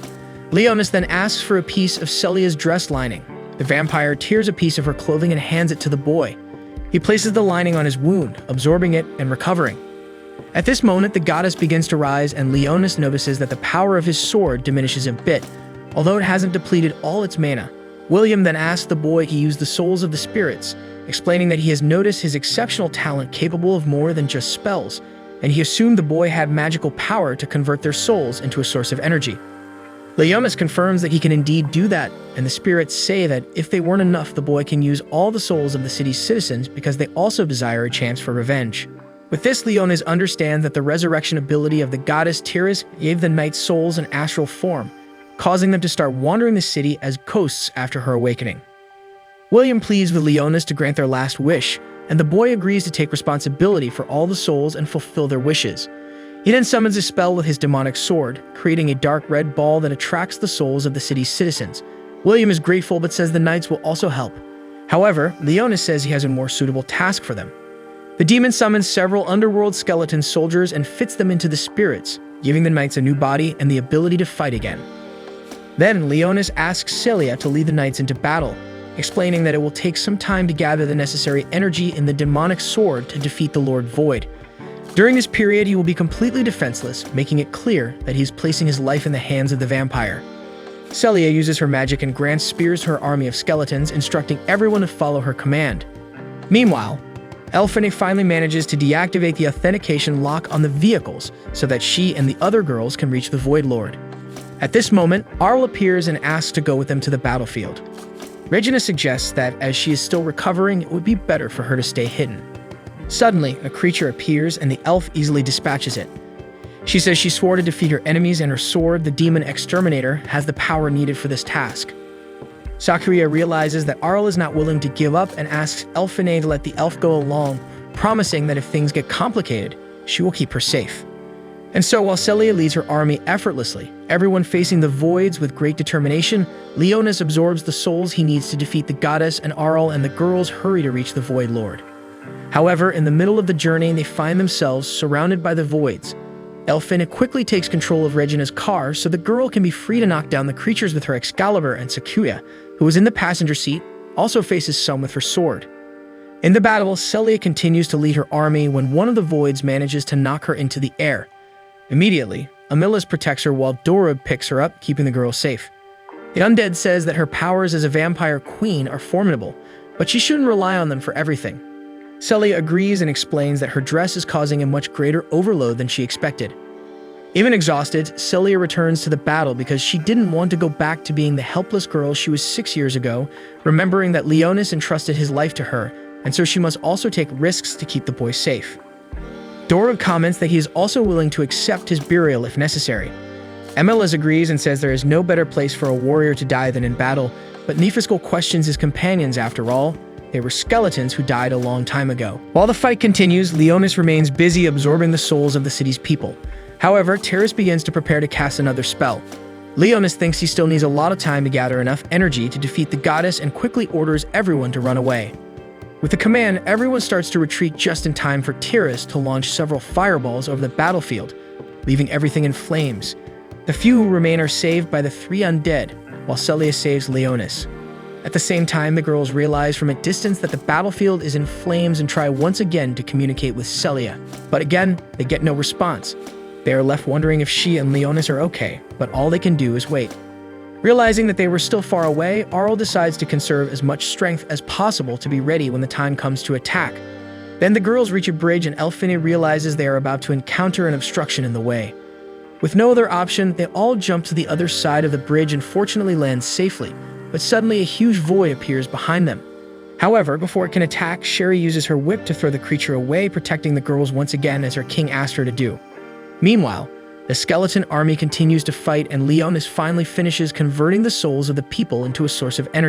Leonis then asks for a piece of Celia's dress lining. The vampire tears a piece of her clothing and hands it to the boy. He places the lining on his wound, absorbing it and recovering. At this moment, the goddess begins to rise, and Leonis notices that the power of his sword diminishes a bit, although it hasn't depleted all its mana. William then asks the boy to use the souls of the spirits, explaining that he has noticed his exceptional talent capable of more than just spells, and he assumed the boy had magical power to convert their souls into a source of energy. Leonis confirms that he can indeed do that, and the spirits say that if they weren't enough, the boy can use all the souls of the city's citizens because they also desire a chance for revenge. With this, Leonis understands that the resurrection ability of the goddess Tiris gave the knights souls in astral form, causing them to start wandering the city as ghosts after her awakening. William pleads with Leonis to grant their last wish, and the boy agrees to take responsibility for all the souls and fulfill their wishes. He then summons a spell with his demonic sword, creating a dark red ball that attracts the souls of the city's citizens. William is grateful but says the knights will also help. However, Leonis says he has a more suitable task for them. The demon summons several underworld skeleton soldiers and fits them into the spirits, giving the knights a new body and the ability to fight again. Then Leonis asks Celia to lead the knights into battle, explaining that it will take some time to gather the necessary energy in the demonic sword to defeat the Lord Void. During this period, he will be completely defenseless, making it clear that he's placing his life in the hands of the vampire. Celia uses her magic and grants spears to her army of skeletons, instructing everyone to follow her command. Meanwhile, Elfine finally manages to deactivate the authentication lock on the vehicles so that she and the other girls can reach the Void Lord. At this moment, Arl appears and asks to go with them to the battlefield. Regina suggests that as she is still recovering, it would be better for her to stay hidden. Suddenly, a creature appears and the elf easily dispatches it. She says she swore to defeat her enemies and her sword, the Demon Exterminator, has the power needed for this task. Sakuria realizes that Arl is not willing to give up and asks Elfine to let the elf go along, promising that if things get complicated, she will keep her safe. And so while Celia leads her army effortlessly, everyone facing the voids with great determination, Leonis absorbs the souls he needs to defeat the goddess, and Arl and the girls hurry to reach the Void Lord. However, in the middle of the journey, they find themselves surrounded by the voids. Elfine quickly takes control of Regina's car so the girl can be free to knock down the creatures with her Excalibur, and Sakuya, who is in the passenger seat, also faces some with her sword. In the battle, Celia continues to lead her army when one of the voids manages to knock her into the air. Immediately, Amillas protects her while Dorub picks her up, keeping the girl safe. The undead says that her powers as a vampire queen are formidable, but she shouldn't rely on them for everything. Celia agrees and explains that her dress is causing a much greater overload than she expected. Even exhausted, Celia returns to the battle because she didn't want to go back to being the helpless girl she was 6 years ago, remembering that Leonis entrusted his life to her, and so she must also take risks to keep the boy safe. Dorub comments that he is also willing to accept his burial if necessary. Emilus agrees and says there is no better place for a warrior to die than in battle, but Nefiscal questions his companions after all. They were skeletons who died a long time ago. While the fight continues, Leonis remains busy absorbing the souls of the city's people. However, Terrace begins to prepare to cast another spell. Leonis thinks he still needs a lot of time to gather enough energy to defeat the goddess and quickly orders everyone to run away. With the command, everyone starts to retreat just in time for Terrace to launch several fireballs over the battlefield, leaving everything in flames. The few who remain are saved by the 3 undead, while Celia saves Leonis. At the same time, the girls realize from a distance that the battlefield is in flames and try once again to communicate with Celia. But again, they get no response. They are left wondering if she and Leonis are okay, but all they can do is wait. Realizing that they were still far away, Arl decides to conserve as much strength as possible to be ready when the time comes to attack. Then the girls reach a bridge and Elfine realizes they are about to encounter an obstruction in the way. With no other option, they all jump to the other side of the bridge and fortunately land safely, but suddenly a huge void appears behind them. However, before it can attack, Sherry uses her whip to throw the creature away, protecting the girls once again as her king asked her to do. Meanwhile, the skeleton army continues to fight and Leonis finally finishes converting the souls of the people into a source of energy.